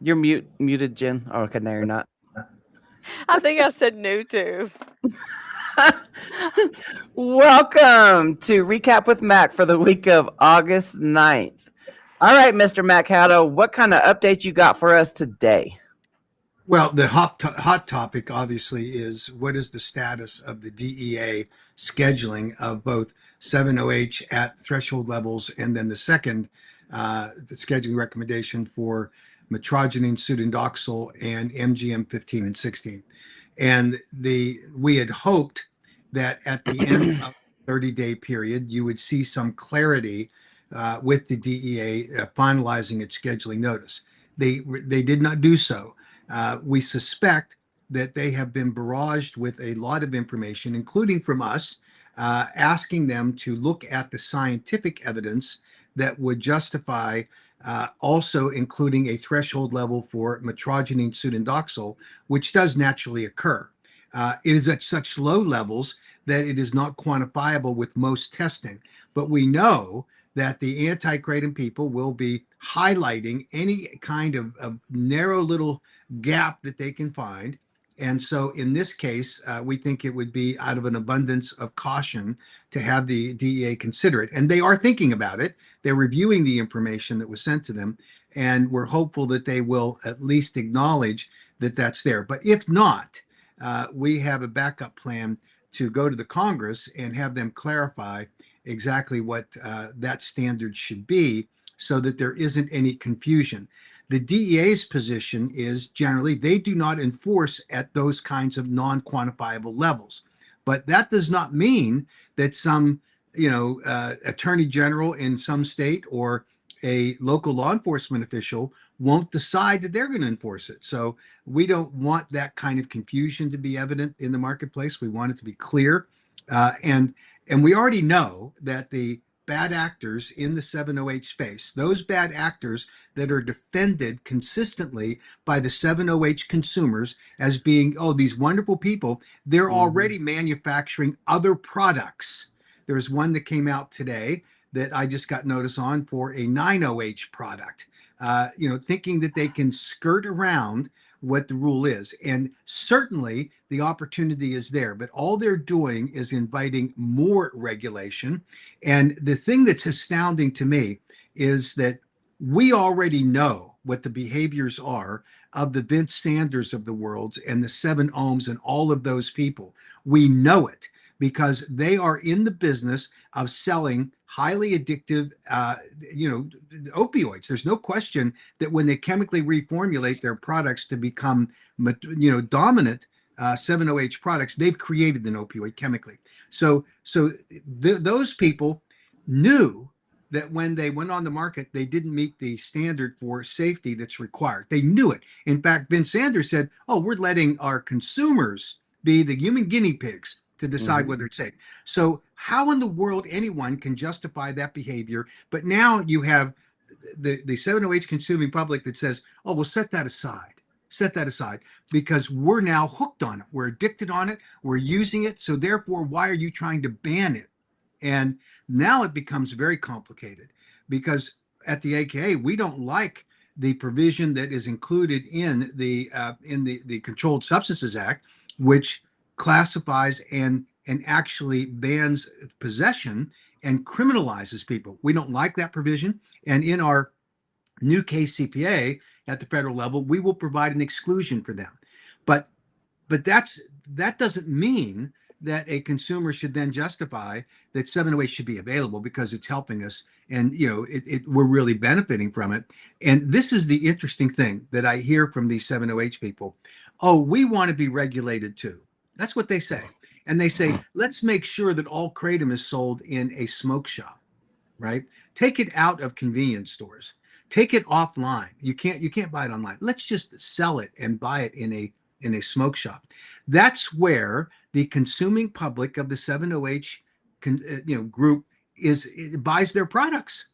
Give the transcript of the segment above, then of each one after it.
You're muted, Jen. Oh, okay, now you're not. I think I said YouTube. Welcome to Recap with Mac for the week of August 9th. All right, Mr. Mac Haddo, what kind of update you got for us today? Well, the hot topic obviously is what is the status of the DEA scheduling of both 7OH at threshold levels, and then the second, the scheduling recommendation for metrogene sudendoxil and MGM 15 and 16. And we had hoped that at the end of the 30-day period, you would see some clarity with the DEA finalizing its scheduling notice. They did not do so. We suspect that they have been barraged with a lot of information, including from us, asking them to look at the scientific evidence that would justify also including a threshold level for metrogene sudendoxil, which does naturally occur. It is at such low levels that it is not quantifiable with most testing, but we know that the anti-kratom people will be highlighting any kind of narrow little gap that they can find. And so in this case, we think it would be out of an abundance of caution to have the DEA consider it. And they are thinking about it. They're reviewing the information that was sent to them. And we're hopeful that they will at least acknowledge that that's there. But if not, we have a backup plan to go to the Congress and have them clarify exactly what that standard should be so that there isn't any confusion. The DEA's position is generally they do not enforce at those kinds of non-quantifiable levels. But that does not mean that some, attorney general in some state or a local law enforcement official won't decide that they're going to enforce it. So we don't want that kind of confusion to be evident in the marketplace. We want it to be clear. And we already know that the bad actors in the 7OH space, those bad actors that are defended consistently by the 7OH consumers as being, oh, these wonderful people, they're already manufacturing other products. There's one that came out today that I just got notice on for a 9OH product, thinking that they can skirt around what the rule is. And certainly the opportunity is there, but all they're doing is inviting more regulation. And the thing that's astounding to me is that we already know what the behaviors are of the Vince Sanders of the world and the 7-Ohms and all of those people. We know it because they are in the business of selling highly addictive, opioids. There's no question that when they chemically reformulate their products to become, dominant 7OH products, they've created an opioid chemically. So those people knew that when they went on the market, they didn't meet the standard for safety that's required. They knew it. In fact, Vince Sanders said, oh, we're letting our consumers be the human guinea pigs to decide whether it's safe. So how in the world anyone can justify that behavior? But now you have the 7OH consuming public that says, oh, we'll set that aside. Set that aside because we're now hooked on it. We're addicted on it. We're using it. So therefore, why are you trying to ban it? And now it becomes very complicated because at the AKA, we don't like the provision that is included in the Controlled Substances Act, which classifies and actually bans possession and criminalizes people. We don't like that provision. And in our new KCPA at the federal level, we will provide an exclusion for them. But that doesn't mean that a consumer should then justify that 7OH should be available because it's helping us and we're really benefiting from it. And this is the interesting thing that I hear from these 7OH people. Oh, we want to be regulated too. That's what they say. And they say, let's make sure that all kratom is sold in a smoke shop, right? Take it out of convenience stores. Take it offline. You can't buy it online. Let's just sell it and buy it in a smoke shop. That's where the consuming public of the 7OH group buys their products.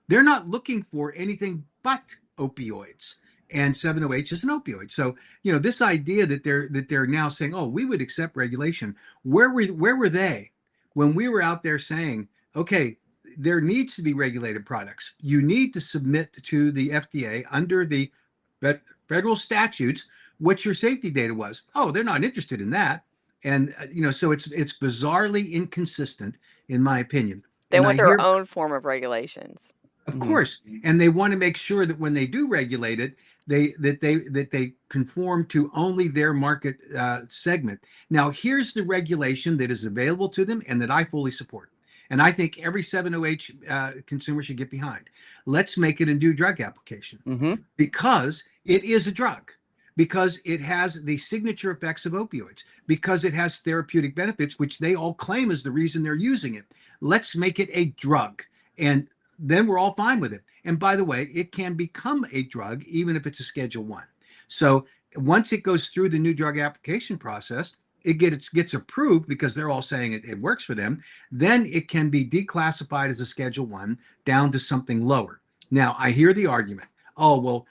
They're not looking for anything but opioids. And 7OH is an opioid. So, this idea that they're now saying, oh, we would accept regulation. Where were they when we were out there saying, okay, there needs to be regulated products. You need to submit to the FDA under the federal statutes what your safety data was. Oh, they're not interested in that. And so it's bizarrely inconsistent, in my opinion. They And want I their hear, own form of regulations. of Mhm. course, and they want to make sure that when they do regulate it, they conform to only their market segment. Now, here's the regulation that is available to them and that I fully support. And I think every 708 consumer should get behind. Let's make it a new drug application Mhm. because it is a drug, because it has the signature effects of opioids, because it has therapeutic benefits, which they all claim is the reason they're using it. Let's make it a drug. And then we're all fine with it. And by the way, it can become a drug even if it's a Schedule 1. So once it goes through the new drug application process, it gets approved because they're all saying it works for them. Then it can be declassified as a Schedule 1 down to something lower. Now, I hear the argument. Oh, well,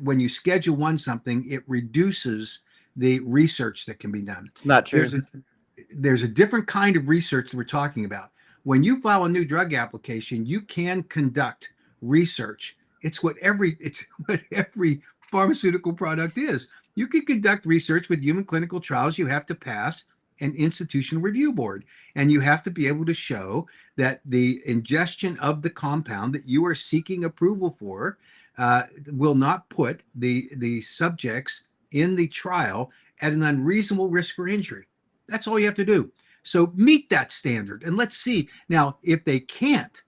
when you Schedule 1 something, it reduces the research that can be done. It's not true. There's a different kind of research that we're talking about. When you file a new drug application, you can conduct research. It's what every pharmaceutical product is. You can conduct research with human clinical trials. You have to pass an institutional review board, and you have to be able to show that the ingestion of the compound that you are seeking approval for will not put the subjects in the trial at an unreasonable risk for injury. That's all you have to do. So meet that standard, and let's see. Now, if they can't,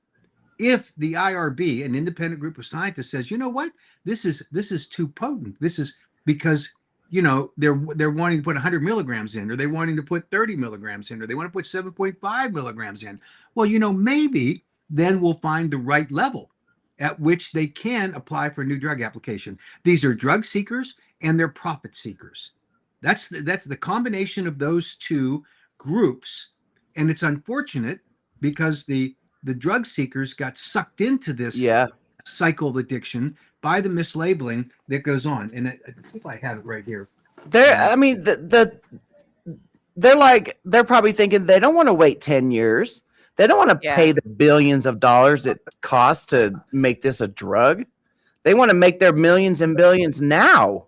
if the IRB, an independent group of scientists, says, you know what, this is too potent. This is because they're wanting to put 100 milligrams in, or they're wanting to put 30 milligrams in, or they want to put 7.5 milligrams in. Well, maybe then we'll find the right level at which they can apply for a new drug application. These are drug seekers and they're profit seekers. That's the combination of those two groups, and it's unfortunate because the drug seekers got sucked into this Yeah. cycle of addiction by the mislabeling that goes on. And I think I have it right here. I mean, they're probably thinking they don't want to wait 10 years. They don't want to Yeah. pay the billions of dollars it costs to make this a drug. They want to make their millions and billions now.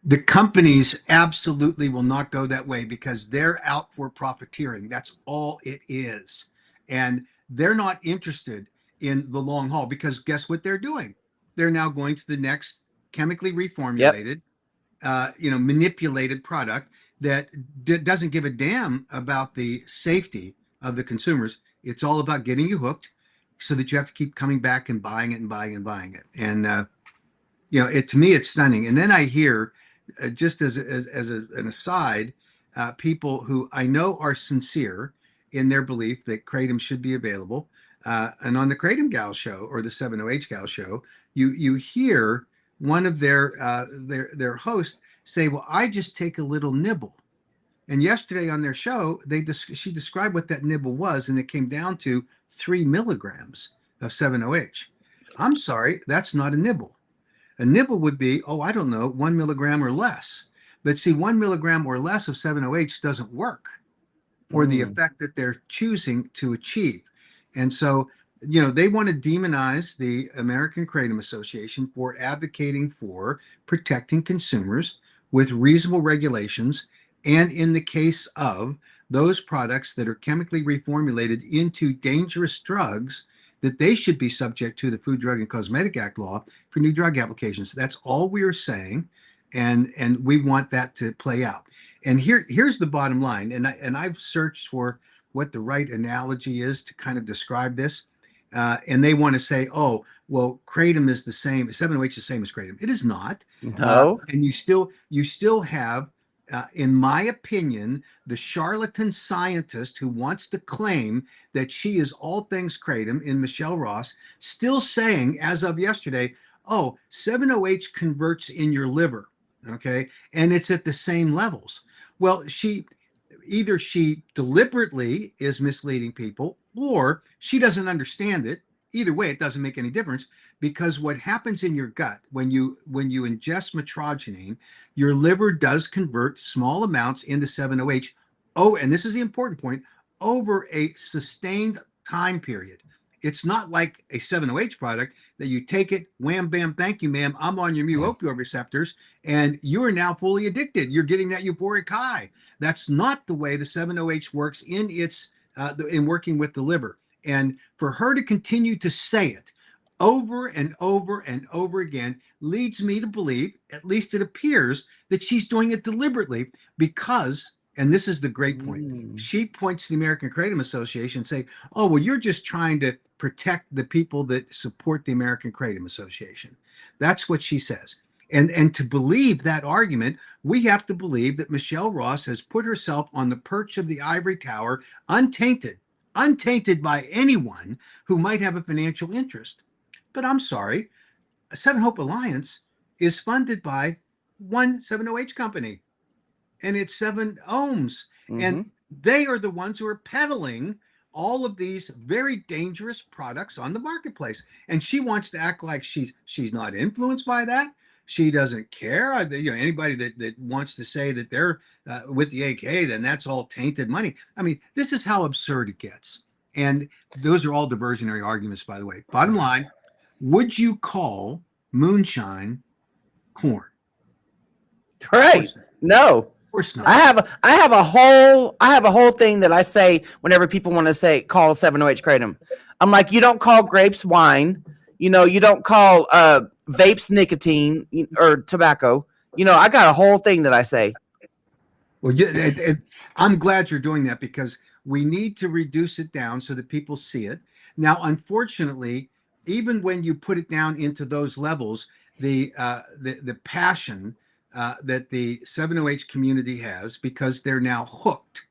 The companies absolutely will not go that way because they're out for profiteering. That's all it is. And they're not interested in the long haul because guess what they're doing? They're now going to the next chemically reformulated, manipulated product that doesn't give a damn about the safety of the consumers. It's all about getting you hooked so that you have to keep coming back and buying it and buying and buying it. And, to me, it's stunning. And then I hear, just as an aside, people who I know are sincere in their belief that Kratom should be available. And on the Kratom Gal show or the 70H Gal show, you hear one of their hosts say, well, I just take a little nibble. And yesterday on their show, she described what that nibble was, and it came down to 3 milligrams of 7OH. I'm sorry, that's not a nibble. A nibble would be, 1 milligram or less. But see, 1 milligram or less of 7OH doesn't work for the effect that they're choosing to achieve. And so, they want to demonize the American Kratom Association for advocating for protecting consumers with reasonable regulations. And in the case of those products that are chemically reformulated into dangerous drugs, that they should be subject to the Food, Drug, and Cosmetic Act law for new drug applications. That's all we are saying, and we want that to play out. And here's the bottom line, and I've searched for what the right analogy is to kind of describe this, and they want to say, oh, well, Kratom is the same, 7OH is the same as Kratom. It is not. No. And you still have, in my opinion, the charlatan scientist who wants to claim that she is all things Kratom in Michelle Ross, still saying, as of yesterday, 7OH converts in your liver, okay? And it's at the same levels. Well, either she deliberately is misleading people or she doesn't understand it. Either way, it doesn't make any difference because what happens in your gut when you ingest metrogenine, your liver does convert small amounts into 7OH. Oh, and this is the important point, over a sustained time period. It's not like a 7-OH product that you take it, wham, bam, thank you, ma'am. I'm on your mu opioid receptors, and you are now fully addicted. You're getting that euphoric high. That's not the way the 7-OH works in in working with the liver. And for her to continue to say it over and over and over again leads me to believe, at least it appears, that she's doing it deliberately because, and this is the great point, she points to the American Kratom Association and say, oh, well, you're just trying to protect the people that support the American Kratom Association. That's what she says. And to believe that argument, we have to believe that Michelle Ross has put herself on the perch of the ivory tower, untainted by anyone who might have a financial interest. But I'm sorry, Seven Hope Alliance is funded by one 7-OH company, and it's 7-Ohms. And they are the ones who are peddling all of these very dangerous products on the marketplace. And she wants to act like she's not influenced by that. She doesn't care. Anybody that wants to say that they're with the AK, then that's all tainted money. I mean, this is how absurd it gets. And those are all diversionary arguments, by the way. Bottom line, would you call moonshine corn? Right. No. Of course not. I have a whole thing that I say whenever people want to say call 7-OH kratom. I'm like, you don't call grapes wine. You don't call vapes nicotine or tobacco. I got a whole thing that I say. Well, I'm glad you're doing that because we need to reduce it down so that people see it. Now, unfortunately, even when you put it down into those levels, the passion that the 7-OH community has, because they're now hooked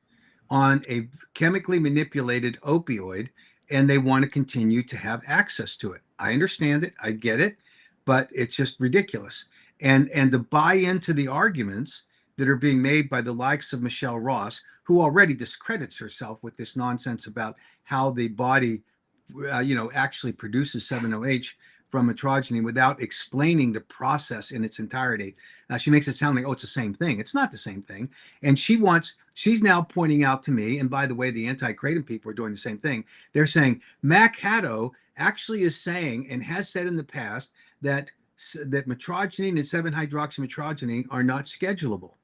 on a chemically manipulated opioid and they want to continue to have access to it. I understand it. I get it, but it's just ridiculous. And to buy into the arguments that are being made by the likes of Michelle Ross, who already discredits herself with this nonsense about how the body, actually produces 7-OH from metrogeny without explaining the process in its entirety. She makes it sound like, oh, it's the same thing. It's not the same thing. And she's now pointing out to me, and by the way, the anti-kratom people are doing the same thing. They're saying Mac Haddo actually is saying and has said in the past that metrogeny and 7-hydroxymetrogeny are not schedulable.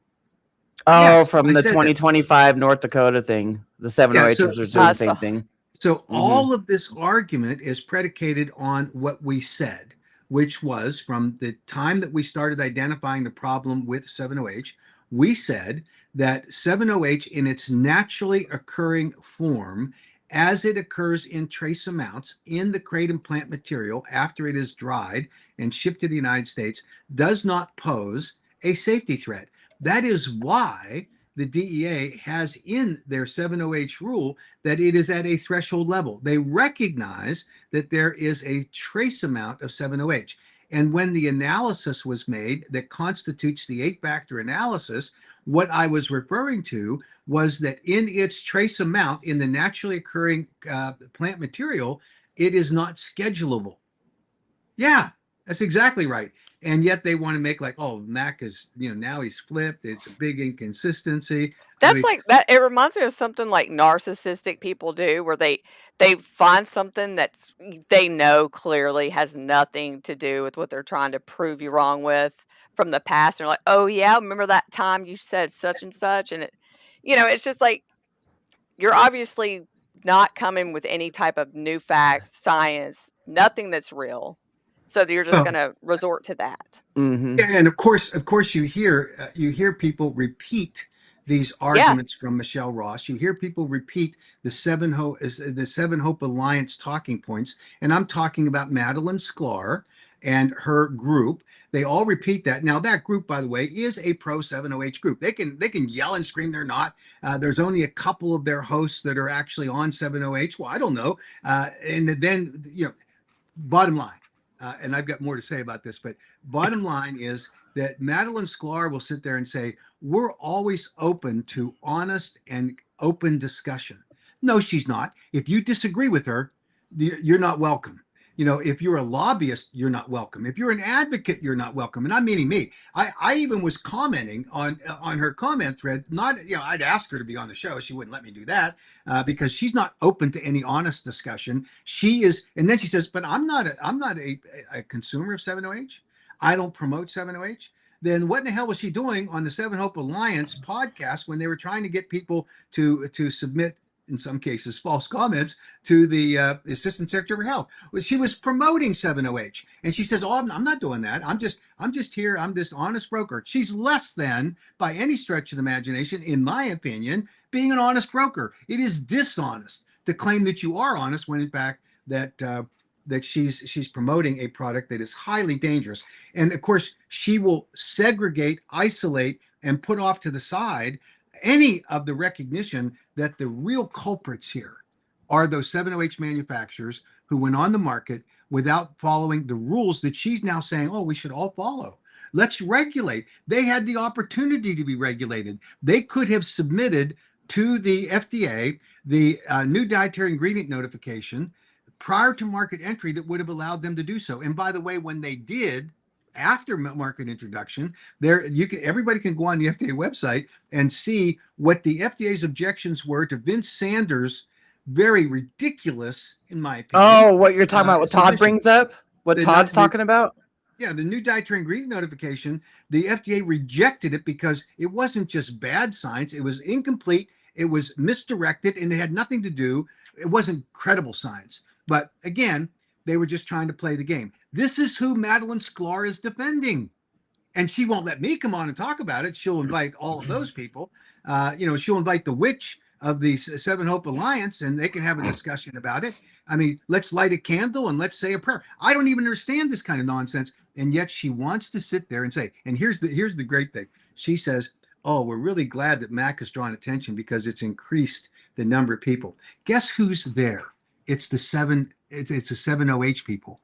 Oh, Yes, from I the said that. 2025 North Dakota thing. The 7-OHers are doing the same thing. So all of this argument is predicated on what we said, which was from the time that we started identifying the problem with 7-OH, we said that 7-OH in its naturally occurring form, as it occurs in trace amounts in the kratom plant material after it is dried and shipped to the United States, does not pose a safety threat. That is why the DEA has in their 7-OH rule that it is at a threshold level. They recognize that there is a trace amount of 7-OH. And when the analysis was made that constitutes the 8-factor analysis, what I was referring to was that in its trace amount in the naturally occurring plant material, it is not schedulable. Yeah, that's exactly right. And yet they want to make like, oh, Mac is, now he's flipped. It's a big inconsistency. That's like that. It reminds me of something like narcissistic people do, where they find something that's they know clearly has nothing to do with what they're trying to prove you wrong with from the past. And they're like, oh yeah, remember that time you said such and such, and it's just like you're obviously not coming with any type of new facts, science, nothing that's real. So you're just going to resort to that. Yeah, and of course, you hear people repeat these arguments from Michelle Ross. You hear people repeat the Seven Hope Alliance talking points, and I'm talking about Madeline Sklar and her group. They all repeat that. Now, that group, by the way, is a pro 7-OH group. They can yell and scream they're not. There's only a couple of their hosts that are actually on 7-OH. Well, I don't know. And then, bottom line. And I've got more to say about this, but bottom line is that Madeline Sklar will sit there and say, we're always open to honest and open discussion. No, she's not. If you disagree with her, you're not welcome. if you're a lobbyist, you're not welcome. If you're an advocate, you're not welcome. And I'm meaning me. I even was commenting on her comment thread. Not, I'd ask her to be on the show. She wouldn't let me do that because she's not open to any honest discussion. She is, and then she says, "But I'm not a consumer of 7OH. I don't promote 7OH." Then what in the hell was she doing on the Seven Hope Alliance podcast when they were trying to get people to submit, in some cases, false comments to the Assistant Secretary of Health? Well, she was promoting 7OH, and she says, "Oh, I'm not doing that. I'm just here. I'm this honest broker." She's less than, by any stretch of the imagination, in my opinion, being an honest broker. It is dishonest to claim that you are honest when, in fact, that she's promoting a product that is highly dangerous. And of course, she will segregate, isolate, and put off to the side any of the recognition that the real culprits here are those 7OH manufacturers who went on the market without following the rules that she's now saying, "Oh, we should all follow. Let's regulate." They had the opportunity to be regulated. They could have submitted to the FDA the new dietary ingredient notification prior to market entry that would have allowed them to do so. And by the way, when they did, after market introduction, everybody can go on the FDA website and see what the FDA's objections were to Vince Sanders' very ridiculous, in my opinion. Oh, what you're talking about? What Todd submission. brings up? What Todd's talking about? Yeah, the new dietary ingredient notification, the FDA rejected it because it wasn't just bad science. It was incomplete. It was misdirected, and it had nothing to do. It wasn't credible science. But again, they were just trying to play the game. This is who Madeline Sklar is defending. And she won't let me come on and talk about it. She'll invite all of those people. She'll invite the witch of the Seven Hope Alliance, and they can have a discussion about it. I mean, let's light a candle and let's say a prayer. I don't even understand this kind of nonsense. And yet she wants to sit there and say, and here's the great thing. She says, "Oh, we're really glad that MAC has drawn attention because it's increased the number of people." Guess who's there? It's the 7OH people,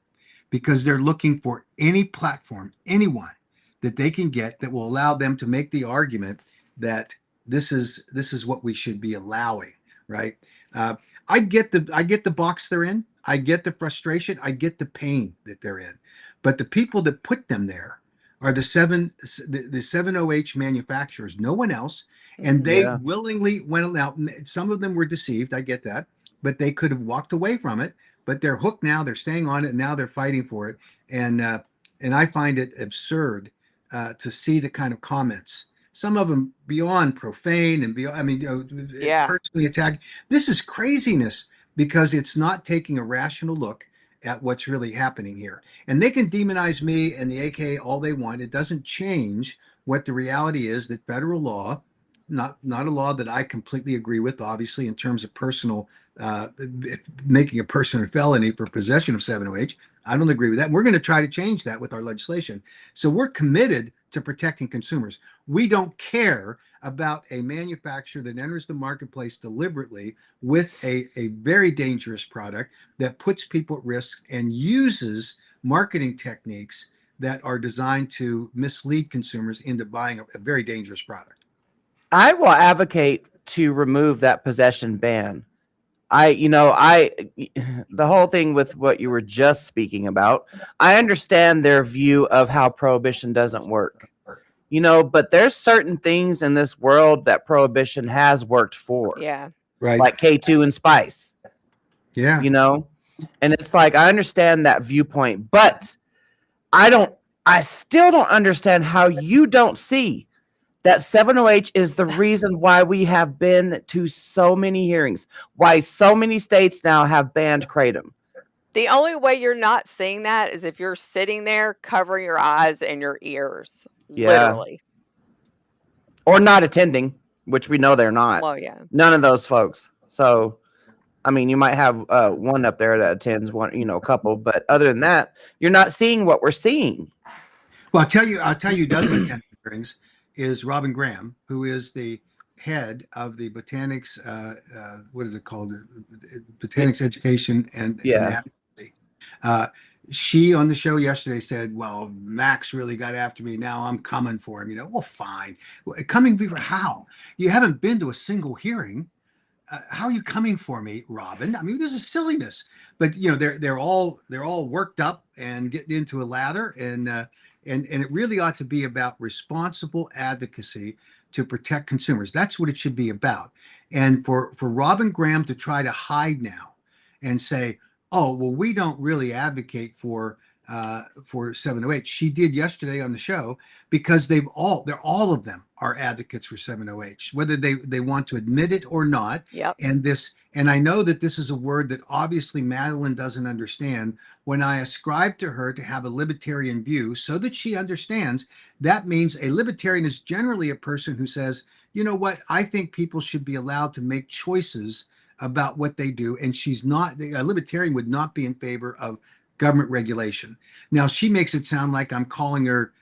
because they're looking for any platform, anyone that they can get that will allow them to make the argument that this is what we should be allowing, right? I get the box they're in. I get the frustration. I get the pain that they're in. But the people that put them there are the 7OH manufacturers, no one else. And they willingly went out. Some of them were deceived. I get that. But they could have walked away from it. But they're hooked now. They're staying on it. And now they're fighting for it. And I find it absurd to see the kind of comments. Some of them beyond profane and beyond, personally attacked. This is craziness because it's not taking a rational look at what's really happening here. And they can demonize me and the AK all they want. It doesn't change what the reality is, that federal law, not a law that I completely agree with, obviously, in terms of personal, making a person a felony for possession of 7OH. I don't agree with that. We're going to try to change that with our legislation. So we're committed to protecting consumers. We don't care about a manufacturer that enters the marketplace deliberately with a very dangerous product that puts people at risk and uses marketing techniques that are designed to mislead consumers into buying a very dangerous product. I will advocate to remove that possession ban. The whole thing with what you were just speaking about, I understand their view of how prohibition doesn't work, but there's certain things in this world that prohibition has worked for. Yeah. Right. Like K2 and Spice. Yeah. And it's like, I understand that viewpoint, but I still don't understand how you don't see that 7OH is the reason why we have been to so many hearings, why so many states now have banned Kratom. The only way you're not seeing that is if you're sitting there covering your eyes and your ears, literally. Or not attending, which we know they're not. Well, yeah. None of those folks. So, you might have one up there that attends a couple, but other than that, you're not seeing what we're seeing. Well, I'll tell you who doesn't attend hearings is Robin Graham, who is the head of the Botanics, what is it called? Botanics Education and Advocacy. She on the show yesterday said, "Well, Max really got after me. Now I'm coming for him." Well, fine. Coming for how? You haven't been to a single hearing. how are you coming for me, Robin? I mean, this is silliness. But you know, they're all worked up and getting into a lather, and it really ought to be about responsible advocacy to protect consumers. That's what it should be about. And for Robin Graham to try to hide now and say, "Oh, well, we don't really advocate for 708." She did yesterday on the show because they're all of them are advocates for 708, whether they want to admit it or not. Yep. And I know that this is a word that obviously Madeline doesn't understand. When I ascribe to her to have a libertarian view so that she understands, that means a libertarian is generally a person who says, you know what, I think people should be allowed to make choices about what they do. And she's not, a libertarian would not be in favor of government regulation. Now, she makes it sound like I'm calling her,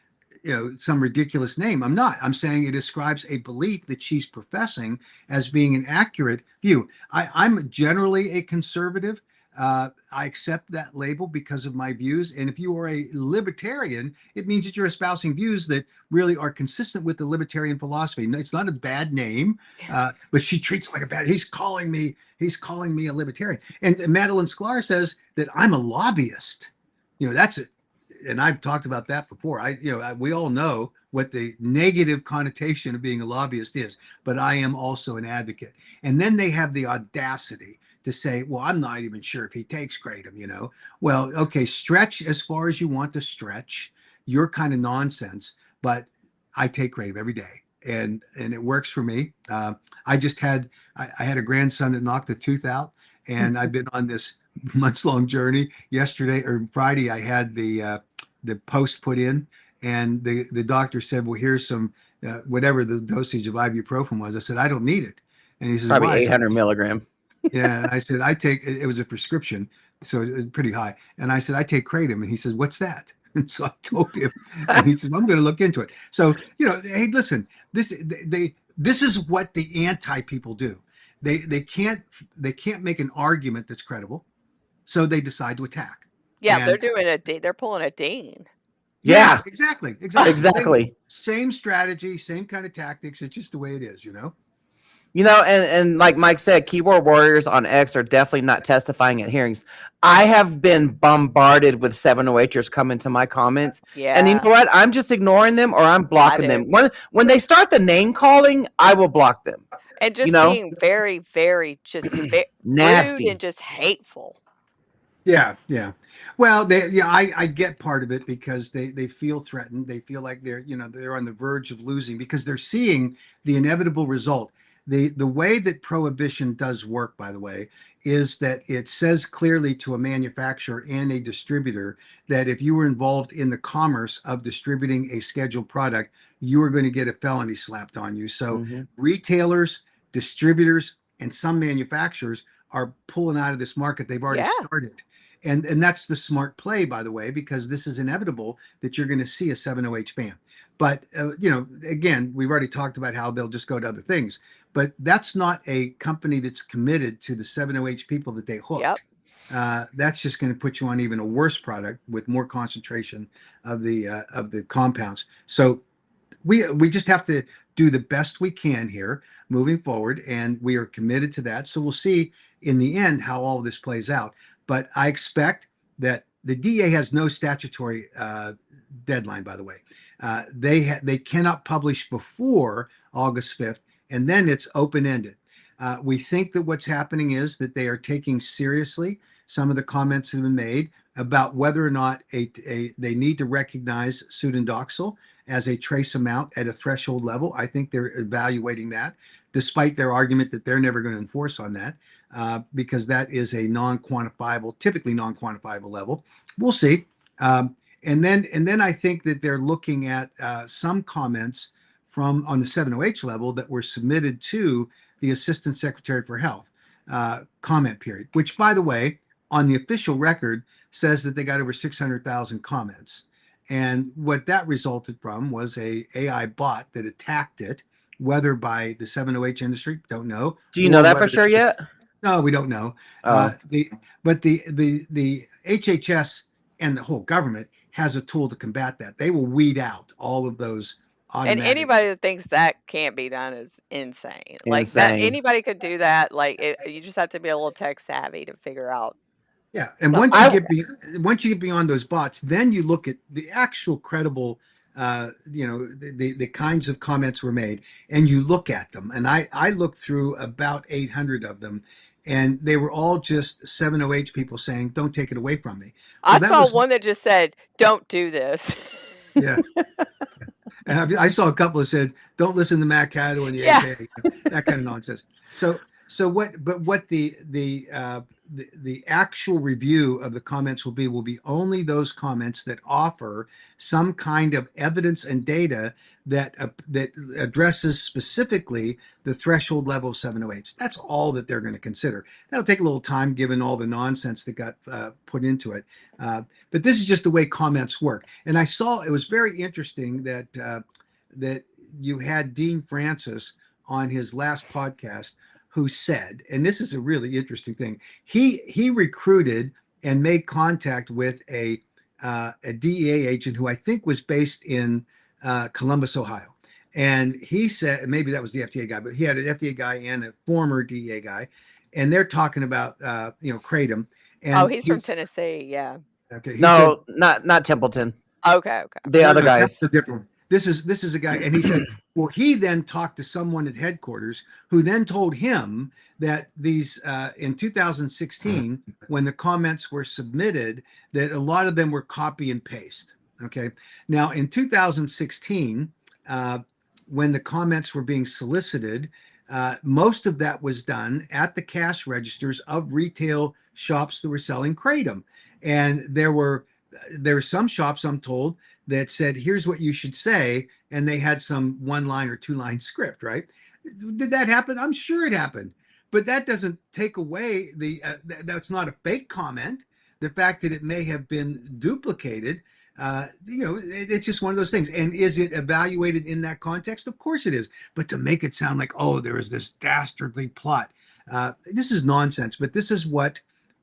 some ridiculous name. I'm not. I'm saying it describes a belief that she's professing as being an accurate view. I'm generally a conservative. I accept that label because of my views. And if you are a libertarian, it means that you're espousing views that really are consistent with the libertarian philosophy. It's not a bad name, but she treats it like a bad. He's calling me a libertarian. And Madeline Sklar says that I'm a lobbyist. That's it. And I've talked about that before. We all know what the negative connotation of being a lobbyist is, but I am also an advocate. And then they have the audacity to say, well, I'm not even sure if he takes kratom, Well, okay, stretch as far as you want to stretch your kind of nonsense, but I take kratom every day and it works for me. I had a grandson that knocked a tooth out, and I've been on this months-long journey. Yesterday or Friday, I had the post put in, and the doctor said, well, here's some whatever the dosage of ibuprofen was. I said, I don't need it. And he says, Probably why? 800 milligram. Yeah. And I said, it was a prescription, so it was pretty high. And I said, I take kratom. And he said, what's that? And so I told him, and he said, I'm going to look into it. So, hey, listen, this is what the anti people do. They can't make an argument that's credible, so they decide to attack. Yeah, And they're pulling a Dean. Yeah. Exactly. Exactly. Same strategy, same kind of tactics. It's just the way it is, And like Mike said, keyboard warriors on X are definitely not testifying at hearings. I have been bombarded with 708ers coming to my comments. Yeah. And you know what? I'm just ignoring them, or I'm blocking them. When they start the name calling, I will block them. And just being very, very just nasty rude and just hateful. Yeah. Well, I get part of it because they feel threatened. They feel like they're on the verge of losing because they're seeing the inevitable result. The way that prohibition does work, by the way, is that it says clearly to a manufacturer and a distributor that if you were involved in the commerce of distributing a scheduled product, you are going to get a felony slapped on you. So retailers, distributors, and some manufacturers are pulling out of this market. They've already started. And that's the smart play, by the way, because this is inevitable that you're going to see a 708 ban. But, again, we've already talked about how they'll just go to other things. But that's not a company that's committed to the 708 people that they hooked. Yep. That's just going to put you on even a worse product with more concentration of the compounds. So we just have to do the best we can here moving forward, and we are committed to that. So we'll see in the end how all of this plays out. But I expect that the DEA has no statutory deadline, by the way. They cannot publish before August 5th, and then it's open-ended. We think that what's happening is that they are taking seriously some of the comments that have been made about whether or not they need to recognize pseudodoxil as a trace amount at a threshold level. I think they're evaluating that, despite their argument that they're never going to enforce on that. Because that is a typically non-quantifiable level. We'll see. And then I think that they're looking at some comments on the 708 level that were submitted to the Assistant Secretary for Health comment period, which, by the way, on the official record says that they got over 600,000 comments. And what that resulted from was a AI bot that attacked it, whether by the 708 industry, don't know. Do you know that for sure yet? No, we don't know. But the HHS and the whole government has a tool to combat that. They will weed out all of those And automatic. anybody that thinks that can't be done is insane. Like that, Insane. anybody could do that. Like you just have to be a little tech savvy to figure out. Yeah, and Something once you like get once you get beyond those bots, then you look at the actual credible, the kinds of comments were made, and you look at them. And I looked through about 800 of them, and they were all just 7OH people saying, "Don't take it away from me." So I that saw was one that just said, "Don't do this." yeah. And I saw a couple that said, "Don't listen to Matt Caddo and the Yeah. AK," that kind of nonsense. So what the actual review of the comments will be only those comments that offer some kind of evidence and data that addresses specifically the threshold level of 708. That's all that they're going to consider. That'll take a little time given all the nonsense that got put into it. But this is just the way comments work. And I saw it was very interesting that that you had Dean Francis on his last podcast who said, and this is a really interesting thing, he recruited and made contact with a DEA agent who I think was based in Columbus, Ohio. And he said, maybe that was the FDA guy, but he had an FDA guy and a former DEA guy, and they're talking about Kratom. And he's from Tennessee. Yeah. Okay. No, not Templeton. Okay. The other guys. That's a different one. This is a guy, and he said, well, he then talked to someone at headquarters who then told him that these in 2016, when the comments were submitted, that a lot of them were copy and paste. Okay. Now in 2016, when the comments were being solicited, most of that was done at the cash registers of retail shops that were selling Kratom, and there were some shops, I'm told, that said, "Here's what you should say," and they had some 1-line or 2-line script, right? Did that happen? I'm sure it happened, but that doesn't take away that's not a fake comment. The fact that it may have been duplicated, it's just one of those things. And is it evaluated in that context? Of course it is. But to make it sound like, oh, there is this dastardly plot, this is nonsense. But this is what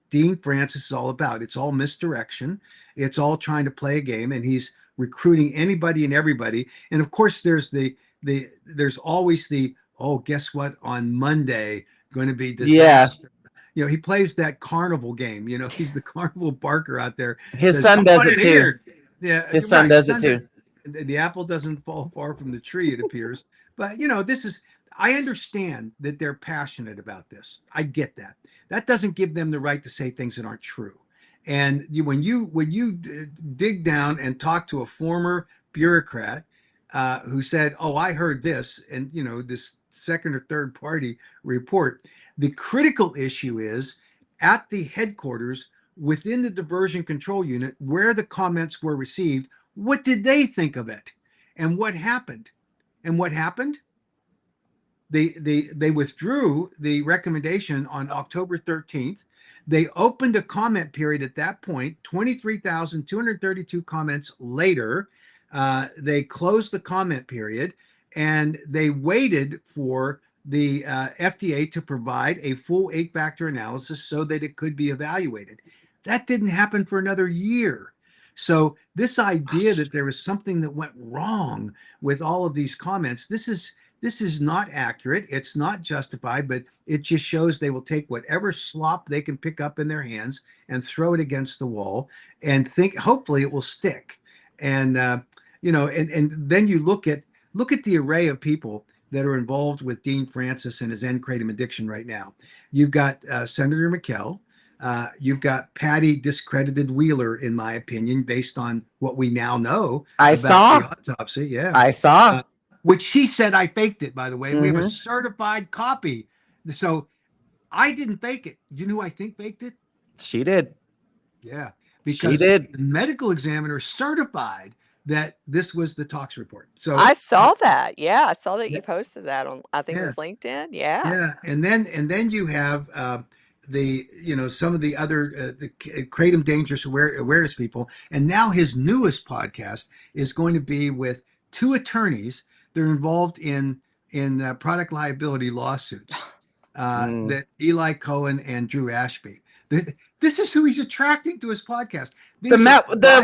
Dean Francis is all about. It's all misdirection. It's all trying to play a game, and he's recruiting anybody and everybody. And of course, there's always the, oh, guess what? On Monday, going to be disaster. Yeah. He plays that carnival game. He's the carnival barker out there. His son does it too. Yeah, his son does it too. The apple doesn't fall far from the tree, it appears. But I understand that they're passionate about this. I get that. That doesn't give them the right to say things that aren't true. And when you dig down and talk to a former bureaucrat who said, "Oh, I heard this," and this second or third party report, the critical issue is at the headquarters within the diversion control unit where the comments were received. What did they think of it, and what happened? And what happened? They withdrew the recommendation on October 13th. They opened a comment period at that point. 23,232 comments later, they closed the comment period, and they waited for the FDA to provide a full 8-factor analysis so that it could be evaluated. That didn't happen for another year. So this idea that there was something that went wrong with all of these comments, this is not accurate. It's not justified, but it just shows they will take whatever slop they can pick up in their hands and throw it against the wall and think hopefully it will stick. And and then you look at the array of people that are involved with Dean Francis and his End Kratom addiction right now. You've got Senator McKell. You've got Patty Discredited Wheeler, in my opinion, based on what we now know about the autopsy. Yeah, I saw. Which she said I faked it, by the way. Mm-hmm. We have a certified copy. So I didn't fake it. You know who I think faked it? She did. Yeah. Because she did. The medical examiner certified that this was the tox report. So I saw that. Yeah. I saw that you posted that on, I think it was LinkedIn. Yeah. Yeah. And then you have some of the other the Kratom Dangerous Awareness people. And now his newest podcast is going to be with 2 attorneys. They're involved in product liability lawsuits that Eli Cohen and Drew Ashby. This is who he's attracting to his podcast. The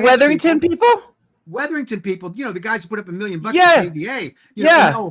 Weatherington people? Weatherington people, the guys who put up $1 million to Yeah. pay the A, Yeah.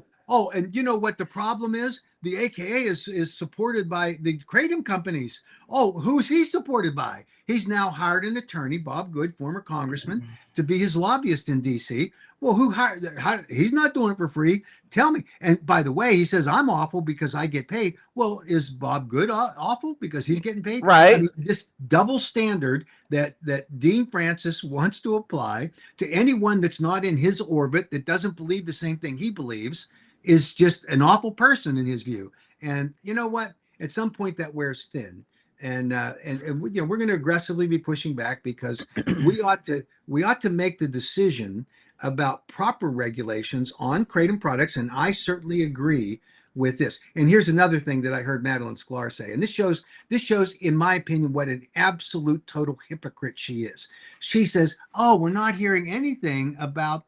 and you know what the problem is? The AKA is supported by the Kratom companies. Oh, who's he supported by? He's now hired an attorney, Bob Good, former congressman, to be his lobbyist in DC. Well, who hired? He's not doing it for free. Tell me. And by the way, he says I'm awful because I get paid. Well, is Bob Good awful because he's getting paid? Right. I mean, this double standard that Dean Francis wants to apply to anyone that's not in his orbit, that doesn't believe the same thing he believes, is just an awful person in his view. And you know what? At some point that wears thin. And we're going to aggressively be pushing back because we ought to make the decision about proper regulations on kratom products. And I certainly agree with this. And here's another thing that I heard Madeline Sklar say, and this shows, in my opinion, what an absolute total hypocrite she is. She says, "Oh, we're not hearing anything about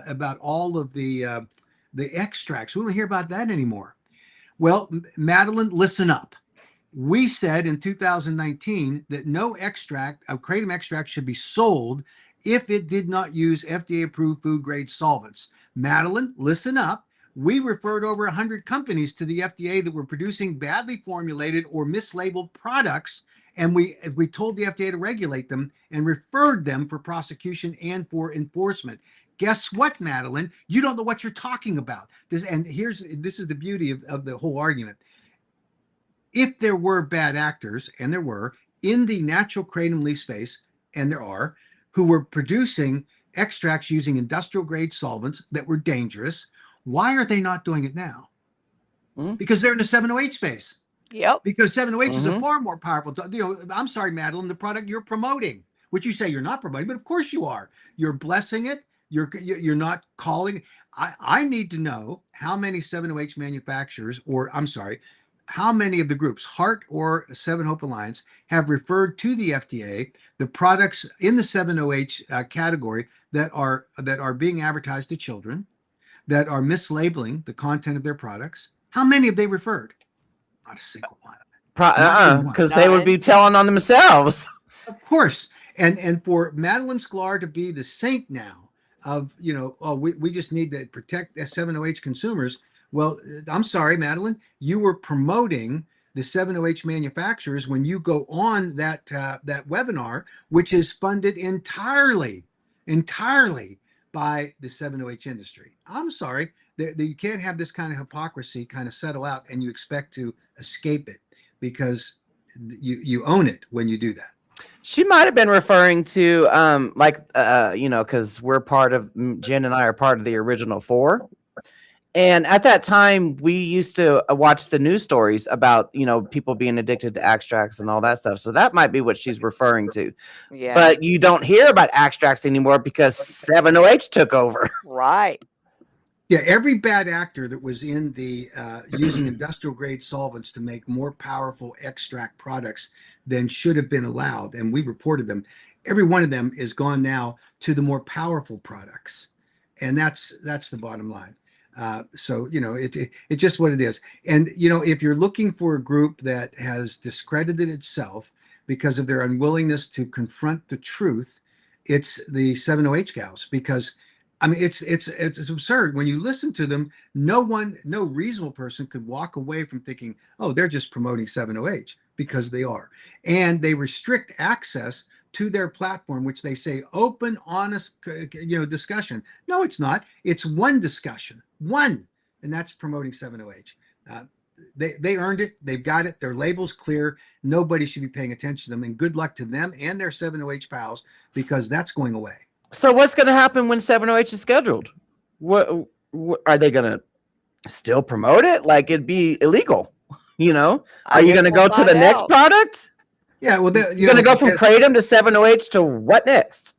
about all of the extracts. We don't hear about that anymore." Well, Madeline, listen up. We said in 2019 that no extract of kratom extract should be sold if it did not use FDA-approved food-grade solvents. Madeline, listen up. We referred over 100 companies to the FDA that were producing badly formulated or mislabeled products, and we told the FDA to regulate them and referred them for prosecution and for enforcement. Guess what, Madeline? You don't know what you're talking about. This is the beauty of the whole argument. If there were bad actors, and there were, in the natural kratom leaf space, and there are, who were producing extracts using industrial grade solvents that were dangerous, why are they not doing it now? Because they're in the 708 space. Yep. Because 708 is a far more powerful. I'm sorry, Madeline, the product you're promoting, which you say you're not promoting, but of course you are. You're blessing it. You're not calling. I need to know how many 708 manufacturers, or I'm sorry, how many of the groups, Heart or Seven Hope Alliance, have referred to the FDA the products in the 708 category that are being advertised to children, that are mislabeling the content of their products. How many have they referred? Not a single one. Because they would be telling on themselves. Of course. And for Madeline Sklar to be the saint now of, we just need to protect S7OH consumers. Well, I'm sorry, Madeline, you were promoting the 7OH manufacturers when you go on that webinar, which is funded entirely by the 7OH industry. I'm sorry that you can't have this kind of hypocrisy kind of settle out and you expect to escape it, because you own it when you do that. She might have been referring to because we're part of, Jen and I are part of the original 4. And at that time, we used to watch the news stories about, people being addicted to extracts and all that stuff. So that might be what she's referring to. Yeah. But you don't hear about extracts anymore because 7OH took over. Right. Yeah, every bad actor that was in the using industrial grade solvents to make more powerful extract products than should have been allowed, and we reported them, every one of them is gone now to the more powerful products. And that's the bottom line. So, it's just what it is. And, if you're looking for a group that has discredited itself because of their unwillingness to confront the truth, it's the 7OH gals, because I mean, it's absurd. When you listen to them, no reasonable person could walk away from thinking, oh, they're just promoting 7OH, because they are. And they restrict access to their platform, which they say open, honest, discussion. No, it's not. It's one discussion, and that's promoting 7OH. They earned it. They've got it. Their label's clear. Nobody should be paying attention to them. And good luck to them and their 7OH pals, because that's going away. So what's going to happen when 7OH is scheduled? What are they going to still promote it? Like, it'd be illegal, Are you going to go to the next product? Yeah, well, you're going to go from kratom to 7OH to what next?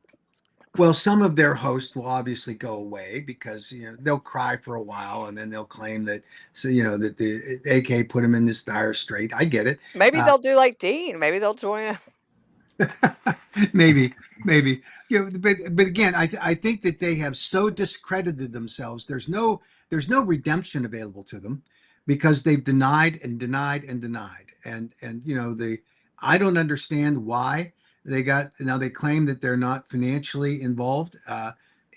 Well, some of their hosts will obviously go away because they'll cry for a while and then they'll claim that that the AK put them in this dire strait. I get it. Maybe they'll do like Dean. Maybe they'll join. maybe, but again, I think that they have so discredited themselves. There's no redemption available to them, because they've denied and denied and denied. And I don't understand why they claim that they're not financially involved.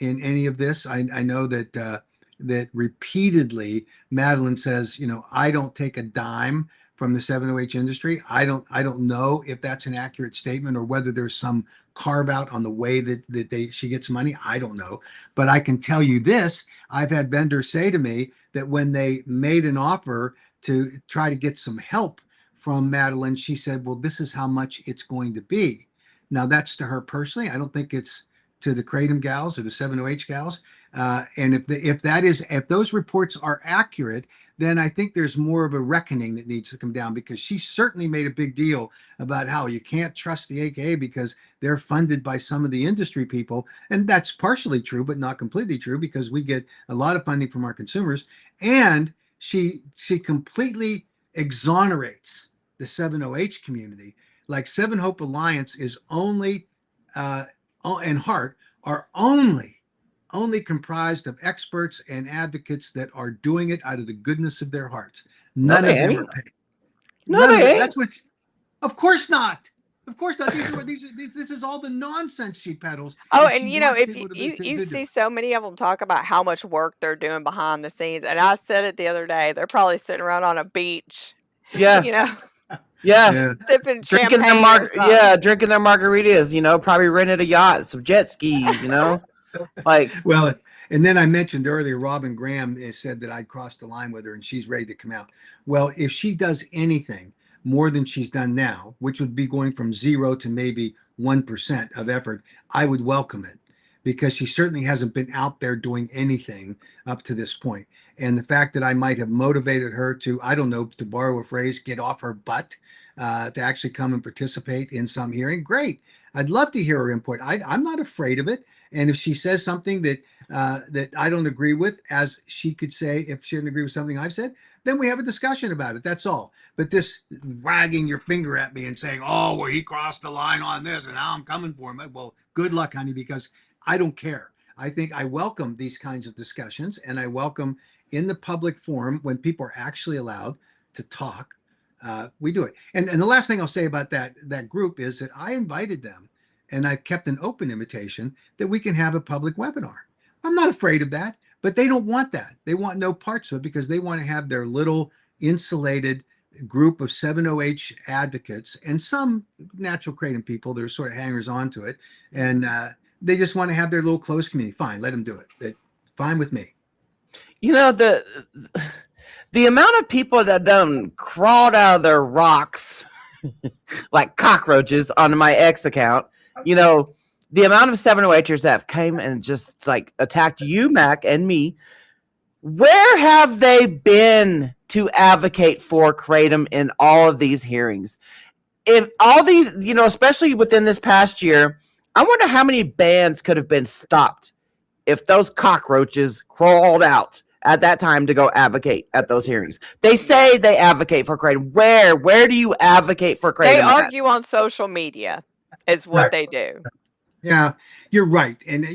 in any of this. I know that that repeatedly Madeline says, I don't take a dime from the 7-OH industry. I don't know if that's an accurate statement or whether there's some carve out on the way that she gets money. I don't know. But I can tell you this, I've had vendors say to me that when they made an offer to try to get some help from Madeline, she said, well, this is how much it's going to be. Now that's to her personally. I don't think it's to the Kratom gals or the 7-OH gals. And if those reports are accurate, then I think there's more of a reckoning that needs to come down, because she certainly made a big deal about how you can't trust the AKA because they're funded by some of the industry people. And that's partially true, but not completely true, because we get a lot of funding from our consumers. And she completely exonerates the 7-OH community. Like Seven Hope Alliance is only and Heart are only comprised of experts and advocates that are doing it out of the goodness of their hearts. None of them are paid. No, they ain't. That's what. Of course not. Of course not. This is all the nonsense she peddles. Oh, and if you see so many of them talk about how much work they're doing behind the scenes, and I said it the other day, they're probably sitting around on a beach. Yeah. Sipping drinking champagne. Drinking their margaritas, probably rented a yacht, some jet skis, like. Well, and then I mentioned earlier, Robin Graham said that I'd crossed the line with her and she's ready to come out. Well, if she does anything more than she's done now, which would be going from 0 to maybe 1% of effort, I would welcome it, because she certainly hasn't been out there doing anything up to this point. And the fact that I might have motivated her to, I don't know, to borrow a phrase, get off her butt, to actually come and participate in some hearing, great. I'd love to hear her input. I'm not afraid of it. And if she says something that I don't agree with, as she could say if she didn't agree with something I've said, then we have a discussion about it. That's all. But this wagging your finger at me and saying, oh, well, he crossed the line on this and now I'm coming for him. Well, good luck, honey, because I don't care. I think I welcome these kinds of discussions, and I welcome in the public forum when people are actually allowed to talk. We do it. And the last thing I'll say about that group is that I invited them, and I've kept an open invitation that we can have a public webinar. I'm not afraid of that, but they don't want that. They want no parts of it, because they want to have their little insulated group of 7-OH advocates and some natural kratom people that are sort of hangers on to it. And they just want to have their little close community. Fine, let them do it. Fine with me. The amount of people that done crawled out of their rocks like cockroaches on my X account, the amount of 7-OHers that came and just like attacked you, Mac, and me, where have they been to advocate for kratom in all of these hearings? If all these, especially within this past year, I wonder how many bans could have been stopped if those cockroaches crawled out at that time to go advocate at those hearings. They say they advocate for kratom. Where do you advocate for kratom? They argue on social media is what they do. Yeah, you're right. And,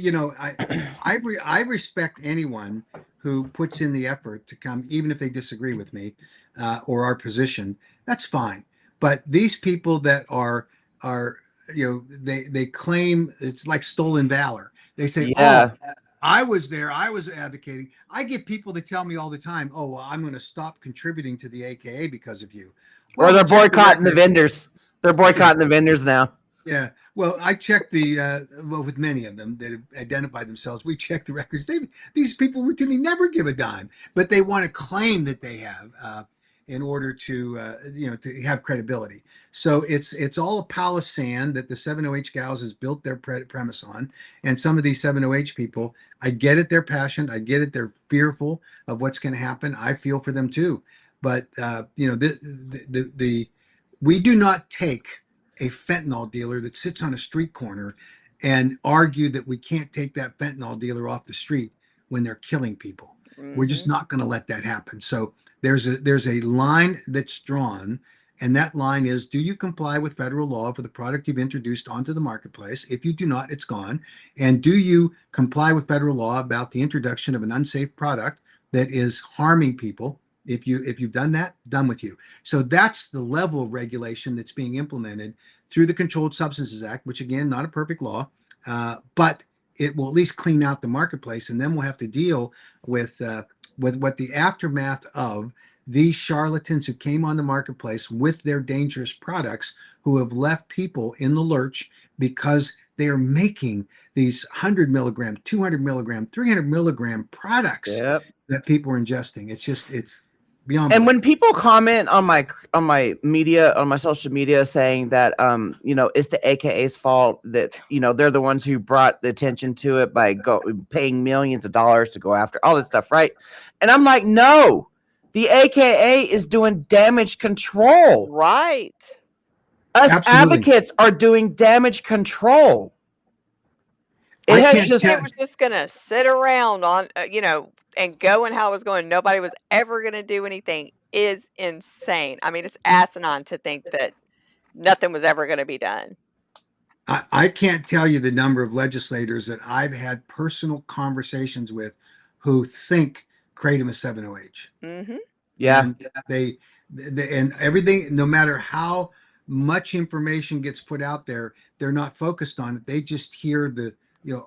I respect anyone who puts in the effort to come, even if they disagree with me or our position. That's fine. But these people that are they claim it's like stolen valor. They say, oh, I was there, I was advocating. I get people that tell me all the time, oh, well, I'm going to stop contributing to the AKA because of you. Well, or they're boycotting the vendors. They're boycotting the vendors now. Yeah. Well, I checked with many of them that have identified themselves, we checked the records. These people routinely never give a dime, but they want to claim that they have in order to have credibility. So it's all a pile of sand that the 7-OH gals has built their premise on. And some of these 7-OH people, I get it, they're passionate. I get it, they're fearful of what's going to happen. I feel for them too. But we do not take a fentanyl dealer that sits on a street corner and argue that we can't take that fentanyl dealer off the street when they're killing people. Mm-hmm. We're just not going to let that happen. So there's a line that's drawn, and that line is, do you comply with federal law for the product you've introduced onto the marketplace? If you do not, it's gone. And do you comply with federal law about the introduction of an unsafe product that is harming people? If you've done that, done with you. So that's the level of regulation that's being implemented through the Controlled Substances Act, which again, not a perfect law, but it will at least clean out the marketplace, and then we'll have to deal with what the aftermath of these charlatans who came on the marketplace with their dangerous products, who have left people in the lurch because they are making these 100 milligram, 200 milligram, 300 milligram products Yep. that people are ingesting. It's beyond. And belief. when people comment on my media, on my social media, saying that it's the AKA's fault, that they're the ones who brought the attention to it by paying millions of dollars to go after all this stuff, right? And I'm like, no, the AKA is doing damage control. Right. Us Absolutely. advocates are doing damage control. It I has can't just They tell- were just gonna sit around on, and going how it was going. Nobody was ever gonna do anything. Is insane. I mean, it's asinine to think that nothing was ever gonna be done. I can't tell you the number of legislators that I've had personal conversations with who think kratom is 7-OH. Mm-hmm. yeah. And they and everything, no matter how much information gets put out there, they're not focused on it. They just hear the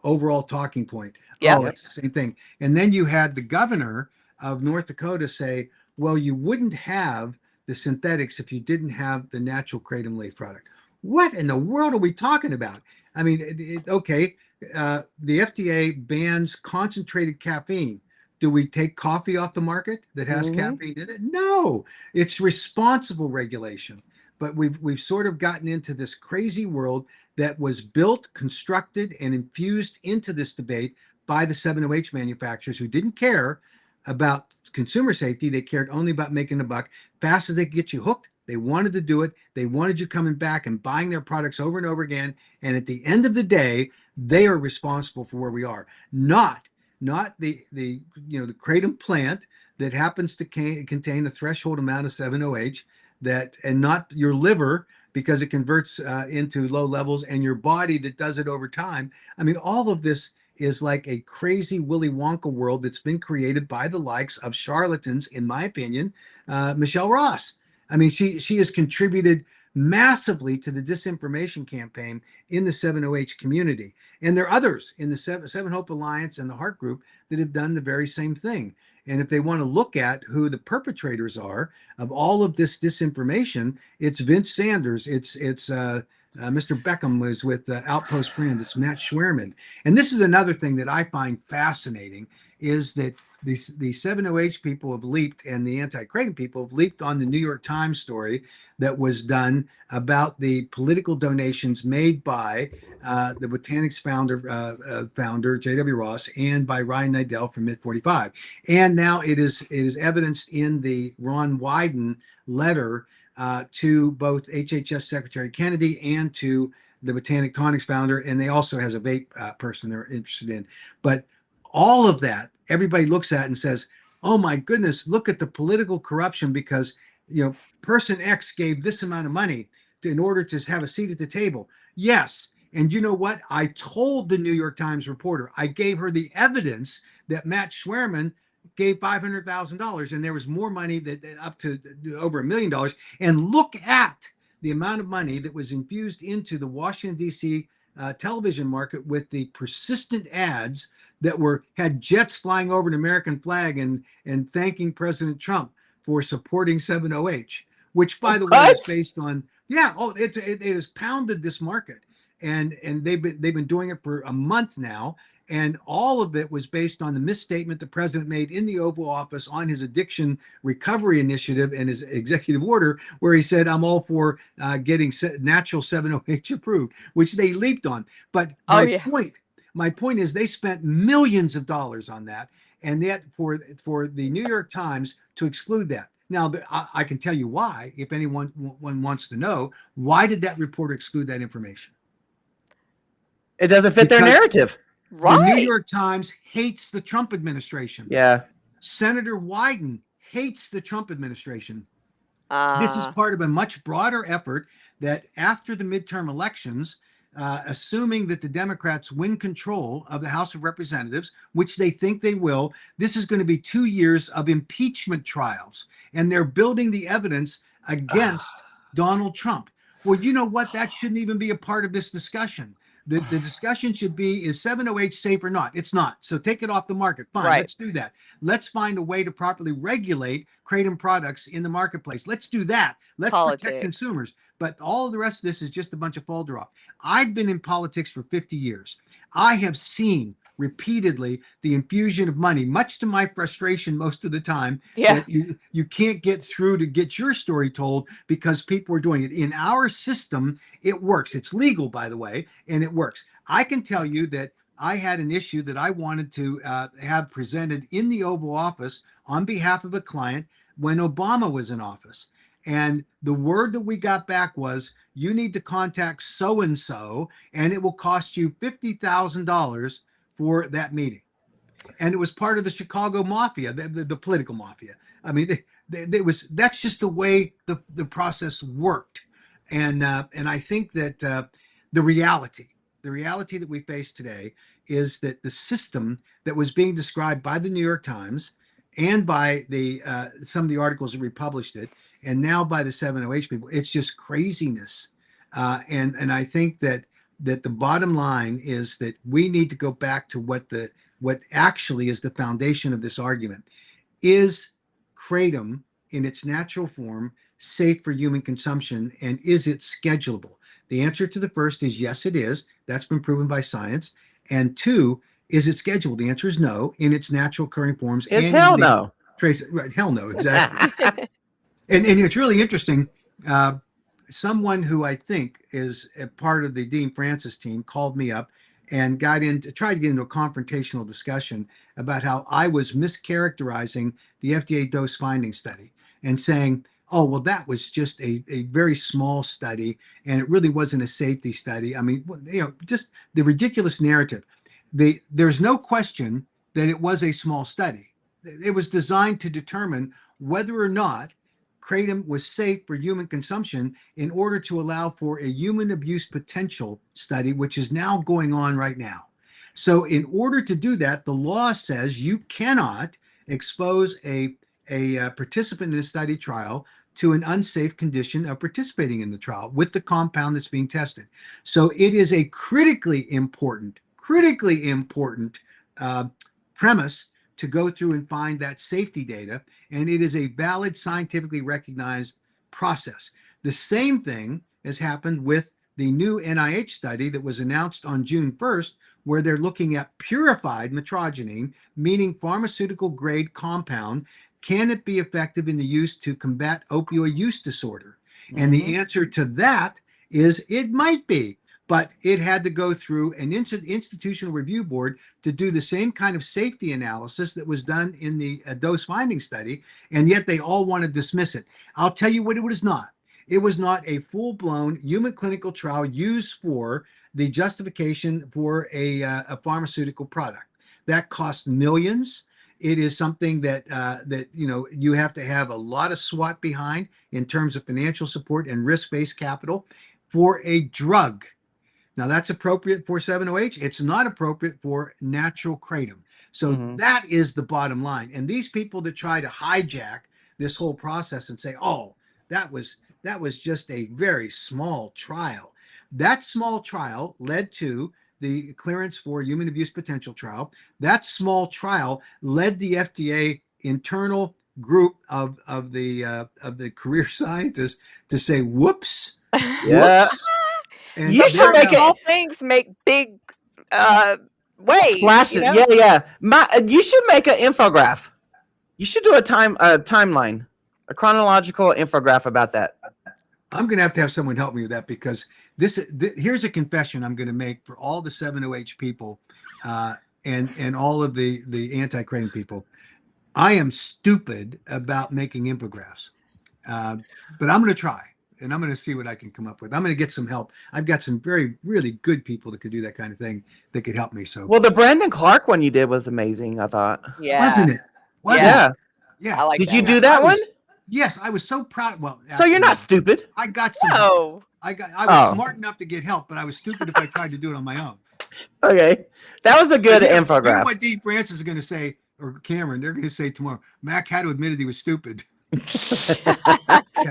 overall talking point. Yeah. Oh, it's the same thing. And then you had the governor of North Dakota say, well, you wouldn't have the synthetics if you didn't have the natural kratom leaf product. What in the world are we talking about? I mean, okay, the FDA bans concentrated caffeine. Do we take coffee off the market that has caffeine in it? No, it's responsible regulation. But we've sort of gotten into this crazy world that was built, constructed, and infused into this debate by the 7-OH manufacturers, who didn't care about consumer safety. They cared only about making a buck. Fast as they could get you hooked, they wanted to do it. They wanted you coming back and buying their products over and over again. And at the end of the day, they are responsible for where we are, not the kratom plant that happens to contain a threshold amount of 7-OH, and not your liver, because it converts into low levels, and your body that does it over time. I mean, all of this is like a crazy Willy Wonka world that's been created by the likes of charlatans, in my opinion. Michelle Ross. I mean, she has contributed massively to the disinformation campaign in the 7-OH community. And there are others in the Seven Hope Alliance and the Heart Group that have done the very same thing. And if they want to look at who the perpetrators are of all of this disinformation, it's Vince Sanders, it's Mr. Beckham was with Outpost Brands, it's Matt Schwerman. And this is another thing that I find fascinating, is that the 7-OH people have leaped, and the anti-kratom people have leaped on the New York Times story that was done about the political donations made by the Botanics founder J.W. Ross, and by Ryan Nidell from Mid45. And now it is evidenced in the Ron Wyden letter to both HHS Secretary Kennedy and to the Botanic Tonics founder, and they also has a vape person they're interested in. But all of that, everybody looks at and says, oh my goodness, look at the political corruption, because person X gave this amount of money in order to have a seat at the table. Yes. And you know what? I told the New York Times reporter, I gave her the evidence that Matt Schwerman gave $500,000, and there was more money, that up to over $1 million. And look at the amount of money that was infused into the Washington, D.C. Television market, with the persistent ads that had jets flying over an American flag and thanking President Trump for supporting 7-OH, which, by the way, is based on it has pounded this market, and they've been doing it for a month now. And all of it was based on the misstatement the president made in the Oval Office on his addiction recovery initiative and his executive order, where he said, I'm all for getting natural 7-OH approved, which they leaped on. But my point is, they spent millions of dollars on that, and yet for the New York Times to exclude that. Now, I can tell you why, if anyone wants to know. Why did that reporter exclude that information? It doesn't fit their narrative. Right. The New York Times hates the Trump administration. Yeah. Senator Wyden hates the Trump administration. This is part of a much broader effort that, after the midterm elections, assuming that the Democrats win control of the House of Representatives, which they think they will, this is going to be 2 years of impeachment trials. And they're building the evidence against Donald Trump. Well, you know what? That shouldn't even be a part of this discussion. The discussion should be, is 7-OH safe or not? It's not. So take it off the market. Fine, Right. let's do that. Let's find a way to properly regulate kratom products in the marketplace. Let's do that. Let's protect Politics. consumers. But all of the rest of this is just a bunch of folder off. I've been in politics for 50 years. I have seen repeatedly the infusion of money, much to my frustration most of the time. Yeah. That you can't get through to get your story told because people are doing it. In our system, it works. It's legal, by the way, and it works. I can tell you that I had an issue that I wanted to have presented in the Oval Office on behalf of a client when Obama was in office. And the word that we got back was, you need to contact so-and-so, and it will cost you $50,000 for that meeting. And it was part of the Chicago mafia, the political mafia. I mean, that's just the way the process worked. And I think that the reality that we face today is that the system that was being described by the New York Times and by some of the articles that republished it, and now by the 7-OH people, it's just craziness. And I think that the bottom line is that we need to go back to what actually is the foundation of this argument. Is kratom in its natural form safe for human consumption, and is it schedulable? The answer to the first is yes, it is. That's been proven by science. And two, is it schedulable? The answer is no, in its natural occurring forms. It's hell no. Trace, right, hell no, exactly. and it's really interesting. Someone who I think is a part of the Dean Francis team called me up and tried to get into a confrontational discussion about how I was mischaracterizing the FDA dose finding study and saying, oh, well, that was just a very small study and it really wasn't a safety study. I mean, just the ridiculous narrative. There's no question that it was a small study. It was designed to determine whether or not kratom was safe for human consumption in order to allow for a human abuse potential study, which is now going on right now. So in order to do that, the law says you cannot expose a participant in a study trial to an unsafe condition of participating in the trial with the compound that's being tested. So it is a critically important premise to go through and find that safety data, and it is a valid, scientifically recognized process. The same thing has happened with the new NIH study that was announced on June 1st, where they're looking at purified metrogenine, meaning pharmaceutical grade compound. Can it be effective in the use to combat opioid use disorder? And the answer to that is it might be. But it had to go through an institutional review board to do the same kind of safety analysis that was done in the dose finding study, and yet they all want to dismiss it. I'll tell you what it was not. It was not a full-blown human clinical trial used for the justification for a pharmaceutical product. That cost millions. It is something that you have to have a lot of SWAT behind in terms of financial support and risk-based capital for a drug. Now that's appropriate for 7-OH. It's not appropriate for natural kratom. So that is the bottom line. And these people that try to hijack this whole process and say, oh, that was just a very small trial. That small trial led to the clearance for human abuse potential trial. That small trial led the FDA internal group of the career scientists to say, whoops, Yeah. whoops. And You should make Small things make big waves. splashes. Yeah. You should make an infograph. You should do a timeline, a chronological infograph about that. I'm going to have someone help me with that, because here's a confession I'm going to make for all the 7-OH people and all of the anti-kratom people. I am stupid about making infograpphs, but I'm going to try. And I'm going to see what I can come up with. I'm going to get some help. I've got some really good people that could do that kind of thing that could help me. So, Well, the Brandon Clark one you did was amazing, I thought. Yeah. wasn't it? Yeah. Yeah. I like Did that. you do that one? Yes, I was so proud. Well, So you're not stupid. I got some. Help. No. I was smart enough to get help, but I was stupid if I tried to do it on my own. Okay. That was a good You know infograph. what Dean Francis is going to say, or Cameron, they're going to say tomorrow, Mac had to admit he was stupid. Yeah,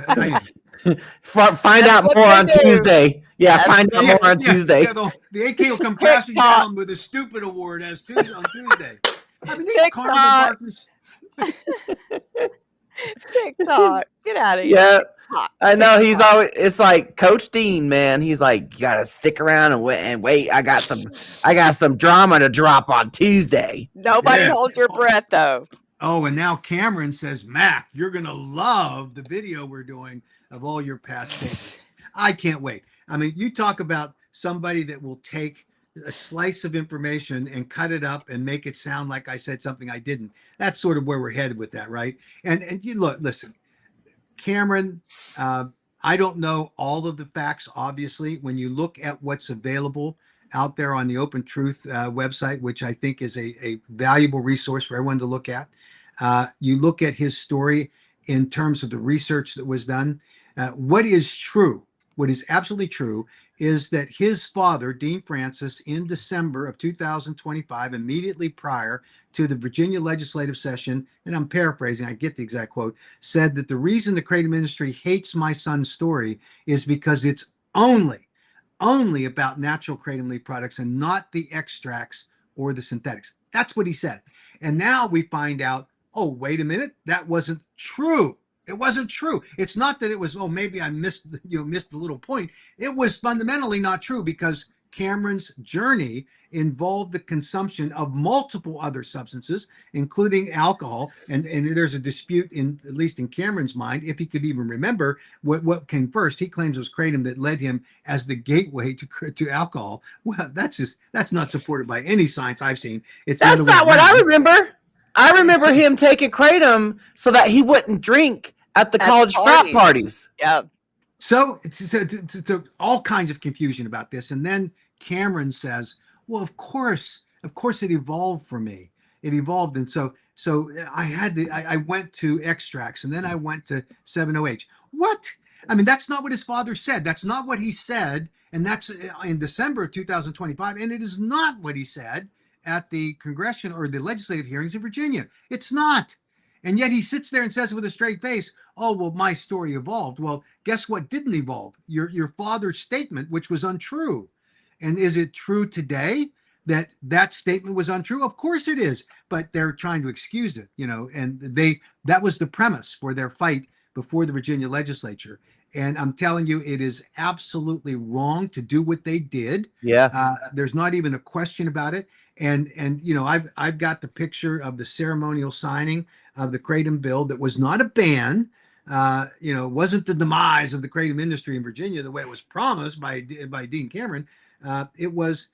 I am. Find That's out what more they on do. Tuesday. Yeah, That's find what out Yeah, more on yeah, Tuesday. yeah. The AK will come crashing TikTok, down with a stupid award as Tuesday on Tuesday. I mean, these carnival TikTok, barkers. TikTok. Get out of here. Yeah, TikTok, I know he's TikTok. always. It's like Coach Dean, man. He's like, you gotta stick around and wait. I got some drama to drop on Tuesday. Nobody Yeah. hold your breath though. Oh, and now Cameron says, Mac, you're going to love the video we're doing of all your past favorites. I can't wait. I mean, you talk about somebody that will take a slice of information and cut it up and make it sound like I said something I didn't. That's sort of where we're headed with that, right? And you look, listen, Cameron, I don't know all of the facts, obviously. When you look at what's available out there on the Open Truth website, which I think is a valuable resource for everyone to look at, you look at his story in terms of the research that was done. What is true, what is absolutely true, is that his father, Dean Francis, in December of 2025, immediately prior to the Virginia legislative session, and I'm paraphrasing, I get the exact quote, said that the reason the Kratom industry hates my son's story is because it's only about natural kratom leaf products and not the extracts or the synthetics. That's what he said. And now we find out, oh, wait a minute, that wasn't true. It wasn't true. It's not that it was, oh, maybe I missed the little point. It was fundamentally not true because Cameron's journey involved the consumption of multiple other substances, including alcohol. And there's a dispute, in at least in Cameron's mind, if he could even remember what came first. He claims it was kratom that led him as the gateway to alcohol. Well, that's not supported by any science I've seen. It's That's not what I remember. I remember him taking kratom so that he wouldn't drink at the At college frat parties. Yeah. So it's all kinds of confusion about this. And then Cameron says, well, of course it evolved for me. It evolved. And so I went to extracts and then I went to 7-OH. What? I mean, that's not what his father said. That's not what he said. And that's in December of 2025. And it is not what he said at the congressional or the legislative hearings in Virginia. It's not. And yet he sits there and says with a straight face, oh, well, my story evolved. Well, guess what didn't evolve? Your father's statement, which was untrue. And is it true today that statement was untrue? Of course it is, but they're trying to excuse it, and that was the premise for their fight before the Virginia legislature. And I'm telling you, it is absolutely wrong to do what they did. Yeah. There's not even a question about it. And I've got the picture of the ceremonial signing of the kratom bill that was not a ban. Wasn't the demise of the kratom industry in Virginia the way it was promised by Dean Cameron. It was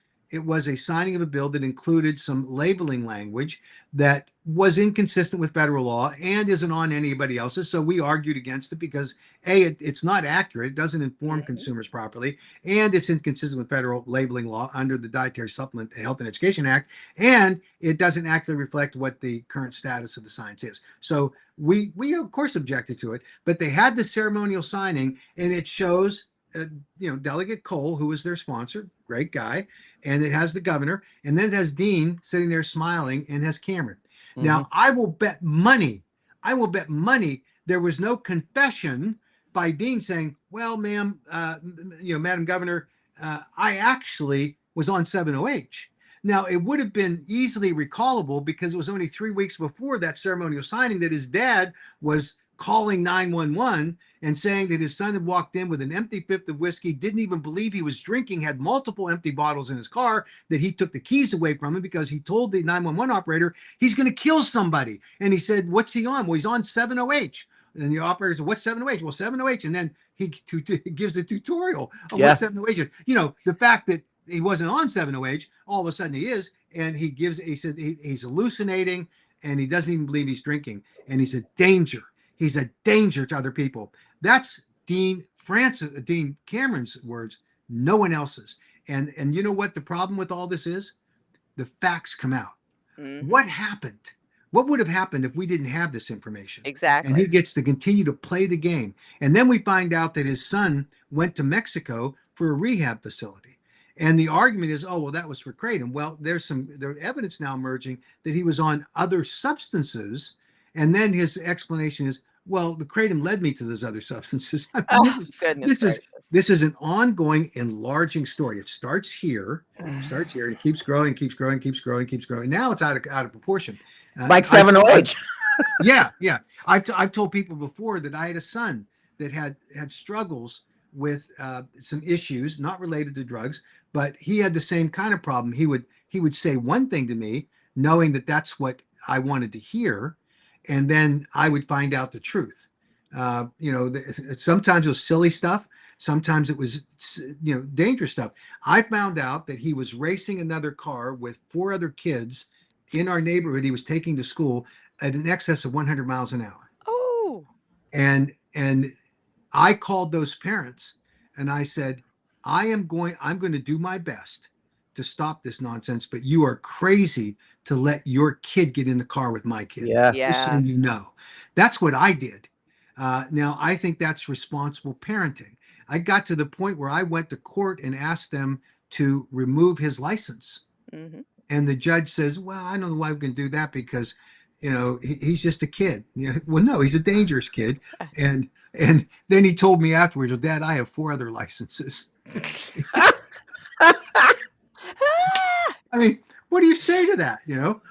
a signing of a bill that included some labeling language that was inconsistent with federal law and isn't on anybody else's. So we argued against it because it's not accurate. It doesn't inform consumers properly, and it's inconsistent with federal labeling law under the Dietary Supplement Health and Education Act, and it doesn't accurately reflect what the current status of the science is. So we of course objected to it, but they had the ceremonial signing, and it shows Delegate Cole, who was their sponsor, great guy, and it has the governor, and then it has Dean sitting there smiling, and has Cameron. Mm-hmm. Now, I will bet money there was no confession by Dean saying, well, ma'am, Madam Governor, I actually was on 7-OH. Now, it would have been easily recallable because it was only 3 weeks before that ceremonial signing that his dad was calling 911 and saying that his son had walked in with an empty fifth of whiskey, didn't even believe he was drinking, had multiple empty bottles in his car, that he took the keys away from him because he told the 911 operator he's going to kill somebody. And he said, what's he on? Well, he's on 7-OH. And the operator said, what's 7-OH? Well, 7-OH. And then he gives a tutorial of what 7-OH is. The fact that he wasn't on 7-OH, all of a sudden he is. And he said he's hallucinating and he doesn't even believe he's drinking. And he's a danger. He's a danger to other people. That's Dean Cameron's words, no one else's. And you know what the problem with all this is? The facts come out. Mm-hmm. What happened? What would have happened if we didn't have this information? Exactly. And he gets to continue to play the game. And then we find out that his son went to Mexico for a rehab facility. And the argument is, oh, well, that was for kratom. Well, there's evidence now emerging that he was on other substances. And then his explanation is, Well, the kratom led me to those other substances. I mean, Oh, goodness this is gracious. this is an ongoing, enlarging story. It starts here, and it keeps growing, keeps growing, keeps growing, keeps growing. Now it's out of proportion. Like I've told- 7OH. yeah, yeah. I've told people before that I had a son that had struggles with some issues not related to drugs, but he had the same kind of problem. He would say one thing to me, knowing that that's what I wanted to hear, and then I would find out the truth. Sometimes it was silly stuff. Sometimes it was, dangerous stuff. I found out that he was racing another car with 4 other kids in our neighborhood. He was taking to school at an excess of 100 miles an hour. Oh, And I called those parents and I said, I'm going to do my best to stop this nonsense, but you are crazy to let your kid get in the car with my kid. Yeah. Just so yeah. you know. That's what I did. Now, I think that's responsible parenting. I got to the point where I went to court and asked them to remove his license. Hmm. And the judge says, well, I don't know why we can do that because, he's just a kid. Well, no, he's a dangerous kid. And then he told me afterwards, well, Dad, I have 4 other licenses. I mean, what do you say to that? No,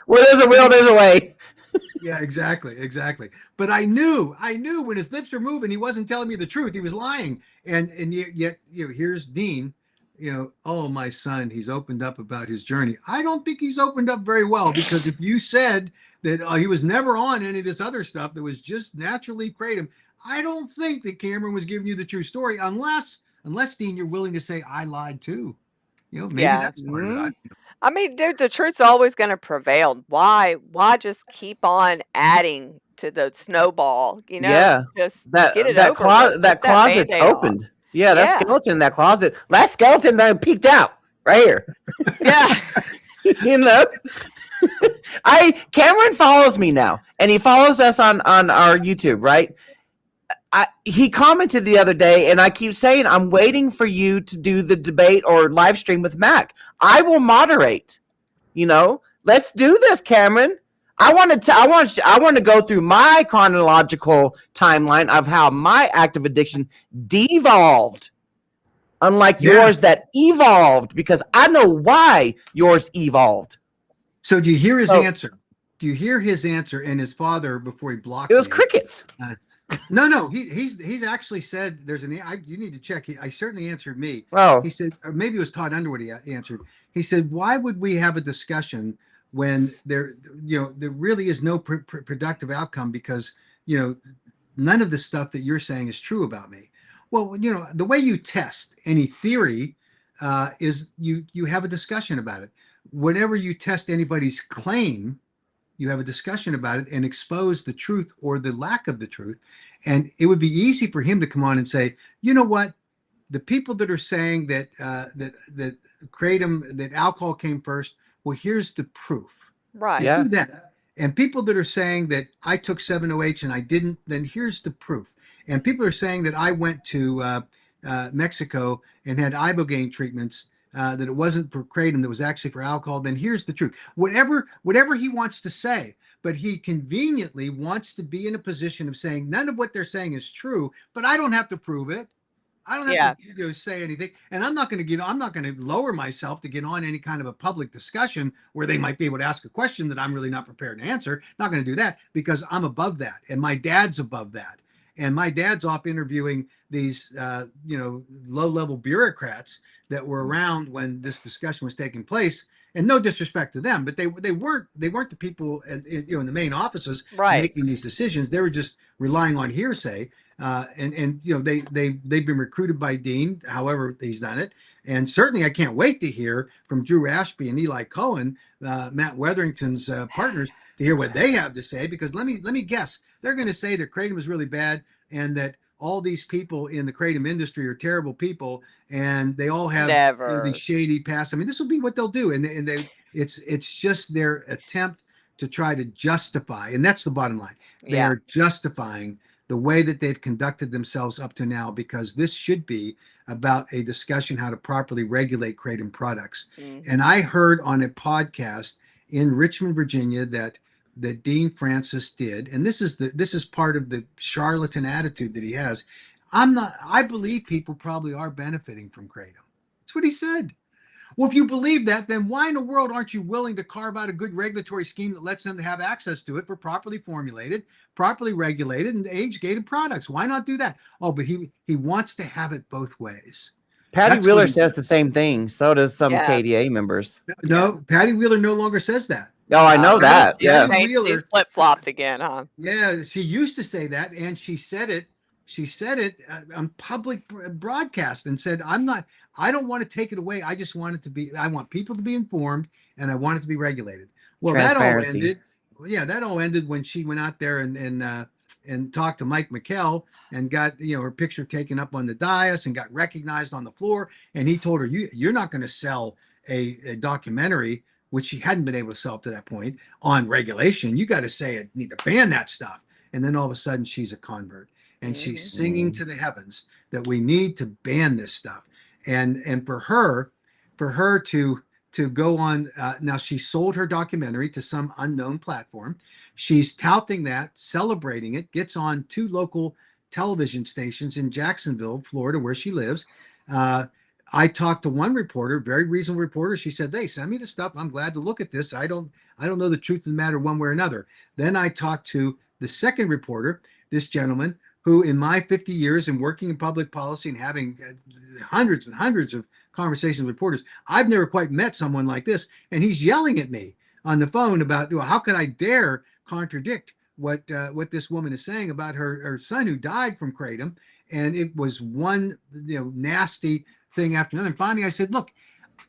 Where there's a will, there's a way. yeah, exactly. But I knew when his lips were moving, he wasn't telling me the truth. He was lying. And yet, here's Dean, oh, my son, he's opened up about his journey. I don't think he's opened up very well, because if you said that he was never on any of this other stuff that was just naturally kratom, I don't think that Cameron was giving you the true story, unless Dean, you're willing to say I lied too. Maybe Yeah. that's part of it. I mean, dude, the truth's always going to prevail. Why just keep on adding to the snowball? Yeah. Just That get it that over closet with. that Put that closet's Band-Aid on. opened. Yeah, that Yeah. skeleton in that closet. That skeleton that peeked out right here. Yeah. Cameron follows me now, and he follows us on our YouTube, right? He commented the other day, and I keep saying, I'm waiting for you to do the debate or live stream with Mac. I will moderate. Let's do this, Cameron. I want to go through my chronological timeline of how my active addiction devolved, unlike yours that evolved, because I know why yours evolved. So do you hear his answer? Do you hear his answer? And his father, before he blocked It was me, crickets. No. He's actually said there's you need to check. I certainly answered me. Oh, He said, or maybe it was Todd Underwood. He answered. He said, "Why would we have a discussion when there really is no productive outcome? Because none of the stuff that you're saying is true about me." Well, the way you test any theory is you have a discussion about it. Whenever you test anybody's claim, you have a discussion about it and expose the truth or the lack of the truth. And it would be easy for him to come on and say, you know what? The people that are saying that that kratom, that alcohol came first, well, here's the proof. Right. Yeah. Do that. And people that are saying that I took 7OH and I didn't, then here's the proof. And people are saying that I went to Mexico and had ibogaine treatments, that it wasn't for kratom, that was actually for alcohol, then here's the truth. Whatever he wants to say, but he conveniently wants to be in a position of saying none of what they're saying is true, but I don't have to prove it. I don't have to say anything. And I'm not going to lower myself to get on any kind of a public discussion where they might be able to ask a question that I'm really not prepared to answer. Not going to do that, because I'm above that. And my dad's above that. And my dad's off interviewing these, low-level bureaucrats that were around when this discussion was taking place. And no disrespect to them, but they weren't the people in the main offices making these decisions. They were just relying on hearsay. They've been recruited by Dean, however he's done it. And certainly I can't wait to hear from Drew Ashby and Eli Cohen, Matt Wetherington's partners, to hear what they have to say. Because let me guess, they're going to say that kratom is really bad and that all these people in the kratom industry are terrible people and they all have these shady past. I mean, this will be what they'll do. And it's just their attempt to try to justify. And that's the bottom line. They are justifying the way that they've conducted themselves up to now, because this should be about a discussion how to properly regulate kratom products. Mm-hmm. And I heard on a podcast in Richmond, Virginia, that that Dean Francis did, and this is part of the charlatan attitude that he has. I believe people probably are benefiting from Kratom. That's what he said. Well, if you believe that, then why in the world aren't you willing to carve out a good regulatory scheme that lets them have access to it for properly formulated, properly regulated, and age-gated products? Why not do that? Oh, but he wants to have it both ways. Patty That's Wheeler what he says the does. same thing. So does some Yeah. KDA members. No, Patty Wheeler no longer says that. Oh, I know that. Yeah. Yeah. Wheeler- She's flip-flopped again, huh? Yeah, she used to say that, and she said it. She said it on public broadcast and said, I don't want to take it away. I just want it to be, I want people to be informed and I want it to be regulated. Well, that all Transparency. ended. Yeah, that all ended when she went out there and talked to Mike McKell and got, her picture taken up on the dais and got recognized on the floor. And he told her, you're not going to sell a documentary, which she hadn't been able to sell up to that point, on regulation. You got to say it, need to ban that stuff. And then all of a sudden she's a convert. And she's singing to the heavens that we need to ban this stuff. And for her to go on, now she sold her documentary to some unknown platform. She's touting that, celebrating it, gets on 2 local television stations in Jacksonville, Florida, where she lives. I talked to one reporter, very reasonable reporter. She said, "Hey, send me the stuff. I'm glad to look at this. I don't know the truth of the matter one way or another." Then I talked to the second reporter, this gentleman, who in my 50 years in working in public policy and having hundreds and hundreds of conversations with reporters, I've never quite met someone like this. And he's yelling at me on the phone about, how could I dare contradict what this woman is saying about her son who died from Kratom? And it was one nasty thing after another. And finally I said, look,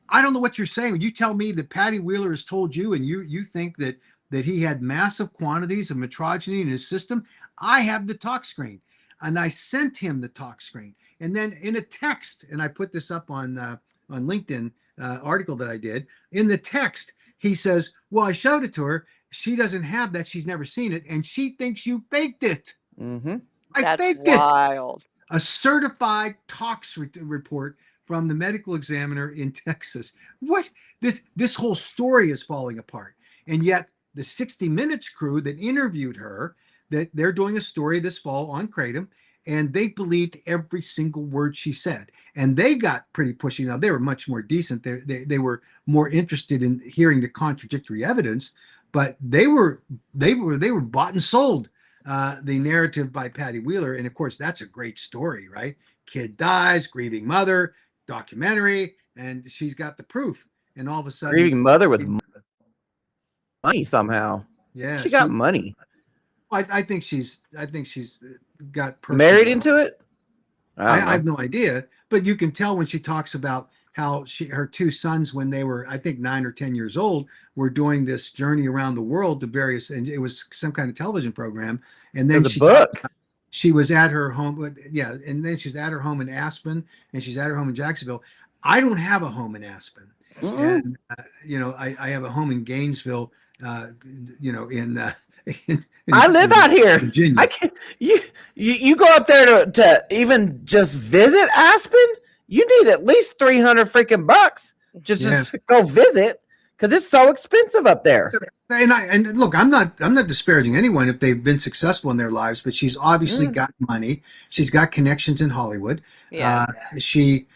I don't know what you're saying. You tell me that Patty Wheeler has told you, and you think that he had massive quantities of metrogeny in his system. I have the talk screen. And I sent him the talk screen. And then in a text, and I put this up on LinkedIn article that I did, in the text, he says, well, I showed it to her. She doesn't have that. She's never seen it. And she thinks you faked it. Mm-hmm. I faked wild. it. A certified tox report from the medical examiner in Texas. What? This whole story is falling apart. And yet the 60 Minutes crew that interviewed her, that they're doing a story this fall on Kratom, and they believed every single word she said. And they got pretty pushy. Now, they were much more decent. They were more interested in hearing the contradictory evidence, but they were bought and sold the narrative by Patty Wheeler. And of course, that's a great story, right? Kid dies, grieving mother, documentary, and she's got the proof. And all of a sudden, Grieving mother with money somehow. yeah, She got money. I think she's got personal Married wealth. into it? I have no idea, but you can tell when she talks about how her 2 sons, when they were, I think, 9 or 10 years old, were doing this journey around the world to various, and it was some kind of television program. And then she was at her home. Yeah. And then she's at her home in Aspen, and she's at her home in Jacksonville. I don't have a home in Aspen. And, I have a home in Gainesville, I live out here. Virginia. I can't, you go up there to even just visit Aspen. You need at least $300 just to go visit, because it's so expensive up there. And look, I'm not disparaging anyone if they've been successful in their lives, but she's obviously got money. She's got connections in Hollywood. Yeah. She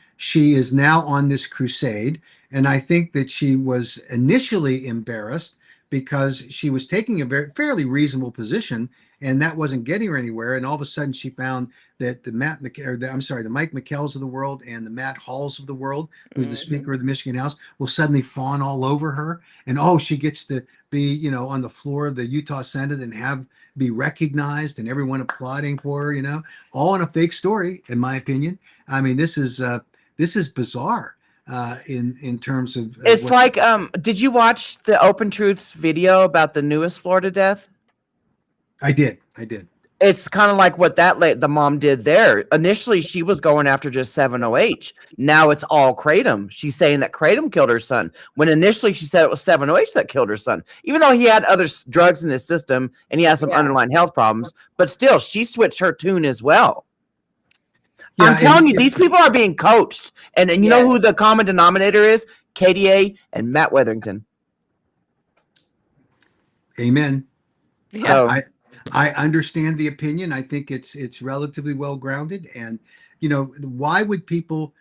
is now on this crusade, and I think that she was initially embarrassed because she was taking a fairly reasonable position, and that wasn't getting her anywhere. And all of a sudden, she found that the Mike McKells of the world and the Matt Halls of the world, who's the Speaker of the Michigan House, will suddenly fawn all over her. And she gets to be, on the floor of the Utah Senate and be recognized, and everyone applauding for her. All in a fake story, in my opinion. I mean, this is bizarre. In terms of it's like did you watch the Open Truths video about the newest Florida death? I did. It's kind of like what the mom did there. Initially, she was going after just 7-OH. Now it's all Kratom. She's saying that Kratom killed her son, when initially she said it was 7-OH that killed her son, even though he had other drugs in his system and he has some underlying health problems. But still, she switched her tune as well. Yeah, I'm telling you, these people are being coached. And you know who the common denominator is? KDA and Matt Weatherington. Amen. Yeah. So I understand the opinion. I think it's relatively well grounded. And why would people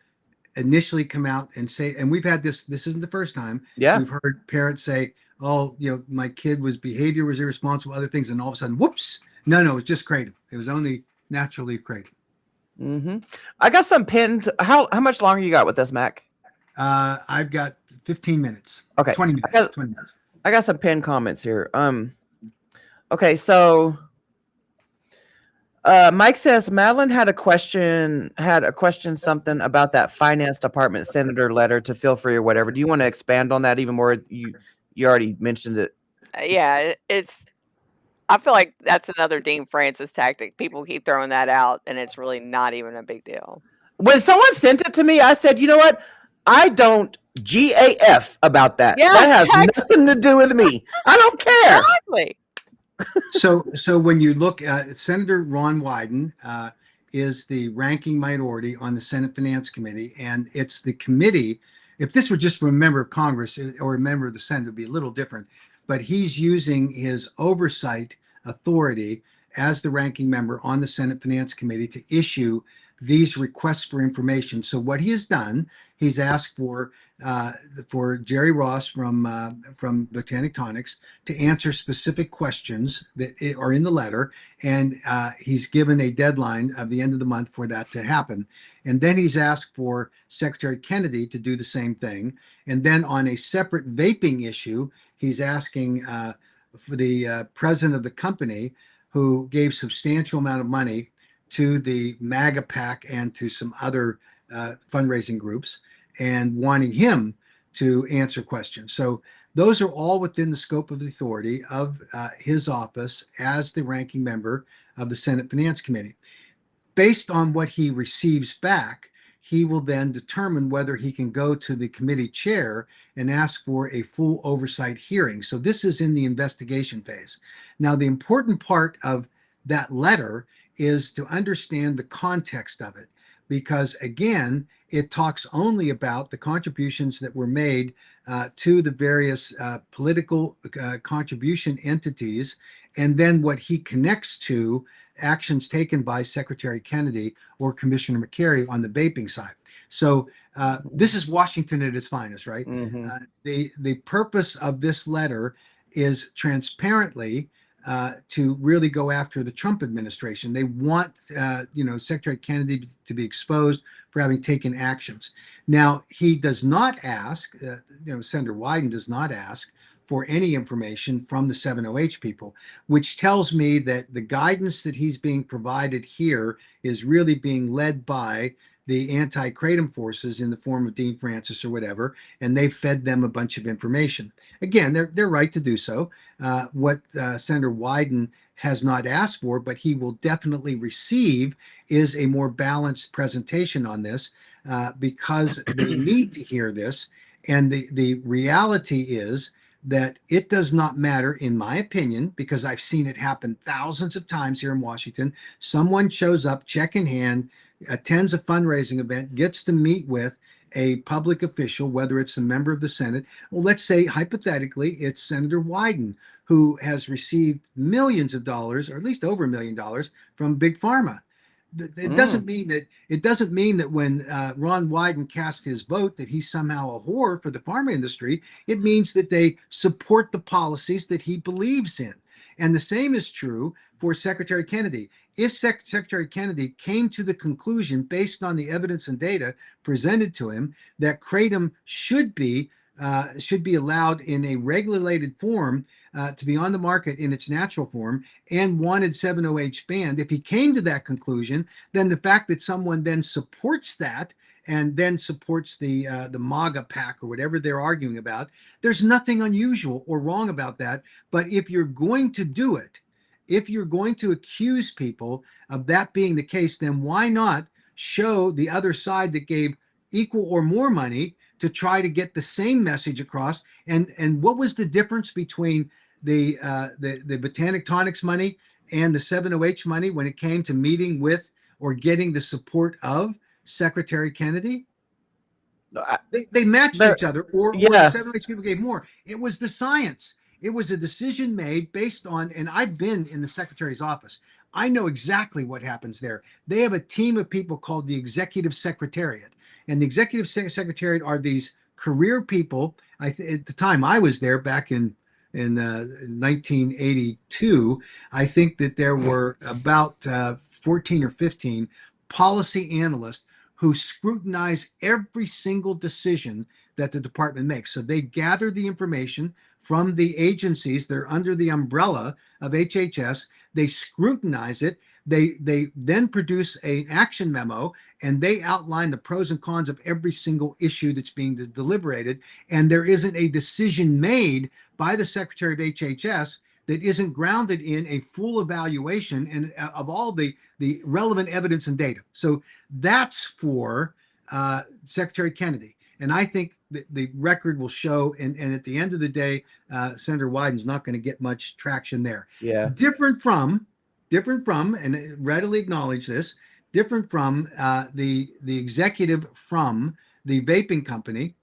initially come out and say, and we've had this isn't the first time yeah. we've heard parents say, oh, my kid behavior was irresponsible, other things, and all of a sudden, whoops, no, it's just kratom. It was only naturally kratom. Mm-hmm. I got some pinned. How much longer you got with this, Mac? I've got 15 minutes. Okay. 20 minutes. 20 minutes. I got some pinned comments here. Okay, so Mike says Madeline had a question something about that finance department senator letter to feel free or whatever. Do you want to expand on that even more? You already mentioned it. Yeah, I feel like that's another Dean Francis tactic. People keep throwing that out, and it's really not even a big deal. When someone sent it to me, I said, you know what? I don't GAF about that. Yeah, that has exactly. nothing to do with me. I don't care. Exactly. So when you look at Senator Ron Wyden, is the ranking minority on the Senate Finance Committee, and it's the committee. If this were just from a member of Congress or a member of the Senate, it would be a little different. But he's using his oversight authority as the ranking member on the Senate Finance Committee to issue these requests for information. So what he has done, he's asked for Jerry Ross from Botanic Tonics to answer specific questions that are in the letter, and he's given a deadline of the end of the month for that to happen. And then he's asked for Secretary Kennedy to do the same thing. And then on a separate vaping issue, he's asking for the president of the company, who gave substantial amount of money to the MAGA PAC and to some other fundraising groups, and wanting him to answer questions. So those are all within the scope of the authority of his office as the ranking member of the Senate Finance Committee. Based on what he receives back, he will then determine whether he can go to the committee chair and ask for a full oversight hearing. So this is in the investigation phase. Now, the important part of that letter is to understand the context of it, because again, it talks only about the contributions that were made to the various political contribution entities, and then what he connects to actions taken by Secretary Kennedy or Commissioner McCary on the vaping side. So this is Washington at its finest, right? Mm-hmm. The purpose of this letter is transparently to really go after the Trump administration. They want, Secretary Kennedy to be exposed for having taken actions. Now, he does not ask, Senator Wyden does not ask for any information from the 7OH people, which tells me that the guidance that he's being provided here is really being led by the anti-kratom forces in the form of Dean Francis or whatever, and they've fed them a bunch of information. Again, they're right to do so. What Senator Wyden has not asked for, but he will definitely receive, is a more balanced presentation on this, because they need to hear this. And the reality is that it does not matter, in my opinion, because I've seen it happen thousands of times here in Washington. Someone shows up, check in hand, attends a fundraising event, gets to meet with a public official, whether it's a member of the Senate. Well, let's say hypothetically it's Senator Wyden, who has received millions of dollars, or at least over $1 million, from Big Pharma. It doesn't mean that when Ron Wyden cast his vote that he's somehow a whore for the pharma industry. It means that they support the policies that he believes in. And the same is true for Secretary Kennedy. If Secretary Kennedy came to the conclusion, based on the evidence and data presented to him, that kratom should be allowed in a regulated form to be on the market in its natural form, and wanted 7OH banned, if he came to that conclusion, then the fact that someone then supports that and then supports the MAGA PAC or whatever they're arguing about, there's nothing unusual or wrong about that. But if you're going to do it, if you're going to accuse people of that being the case, then why not show the other side that gave equal or more money to try to get the same message across? And what was the difference between the Botanic Tonics money and the 7OH money when it came to meeting with or getting the support of Secretary Kennedy? They matched each other, or the 7OH people gave more. It was the science. It was a decision made based on, and I've been in the secretary's office. I know exactly what happens there. They have a team of people called the executive secretariat. And the executive secretariat are these career people. At the time I was there back in 1982, I think that there were about 14 or 15 policy analysts who scrutinize every single decision that the department makes. So they gather the information from the agencies that are under the umbrella of HHS. They scrutinize it. They then produce an action memo, and they outline the pros and cons of every single issue that's being deliberated. And there isn't a decision made by the Secretary of HHS that isn't grounded in a full evaluation and of all the relevant evidence and data. So that's for Secretary Kennedy. And I think the record will show, and at the end of the day, Senator Wyden's not going to get much traction there. Yeah. Different from, and readily acknowledge this, different from the executive from the vaping company,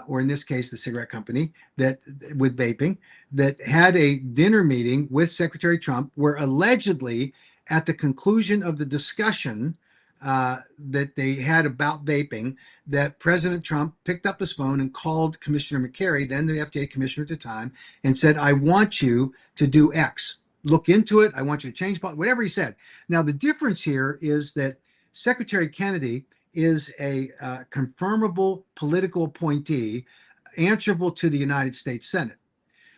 or in this case, the cigarette company that with vaping, that had a dinner meeting with Secretary Trump, where allegedly at the conclusion of the discussion that they had about vaping, that President Trump picked up his phone and called Commissioner McCary, then the FDA commissioner at the time, and said, I want you to do X. Look into it. I want you to change, whatever he said. Now, the difference here is that Secretary Kennedy is a confirmable political appointee answerable to the United States Senate.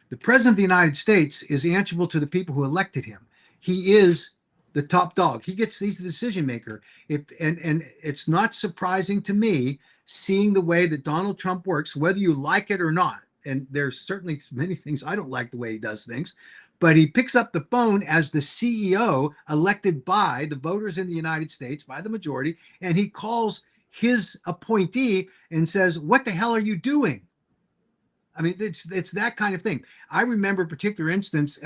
The President of the United States is answerable to the people who elected him. He is the top dog. He's the decision maker. And it's not surprising to me, seeing the way that Donald Trump works, whether you like it or not. And there's certainly many things I don't like the way he does things, but he picks up the phone as the CEO elected by the voters in the United States, by the majority, and he calls his appointee and says, what the hell are you doing? I mean, it's that kind of thing. I remember a particular instance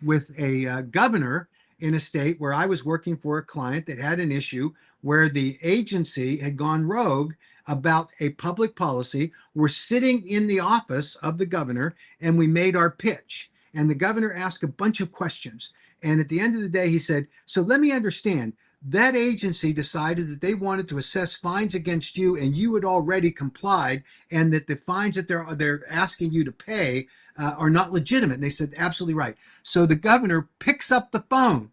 with a governor in a state where I was working for a client that had an issue where the agency had gone rogue about a public policy. We're sitting in the office of the governor and we made our pitch. And the governor asked a bunch of questions. And at the end of the day, he said, so let me understand, that agency decided that they wanted to assess fines against you and you had already complied, and that the fines that they're asking you to pay are not legitimate. And they said, absolutely right. So the governor picks up the phone,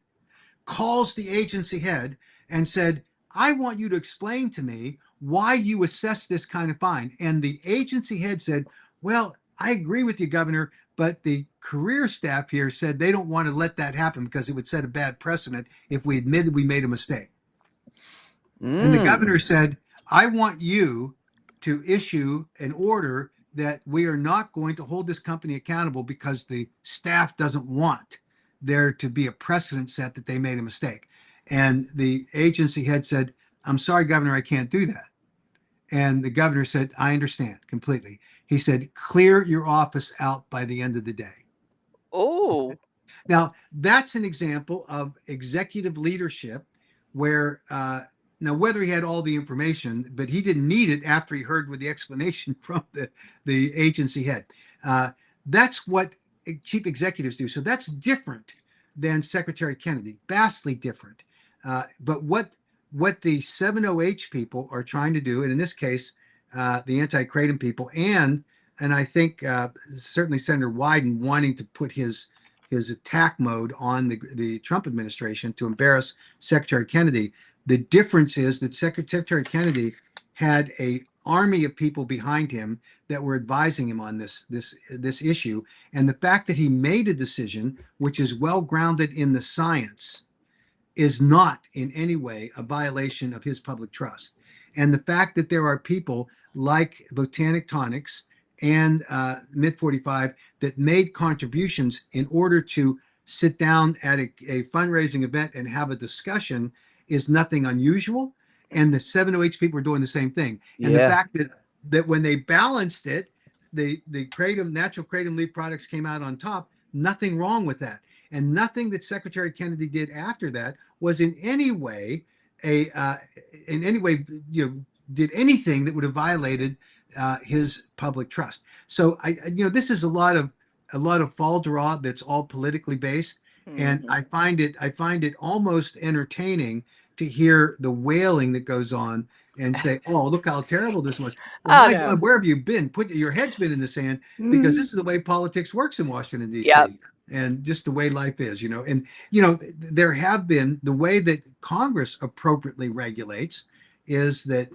calls the agency head and said, I want you to explain to me why you assess this kind of fine. And the agency head said, well, I agree with you, Governor, but the career staff here said they don't want to let that happen because it would set a bad precedent if we admitted we made a mistake. And the governor said, I want you to issue an order that we are not going to hold this company accountable because the staff doesn't want there to be a precedent set that they made a mistake. And the agency head said, I'm sorry, Governor, I can't do that. And the governor said, I understand completely. He said, clear your office out by the end of the day. Oh, Now, that's an example of executive leadership where, now, whether he had all the information, but he didn't need it after he heard with the explanation from the agency head. That's what chief executives do. So that's different than Secretary Kennedy, vastly different. But what the 7OH people are trying to do, and in this case, the anti-kratom people, and I think certainly Senator Wyden wanting to put his attack mode on the Trump administration to embarrass Secretary Kennedy. The difference is that Secretary Kennedy had a army of people behind him that were advising him on this issue, and the fact that he made a decision which is well grounded in the science is not in any way a violation of his public trust. And the fact that there are people like Botanic Tonics and Mid45 that made contributions in order to sit down at a fundraising event and have a discussion is nothing unusual. And the 7OH people are doing the same thing. And the fact that when they balanced it, the kratom, natural kratom leaf products came out on top, nothing wrong with that. And nothing that Secretary Kennedy did after that was in any way did anything that would have violated his public trust. So this is a lot of a lot of falderah that's all politically based. And Mhm. I find it almost entertaining to hear the wailing that goes on and say, "Oh, look how terrible this was." Well, I my know. God, where have you been? Put your head's been in the sand, because Mhm. this is the way politics works in Washington Yep. D.C. and just the way life is, you know. And there have been the way that Congress appropriately regulates is that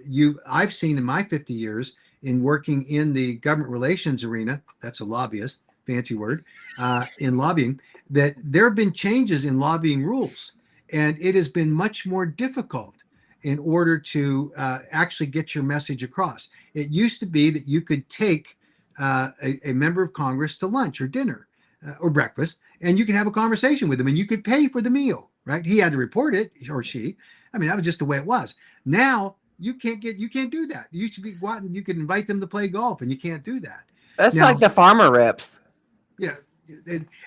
I've seen in my 50 years in working in the government relations arena. That's a lobbyist, fancy word, in lobbying, that there have been changes in lobbying rules, and it has been much more difficult in order to actually get your message across. It used to be that you could take a member of Congress to lunch or dinner or breakfast, and you could have a conversation with him, and you could pay for the meal, right? He had to report it, or she. I mean, that was just the way it was. Now you can't do that. You should be go out and you can invite them to play golf, and you can't do that. That's like Now, the farmer reps. yeah,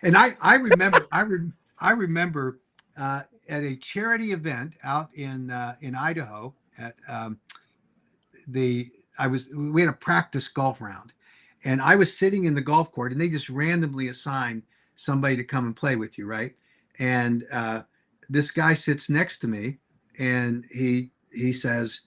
and I remember at a charity event out in Idaho at we had a practice golf round, and I was sitting in the golf court, and they just randomly assign somebody to come and play with you, right? And this guy sits next to me, and he says,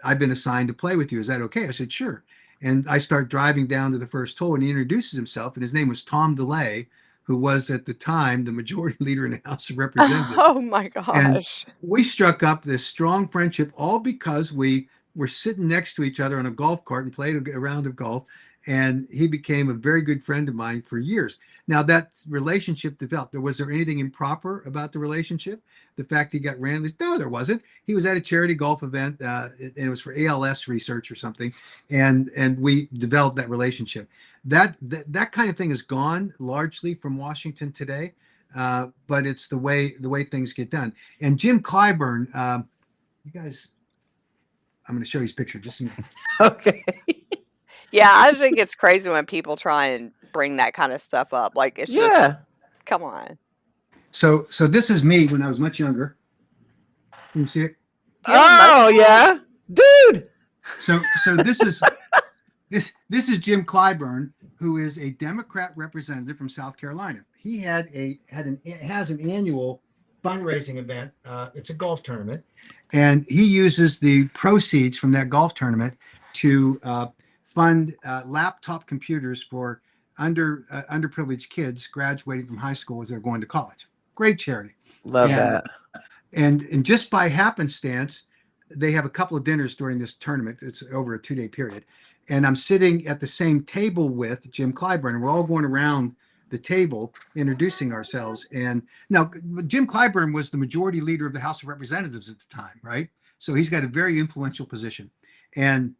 "I've been assigned to play with you. Is that okay?" I said, "Sure." And I start driving down to the first hole, and he introduces himself, and his name was Tom DeLay, who was at the time the majority leader in the House of Representatives. Oh my And gosh. we struck up this strong friendship, all because we were sitting next to each other on a golf cart and played a round of golf. And he became a very good friend of mine for years. Now that relationship developed. Was there anything improper about the relationship? The fact he got randomly? No, there wasn't. He was at a charity golf event, and it was for ALS research or something, and we developed that relationship. That kind of thing is gone largely from Washington today. But it's the way things get done. And Jim Clyburn, you guys, I'm going to show you his picture just a minute. Okay. Yeah, I just think it's crazy when people try and bring that kind of stuff up. Like, it's just, Yeah. come on. So this is me when I was much younger. Can you see it? Do you have a Oh mug? yeah, dude. So this is Jim Clyburn, who is a Democrat representative from South Carolina. He has an annual fundraising event. It's a golf tournament, and he uses the proceeds from that golf tournament to fund laptop computers for underprivileged kids graduating from high school as they're going to college. Great charity. Love And that. and just by happenstance, they have a couple of dinners during this tournament. It's over a 2-day period. And I'm sitting at the same table with Jim Clyburn, and we're all going around the table introducing ourselves. And now Jim Clyburn was the majority leader of the House of Representatives at the time, right? So he's got a very influential position. And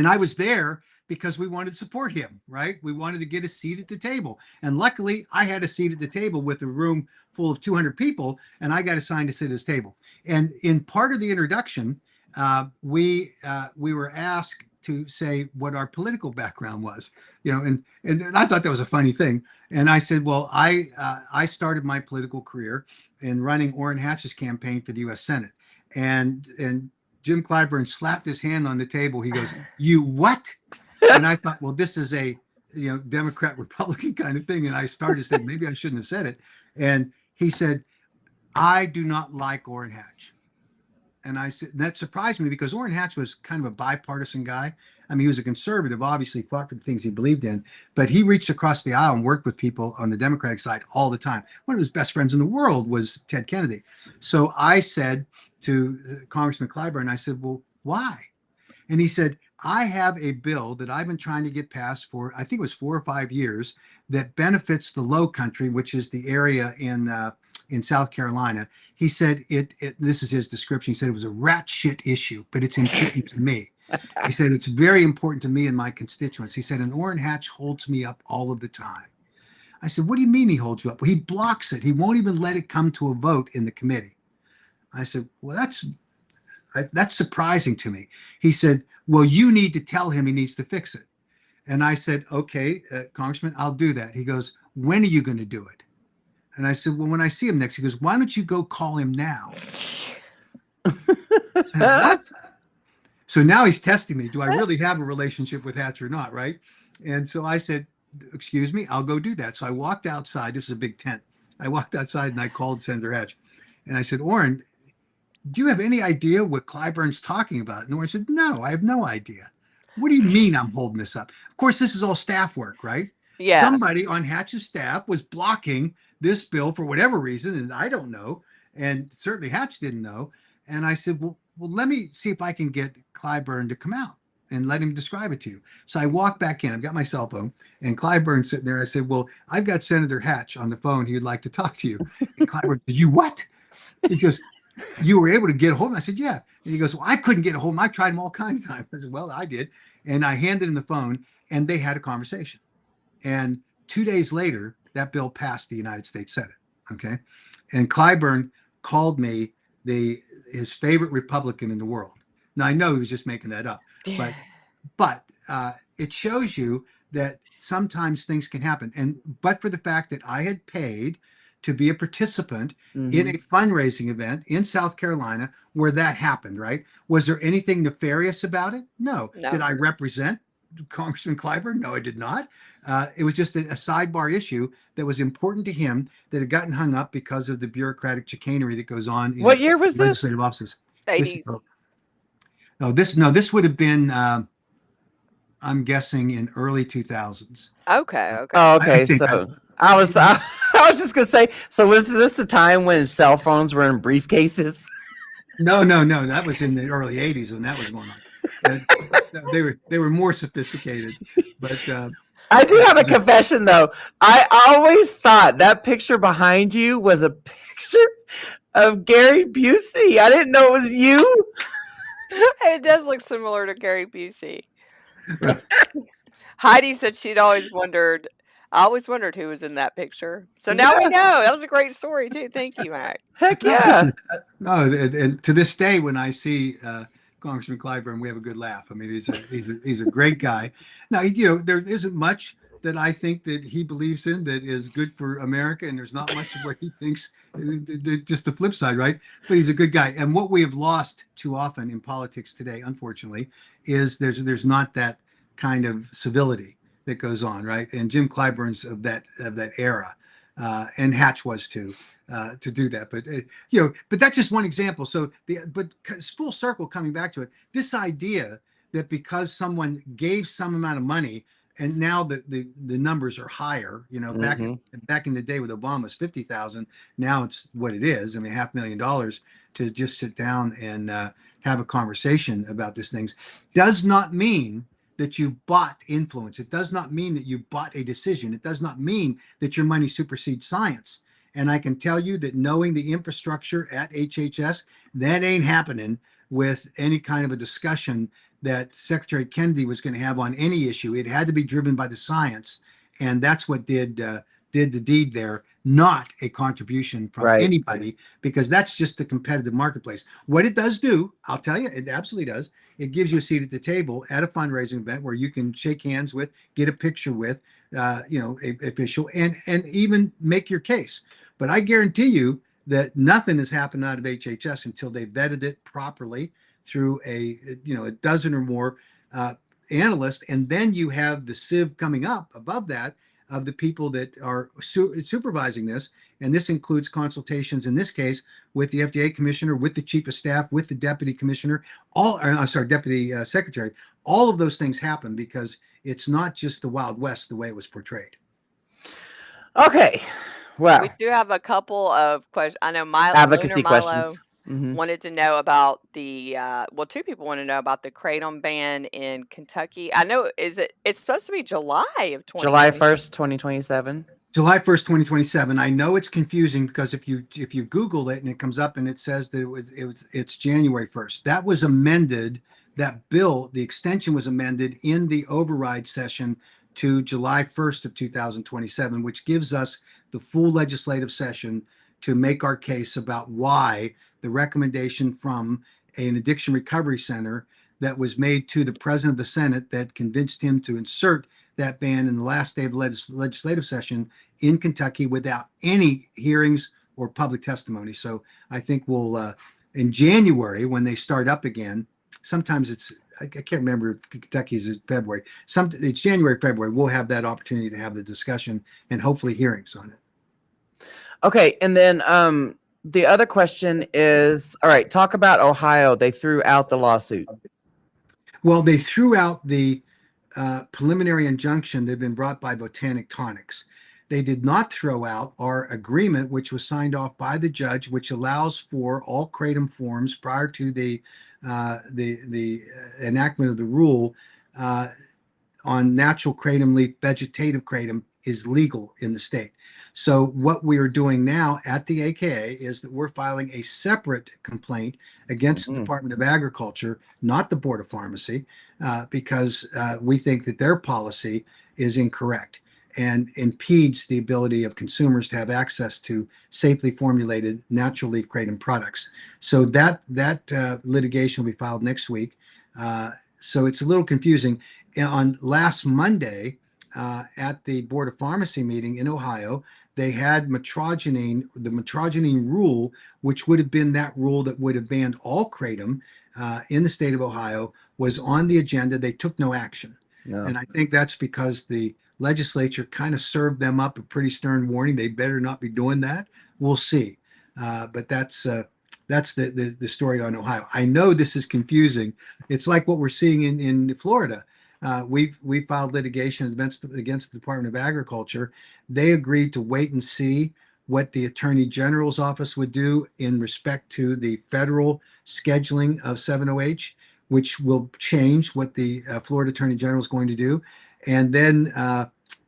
I was there because we wanted to support him, right? We wanted to get a seat at the table. And luckily, I had a seat at the table with a room full of 200 people, and I got assigned to sit at his table. And in part of the introduction, we were asked to say what our political background was, and I thought that was a funny thing. And I said, well, I started my political career in running Orrin Hatch's campaign for the U.S. Senate. And Jim Clyburn slapped his hand on the table. He goes, "You what?" And I thought, well, this is a Democrat Republican kind of thing. And I started to say, maybe I shouldn't have said it. And he said, "I do not like Orrin Hatch." And I said, that surprised me because Orrin Hatch was kind of a bipartisan guy. I mean, he was a conservative, obviously fought for the things he believed in, but he reached across the aisle and worked with people on the Democratic side all the time. One of his best friends in the world was Ted Kennedy. So I said to Congressman Clyburn, I said, well, why? And he said, I have a bill that I've been trying to get passed for, I think it was 4 or 5 years, that benefits the Low Country, which is the area in South Carolina. He said this is his description. He said it was a rat shit issue, but it's important to me. He said it's very important to me and my constituents. He said, and Orrin Hatch holds me up all of the time. I said, what do you mean he holds you up? Well, he blocks it. He won't even let it come to a vote in the committee. I said, well, that's surprising to me. He said, well, you need to tell him he needs to fix it. And I said, okay, Congressman, I'll do that. He goes, when are you going to do it? And I said, well, when I see him next. He goes, why don't you go call him now? What? So now he's testing me. Do I really have a relationship with Hatch or not, right? And so I said, excuse me, I'll go do that. So I walked outside. This is a big tent. I walked outside and I called Senator Hatch and I said, Orrin, do you have any idea what Clyburn's talking about? And Orrin said, no, I have no idea. What do you mean I'm holding this up? Of course, this is all staff work, right? Yeah. Somebody on Hatch's staff was blocking this bill for whatever reason, and I don't know. And certainly Hatch didn't know. And I said, well, let me see if I can get Clyburn to come out and let him describe it to you. So I walked back in. I've got my cell phone, and Clyburn's sitting there. I said, well, I've got Senator Hatch on the phone. He'd like to talk to you. And Clyburn said, you what? He goes, you were able to get a hold of him? I said, yeah. And he goes, well, I couldn't get a hold of him. I tried him all kinds of times. I said, well, I did. And I handed him the phone, and they had a conversation. And 2 days later, that bill passed the United States Senate. Okay. And Clyburn called me his favorite Republican in the world. Now, I know he was just making that up, but it shows you that sometimes things can happen. But for the fact that I had paid to be a participant in a fundraising event in South Carolina where that happened, right? Was there anything nefarious about it? No. Did I represent Congressman Clyburn? No, I did not. It was just a sidebar issue that was important to him that had gotten hung up because of the bureaucratic chicanery that goes on. What year was this? Legislative offices. 80. This would have been, I'm guessing, in early 2000s. Okay. Oh, okay. I think So I was just gonna say. So was this the time when cell phones were in briefcases? No. That was in the early 80s when that was going on. They were more sophisticated, but I do have a confession though. I always thought that picture behind you was a picture of Gary Busey. I didn't know it was you. It does look similar to Gary Busey. Heidi said she'd always wondered. I always wondered who was in that picture. So now we know. That was a great story too. Thank you, Mac. Heck yeah. No, and to this day, when I see Congressman Clyburn, we have a good laugh. I mean, he's a great guy. Now, there isn't much that I think that he believes in that is good for America, and there's not much where he thinks just the flip side, right? But he's a good guy. And what we have lost too often in politics today, unfortunately, is there's not that kind of civility that goes on, right? And Jim Clyburn's of that era, and Hatch was too. To do that, but that's just one example. So but full circle, coming back to it, this idea that because someone gave some amount of money and now the numbers are higher, back in the day with Obama was 50,000, now it's what it is. I mean, $500,000 to just sit down and have a conversation about these things does not mean that you bought influence. It does not mean that you bought a decision. It does not mean that your money supersedes science. And I can tell you that knowing the infrastructure at HHS, that ain't happening with any kind of a discussion that Secretary Kennedy was going to have on any issue. It had to be driven by the science. And that's what did the deed there, not a contribution from anybody, because that's just the competitive marketplace. What it does do, I'll tell you, it absolutely does. It gives you a seat at the table at a fundraising event where you can shake hands with, get a picture with, a official, and even make your case. But I guarantee you that nothing has happened out of HHS until they vetted it properly through a dozen or more analysts, and then you have the sieve coming up above that of the people that are supervising this, and this includes consultations in this case with the FDA commissioner, with the chief of staff, with the deputy commissioner, deputy secretary. All of those things happen because it's not just the Wild West the way it was portrayed. Okay, well, we do have a couple of questions. I know Milo, advocacy Milo questions. wanted to know about the two people want to know about the kratom ban in Kentucky. I know it's supposed to be July of 2020. July 1st, 2027. July 1st, 2027. I know it's confusing because if you Google it and it comes up and it says that it's January 1st. That was amended. That bill, the extension was amended in the override session to July 1st of 2027, which gives us the full legislative session to make our case about why the recommendation from an addiction recovery center that was made to the president of the Senate that convinced him to insert that ban in the last day of the legislative session in Kentucky without any hearings or public testimony. So I think we'll, in January, when they start up again, sometimes it's I can't remember if Kentucky's in February. It's January, February. We'll have that opportunity to have the discussion and hopefully hearings on it. Okay, and then the other question is, all right, talk about Ohio. They threw out the lawsuit. Well, they threw out the preliminary injunction that had been brought by Botanic Tonics. They did not throw out our agreement, which was signed off by the judge, which allows for all kratom forms prior to the enactment of the rule on natural kratom leaf, vegetative kratom is legal in the state. So what we are doing now at the AKA is that we're filing a separate complaint against the Department of Agriculture, not the Board of Pharmacy, because we think that their policy is incorrect and impedes the ability of consumers to have access to safely formulated natural leaf kratom products. So that litigation will be filed next week. So it's a little confusing. On last Monday, at the Board of Pharmacy meeting in Ohio, they had metrogenine, the metrogenine rule, which would have been that rule that would have banned all kratom in the state of Ohio, was on the agenda. They took no action. No. And I think that's because the legislature kind of served them up a pretty stern warning. They better not be doing that. We'll see. But that's the story on Ohio. I know this is confusing. It's like what we're seeing in Florida. We filed litigation against the Department of Agriculture. They agreed to wait and see what the Attorney General's office would do in respect to the federal scheduling of 7-OH, which will change what the Florida Attorney General is going to do. And then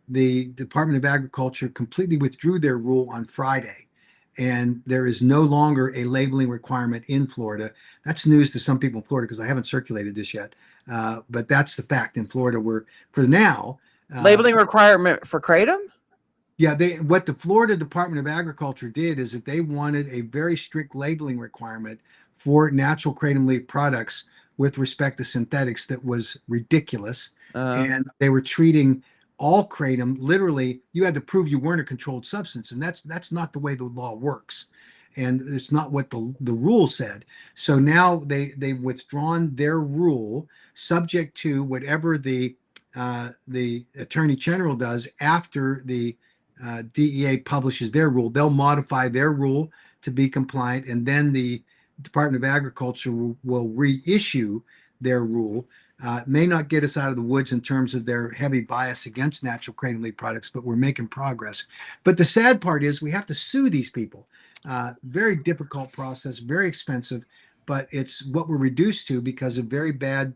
the Department of Agriculture completely withdrew their rule on Friday. And there is no longer a labeling requirement in Florida. That's news to some people in Florida because I haven't circulated this yet. But that's the fact in Florida. We're for now labeling requirement for kratom. Yeah, what the Florida Department of Agriculture did is that they wanted a very strict labeling requirement for natural kratom leaf products with respect to synthetics that was ridiculous, and they were treating all kratom literally. You had to prove you weren't a controlled substance, and that's not the way the law works. And it's not what the rule said. So now they've withdrawn their rule, subject to whatever the Attorney General does after the DEA publishes their rule. They'll modify their rule to be compliant, and then the Department of Agriculture will reissue their rule. May not get us out of the woods in terms of their heavy bias against natural kratom leaf products, but we're making progress. But the sad part is we have to sue these people. Very difficult process, very expensive, but it's what we're reduced to because of very bad,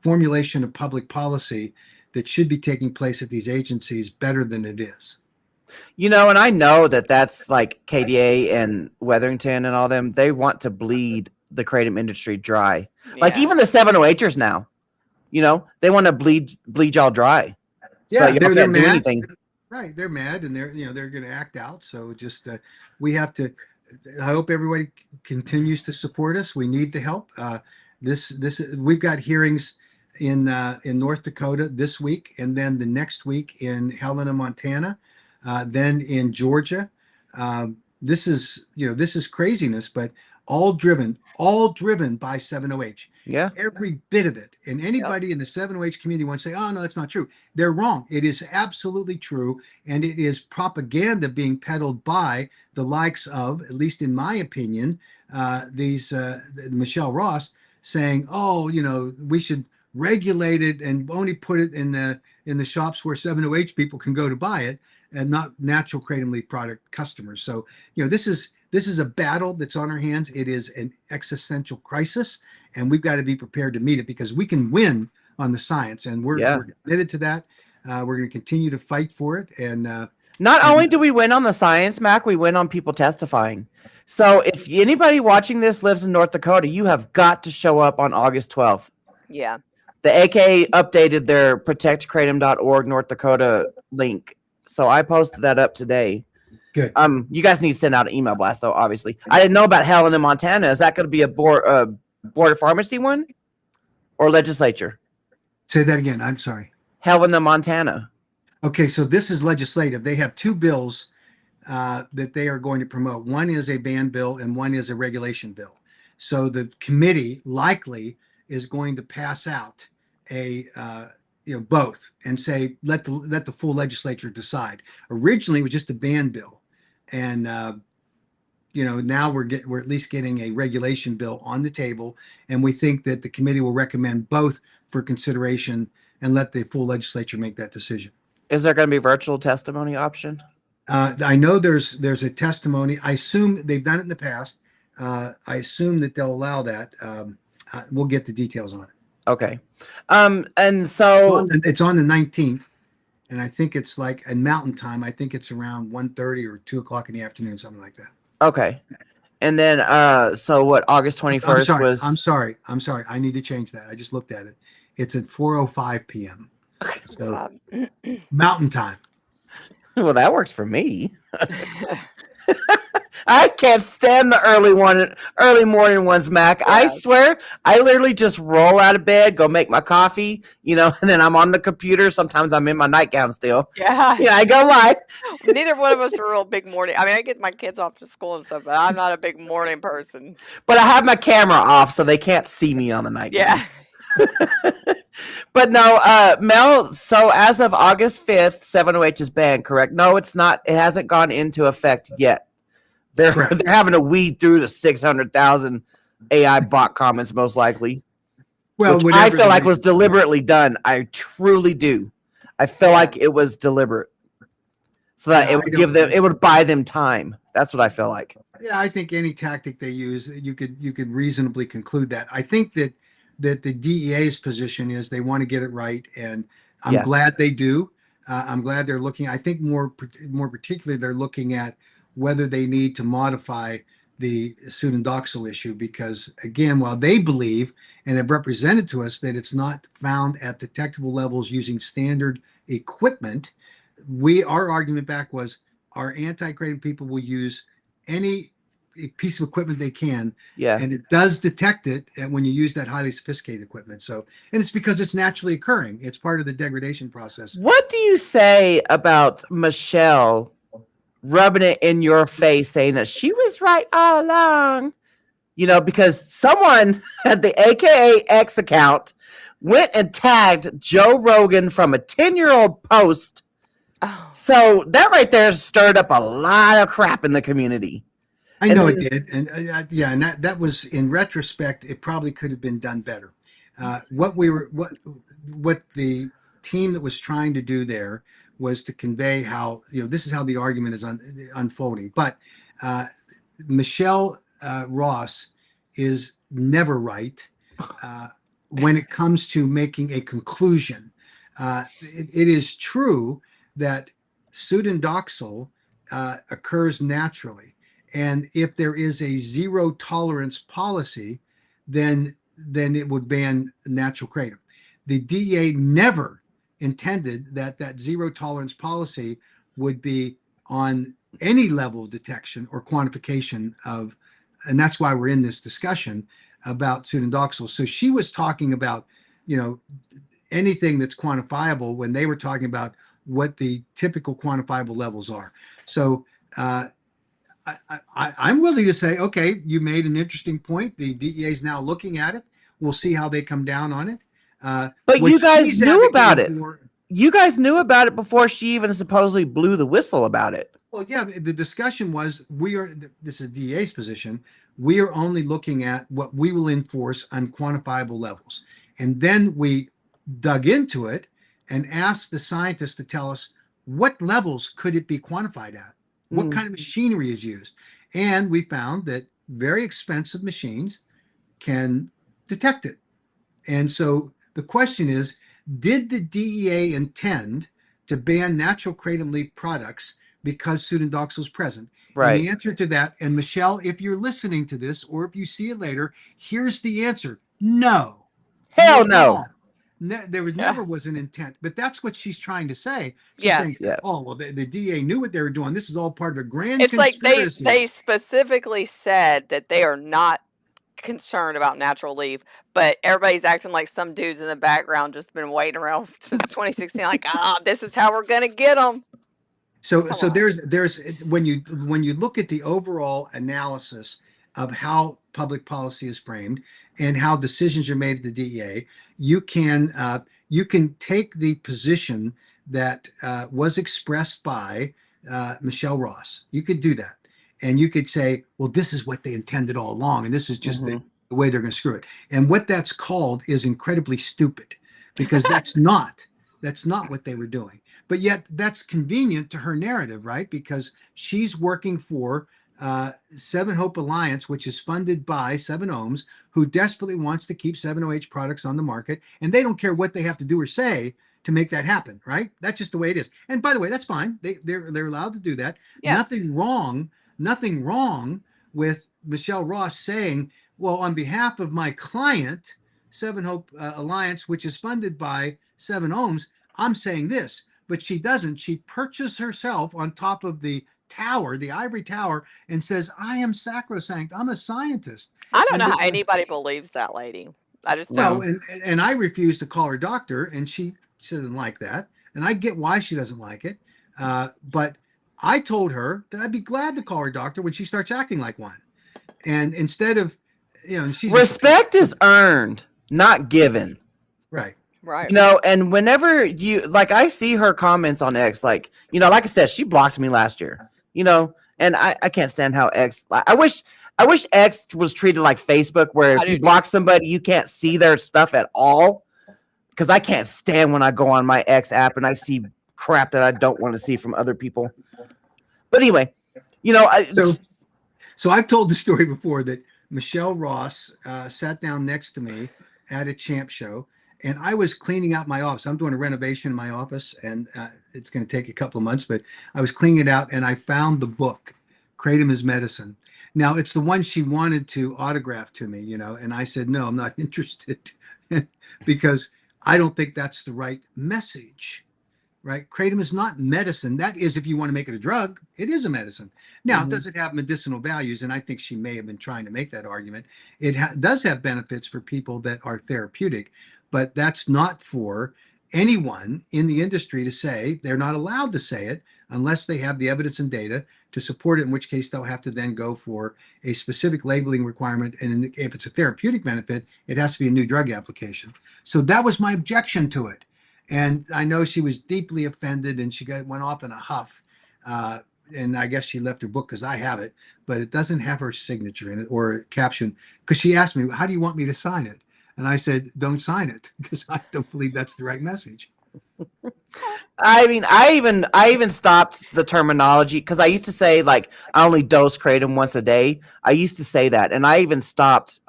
formulation of public policy that should be taking place at these agencies better than it is. And I know that's like KDA and Weatherington and all them. They want to bleed the kratom industry dry. Yeah. Like even the 7-OHers now, they want to bleed y'all dry. Yeah, so they're can't do mad. Anything. Right, they're mad and they're going to act out. So just we have to. I hope everybody continues to support us. We need the help. We've got hearings in North Dakota this week, and then the next week in Helena, Montana, then in Georgia. This is craziness, but all driven by 7-OH. Yeah, every bit of it. And anybody in the 7-OH community wants to say, "Oh no, that's not true." They're wrong. It is absolutely true, and it is propaganda being peddled by the likes of, at least in my opinion, these Michelle Ross saying, "Oh, we should regulate it and only put it in the shops where 7-OH people can go to buy it, and not natural kratom leaf product customers." So this is a battle that's on our hands. It is an existential crisis, and we've got to be prepared to meet it because we can win on the science, and we're committed to that. We're going to continue to fight for it. And not only do we win on the science, Mac, we win on people testifying. So if anybody watching this lives in North Dakota, you have got to show up on August 12th. Yeah. The AK updated their protectkratom.org North Dakota link. So I posted that up today. Good. You guys need to send out an email blast, though, obviously. I didn't know about Helena, Montana. Is that going to be a board of pharmacy one or legislature? Say that again. I'm sorry. Helena, Montana. Okay, so this is legislative. They have two bills that they are going to promote. One is a ban bill and one is a regulation bill. So the committee likely is going to pass out a both and say let the full legislature decide. Originally, it was just a ban bill, and now we're at least getting a regulation bill on the table, and we think that the committee will recommend both for consideration and let the full legislature make that decision. Is there going to be virtual testimony option? I know there's a testimony. I assume they've done it in the past. I assume that they'll allow that. We'll get the details on it. Okay. And so It's on the 19th, and I think it's like in Mountain Time. I think it's around 1:30 or 2 o'clock in the afternoon, something like that. okay. And then so what, August 21st was I'm sorry. I need to change that. I just looked at it. It's at 4:05 p.m. So Mountain Time. well, that works for me. I can't stand the early morning ones, Mac. I swear, I literally just roll out of bed, go make my coffee, and then I'm on the computer. Sometimes I'm in my nightgown still. Yeah. Yeah, I go live. Neither one of us are real big morning. I mean, I get my kids off to school and stuff, but I'm not a big morning person. But I have my camera off so they can't see me on the nightgown. Yeah. But no, Mel, so as of August 5th, 7OH is banned, correct? No, it's not. It hasn't gone into effect yet. They're having to weed through the 600,000 AI bot comments, most likely. Well, which I feel like was deliberately done. I truly do. I feel like it was deliberate, so that it would buy them time. That's what I feel like. Yeah, I think any tactic they use, you could reasonably conclude that. I think that the DEA's position is they want to get it right, and I'm glad they do. I'm glad they're looking. I think more particularly they're looking at whether they need to modify the pseudodoxil issue, because again, while they believe and have represented to us that it's not found at detectable levels using standard equipment, our argument back was our anti-kratom people will use any piece of equipment they can, and it does detect it when you use that highly sophisticated equipment. So, and it's because it's naturally occurring. It's part of the degradation process. What do you say about Michelle rubbing it in your face, saying that she was right all along? Because someone at the AKA X account went and tagged Joe Rogan from a 10-year-old post. Oh. So that right there stirred up a lot of crap in the community. I know it did, and and that was, in retrospect, it probably could have been done better. What the team that was trying to do there was to convey how this is how the argument is unfolding. But Michelle Ross is never right when it comes to making a conclusion. It is true that pseudodoxil occurs naturally. And if there is a zero tolerance policy, then it would ban natural kratom. The DEA never intended that zero tolerance policy would be on any level of detection or quantification of, and that's why we're in this discussion about pseudodoxil. So she was talking about, anything that's quantifiable when they were talking about what the typical quantifiable levels are. So, I'm willing to say, okay, you made an interesting point. The DEA is now looking at it. We'll see how they come down on it. But you guys knew about it. You guys knew about it before she even supposedly blew the whistle about it. Well, yeah, the discussion was this is DEA's position. We are only looking at what we will enforce on quantifiable levels. And then we dug into it and asked the scientists to tell us what levels could it be quantified at? What kind of machinery is used? And we found that very expensive machines can detect it. And so the question is, did the DEA intend to ban natural kratom leaf products because pseudodoxil is present? Right. And the answer to that, and Michelle, if you're listening to this or if you see it later, here's the answer. No. Hell no. There never was an intent, but that's what she's trying to say. She's saying, oh, well, the DEA knew what they were doing. This is all part of a grand conspiracy. Like they specifically said that they are not concerned about natural leaf, but everybody's acting like some dudes in the background just been waiting around since 2016, like, this is how we're going to get them. So there's when you look at the overall analysis of how public policy is framed and how decisions are made at the DEA, you can take the position that was expressed by Michelle Ross. You could do that, and you could say, well, this is what they intended all along, and this is just the way they're going to screw it. And what that's called is incredibly stupid, because that's not what they were doing. But yet that's convenient to her narrative, right? Because she's working for Seven Hope Alliance, which is funded by 7-Ohms, who desperately wants to keep 7-OH products on the market, and they don't care what they have to do or say to make that happen, right? That's just the way it is. And by the way, that's fine. They're allowed to do that. Yeah. Nothing wrong with Michelle Ross saying, well, on behalf of my client, 7 Hope Alliance, which is funded by 7-Ohms, I'm saying this. But she doesn't. She perches herself on top of the tower, the ivory tower, and says, I am sacrosanct. I'm a scientist. I don't know how anybody believes that lady. I just don't. Well, and I refuse to call her doctor, and she doesn't like that. And I get why she doesn't like it. But I told her that I'd be glad to call her doctor when she starts acting like one. And instead of, respect is earned, not given. Right. Right. And whenever I see her comments on X, like I said, she blocked me last year, and I can't stand how X, I wish X was treated like Facebook, where if you block somebody, you can't see their stuff at all. Because I can't stand when I go on my X app and I see crap that I don't want to see from other people. But anyway, so I've told the story before that Michelle Ross sat down next to me at a Champ show, and I was cleaning out my office. I'm doing a renovation in my office, and it's going to take a couple of months, but I was cleaning it out, and I found the book, Kratom is Medicine. Now, it's the one she wanted to autograph to me, and I said, no, I'm not interested because I don't think that's the right message, right? Kratom is not medicine. That is, if you want to make it a drug, it is a medicine. Now, does it have medicinal values? And I think she may have been trying to make that argument. It does have benefits for people that are therapeutic, but that's not for anyone in the industry to say. They're not allowed to say it unless they have the evidence and data to support it, in which case they'll have to then go for a specific labeling requirement. And if it's a therapeutic benefit, it has to be a new drug application. So that was my objection to it. And I know she was deeply offended, and she went off in a huff. And I guess she left her book because I have it, but it doesn't have her signature in it or a caption, because she asked me, how do you want me to sign it? And I said, don't sign it, because I don't believe that's the right message. I mean, I even stopped the terminology, because I used to say, like, I only dose Kratom once a day. I used to say that, and I even stopped,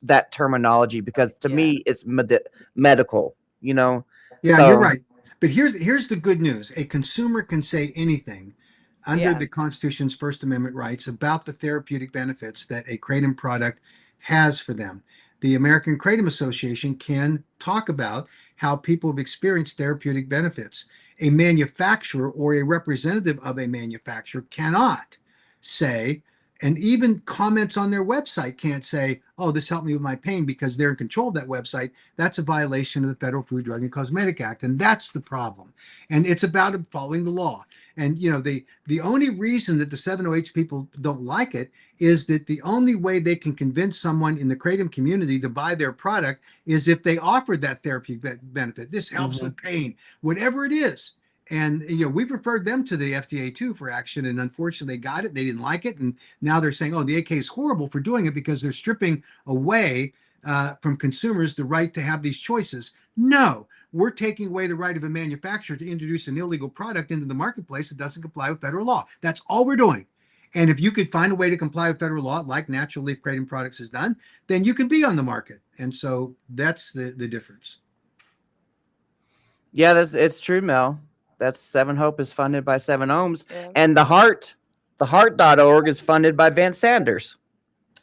that terminology, because to me it's medical. Yeah, you're right. But here's the good news: a consumer can say anything under the Constitution's First Amendment rights about the therapeutic benefits that a Kratom product has for them. The American Kratom Association can talk about how people have experienced therapeutic benefits. A manufacturer or a representative of a manufacturer cannot say, and even comments on their website can't say, oh, this helped me with my pain, because they're in control of that website. That's a violation of the Federal Food, Drug, and Cosmetic Act. And that's the problem. And it's about following the law. And, the only reason that the 7-OH people don't like it is that the only way they can convince someone in the Kratom community to buy their product is if they offered that therapeutic benefit. This helps with pain, whatever it is. And, we've referred them to the FDA too for action. And unfortunately, they got it. They didn't like it. And now they're saying, oh, the AK is horrible for doing it because they're stripping away from consumers the right to have these choices. No, we're taking away the right of a manufacturer to introduce an illegal product into the marketplace that doesn't comply with federal law. That's all we're doing. And if you could find a way to comply with federal law, like Natural Leaf Kratom Products has done, then you could be on the market. And so that's the difference. Yeah, it's true, Mel. That's 7 Hope is funded by 7-Ohms, and the heart.org is funded by Vance Sanders.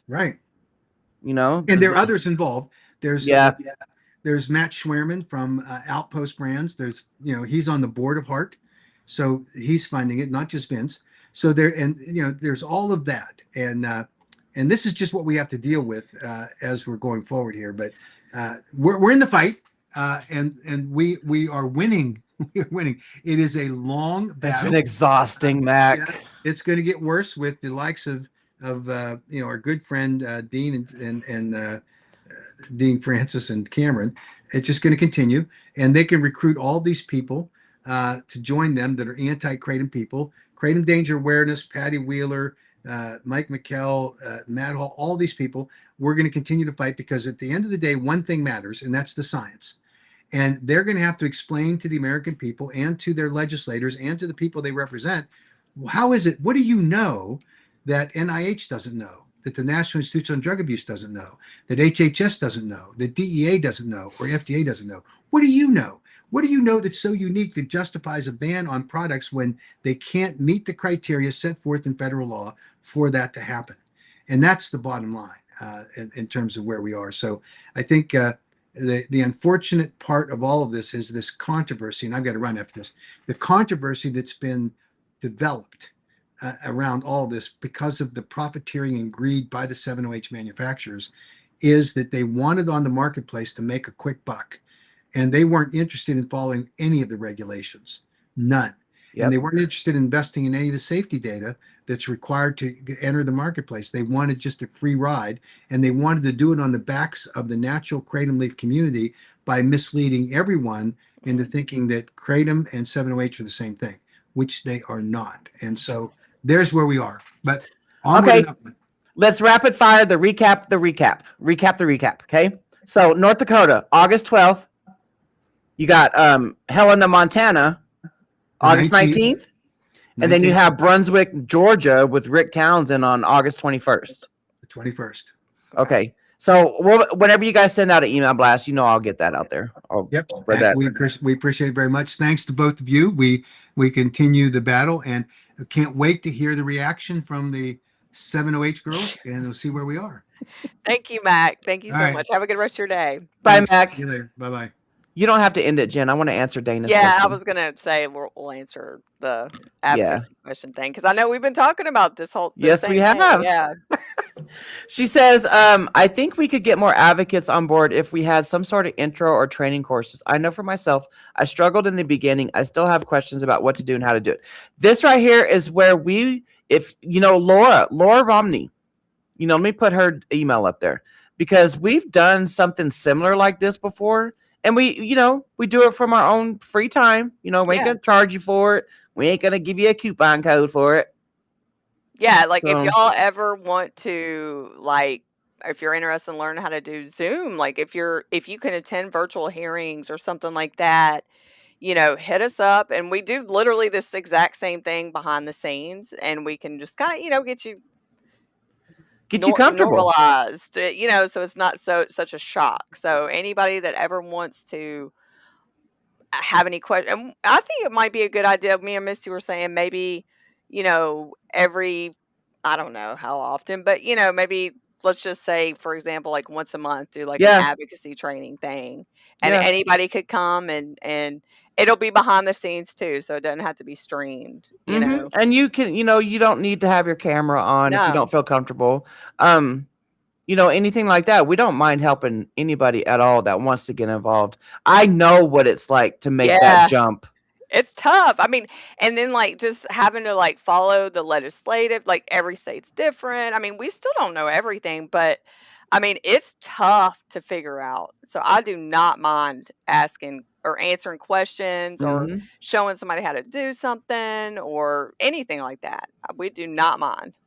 Right. And there are others involved. There's Matt Schwerman from Outpost Brands. There's, he's on the board of Heart, so he's funding it, not just Vince. So there's all of that, and this is just what we have to deal with as we're going forward here. But we're in the fight, and we are winning. We're winning. It is a long battle. It's been exhausting, Mac. It's going to get worse with the likes of of our good friend Dean and Dean Francis and Cameron. It's just going to continue, and they can recruit all these people to join them that are anti-kratom people. Kratom Danger Awareness, Patty Wheeler, Mike McKell, Matt Hall, all these people. We're going to continue to fight because at the end of the day, one thing matters, and that's the science. And they're going to have to explain to the American people and to their legislators and to the people they represent, how is it? What do you know that NIH doesn't know, that the National Institute on Drug Abuse doesn't know, that HHS doesn't know, that DEA doesn't know, or FDA doesn't know? What do you know? What do you know that's so unique that justifies a ban on products when they can't meet the criteria set forth in federal law for that to happen? And that's the bottom line in terms of where we are. So I think the unfortunate part of all of this is this controversy, and I've got to run after this, the controversy that's been developed around all this because of the profiteering and greed by the 7-OH manufacturers is that they wanted on the marketplace to make a quick buck, and they weren't interested in following any of the regulations, none. Yep. And they weren't interested in investing in any of the safety data that's required to enter the marketplace. They wanted just a free ride, and they wanted to do it on the backs of the natural kratom leaf community by misleading everyone into thinking that kratom and 7-OH are the same thing, which they are not. And so there's where we are. But okay, let's rapid fire the recap. Okay, so North Dakota, August 12th. You got Helena, Montana, August 19th. And then you have Brunswick, Georgia with Rick Townsend on August 21st. The 21st. Okay. So whenever you guys send out an email blast, I'll get that out there. Yep. We appreciate it very much. Thanks to both of you. We continue the battle and can't wait to hear the reaction from the 7-OH girls, and we'll see where we are. Thank you, Mac. Thank you so much. Have a good rest of your day. Bye, Thanks. Mac. See you later. Bye-bye. You don't have to end it, Jen. I want to answer Dana's question. question. I was going to say we'll answer the advocacy question thing because I know we've been talking about this whole thing. Yes, we have. Yeah. She says, I think we could get more advocates on board if we had some sort of intro or training courses. I know for myself, I struggled in the beginning. I still have questions about what to do and how to do it. This right here is where Laura Romney, let me put her email up there because we've done something similar like this before. And we do it from our own free time. We ain't going to charge you for it. We ain't going to give you a coupon code for it. Yeah, if y'all ever want to, if you're interested in learning how to do Zoom, if you can attend virtual hearings or something like that, hit us up. And we do literally this exact same thing behind the scenes. And we can just kind of, get you comfortable, normalized, so it's not such a shock. So anybody that ever wants to have any question, I think it might be a good idea. Me and Misty were saying maybe, every, I don't know how often, but maybe let's just say, for example, once a month, do an advocacy training thing, and anybody could come and it'll be behind the scenes too, so it doesn't have to be streamed, you know. And you can, you don't need to have your camera on if you don't feel comfortable. Anything like that. We don't mind helping anybody at all that wants to get involved. I know what it's like to make that jump. It's tough. I mean, and then just having to follow the legislative, every state's different. I mean, we still don't know everything, but I mean, it's tough to figure out. So I do not mind asking or answering questions or showing somebody how to do something or anything like that. We do not mind.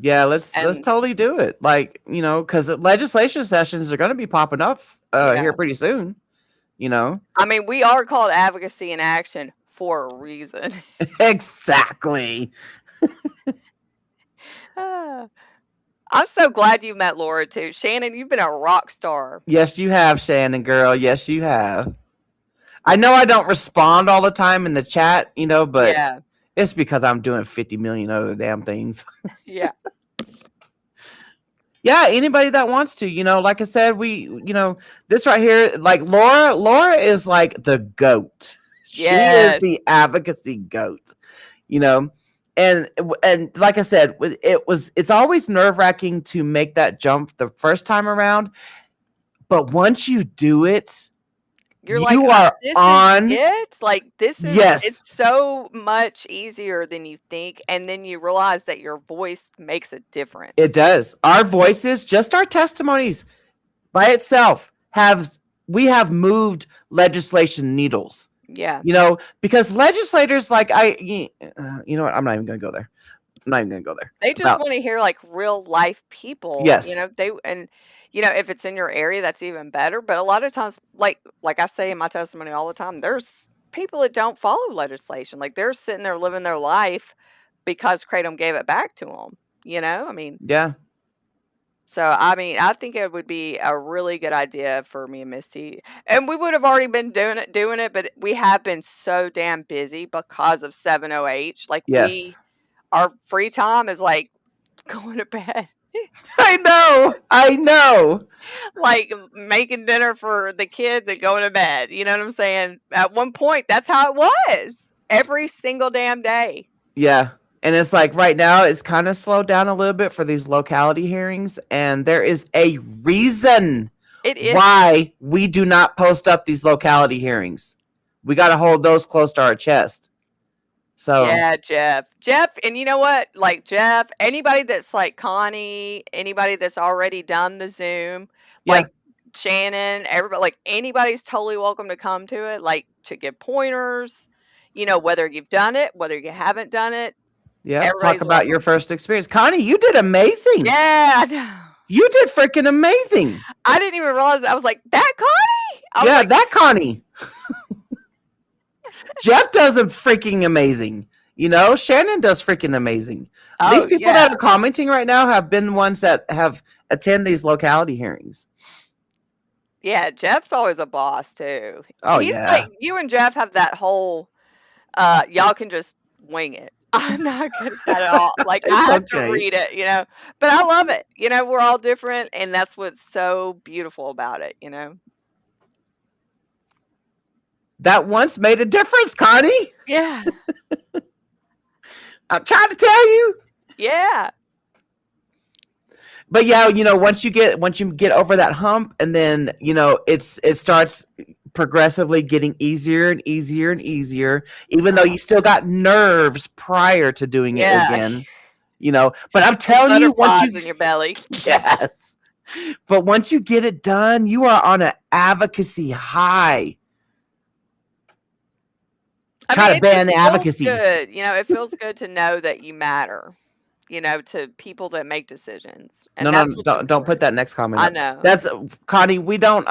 Yeah, let's totally do it. Because legislation sessions are going to be popping up here pretty soon. I mean, we are called Advocacy in Action for a reason. Exactly. I'm so glad you met Laura too. Shannon, you've been a rock star. Yes, you have, Shannon, girl. Yes, you have. I know I don't respond all the time in the chat, but it's because I'm doing 50 million other damn things. Yeah. Yeah, anybody that wants to, like I said, this right here, Laura is the GOAT. She is the advocacy GOAT, and like I said, it's always nerve-wracking to make that jump the first time around, but once you do it, You're like, You are "This is on. it? Like, it's Yes, so much easier than you think," and then you realize that your voice makes a it difference. does. Our voices, just our testimonies by itself, we have moved legislation needles. Yeah. Because legislators like you know what? I'm not even going to go there. I'm not even going to go there. They just wanna hear, like, real life people, Yes. if it's in your area, that's even better, but a lot of times, like I say in my testimony all the time, there's people that don't follow legislation, like, they're sitting there living their life because Kratom gave it back to them. I mean, Yeah. so, I mean, I think it would be a really good idea for me and Misty, and we would have already been doing it, but we have been so damn busy because of 70H, like, Yes. our free time is, like, going to bed. I know. I know. Like, making dinner for the kids and going to bed, you know what I'm saying? At one point, that's how it was, every single damn day. Yeah. And it's like right now it's kind of slowed down a little bit for these locality hearings, and there is a reason It is. why we do not post up these locality hearings. We got to hold those close to our chest. So Yeah, Jeff, and you know what? Like, Jeff, anybody that's like Connie, anybody that's already done the Zoom, yeah, like Shannon, everybody, like anybody's totally welcome to come to it, like to give pointers, whether you've done it, whether you haven't done it, yeah. Talk everybody's about your welcome. first experience, Connie. You did amazing. Yeah, I know. You did freaking amazing. I didn't even realize that. I was like, that Connie? I was Yeah, like, that Connie. Jeff does a freaking amazing. Shannon does freaking amazing. These oh people yeah, that are commenting right now have been ones that have attend these locality hearings. yeah. Jeff's always a boss too. Oh He's yeah. like, you and Jeff have that whole, y'all can just wing it. I'm not good at that at all. Like, I It's have to okay. read it, but I love it. We're all different, and that's what's so beautiful about it. That once made a difference, Connie. Yeah, I'm trying to tell you. yeah, But yeah, once you get over that hump, and then it starts progressively getting easier and easier and easier, even though you still got nerves prior to doing it yeah. again. But I'm telling you, Butterflies in your belly. yes. But once you get it done, you are on an advocacy high. Try to ban the advocacy. Good. It feels good to know that you matter. To people that make decisions. And No, that's what's don't put important. that next comment I up. know. That's Connie. We don't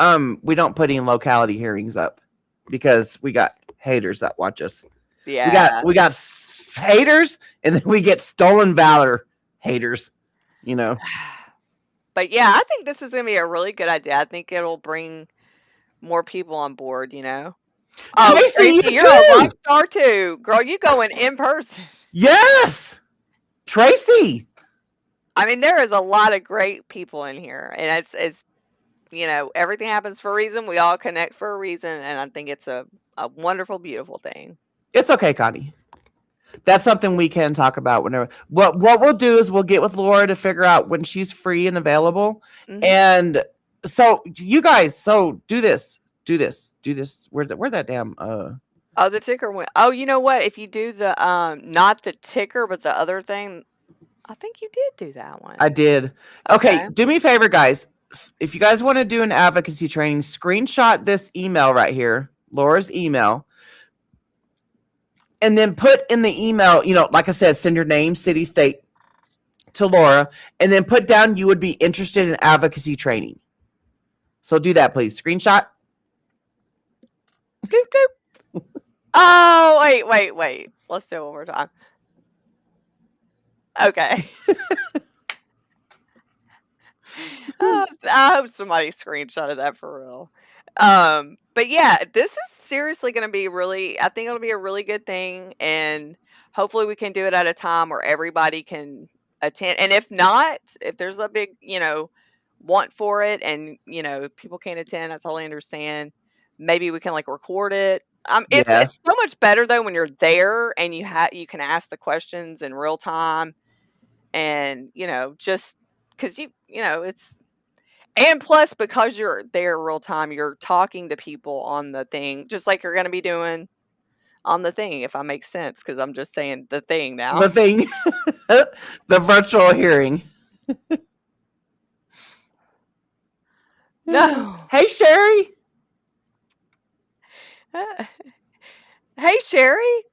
put any locality hearings up because we got haters that watch us. Yeah. We got haters, and then we get stolen valor haters. But yeah, I think this is going to be a really good idea. I think it'll bring more people on board. Oh, Tracy, Tracy, you're a rock star too, girl. You going in person? Yes, Tracy. I mean, there is a lot of great people in here, and it's everything happens for a reason. We all connect for a reason, and I think it's a wonderful, beautiful thing. It's okay, Connie. That's something we can talk about whenever. What we'll do is we'll get with Laura to figure out when she's free and available. Mhm. And so you guys, do this. Where'd that damn Oh, the ticker went. Oh, you know what? If you do the not the ticker, but the other thing, I think you did do that one. I did. Okay, do me a favor, guys. If you guys want to do an advocacy training, screenshot this email right here, Laura's email, and then put in the email, like I said, send your name, city, state to Laura, and then put down you would be interested in advocacy training. So do that, please. Screenshot. Doop, doop. Oh, wait. Let's do it one more time. Okay. I hope somebody screenshotted that for real. But yeah, this is seriously going to be I think it'll be a really good thing, and hopefully we can do it at a time where everybody can attend. And if not, if there's a big, want for it, and if people can't attend, I totally understand. Maybe we can record it. It's so much better though when you're there and you can ask the questions in real time, and just because it's. And plus, because you're there real time, you're talking to people on the thing, just like you're going to be doing on the thing, if that makes sense, because I'm just saying the thing now. The thing, the virtual hearing. No. Hey, Sherry. Hey, Sherry.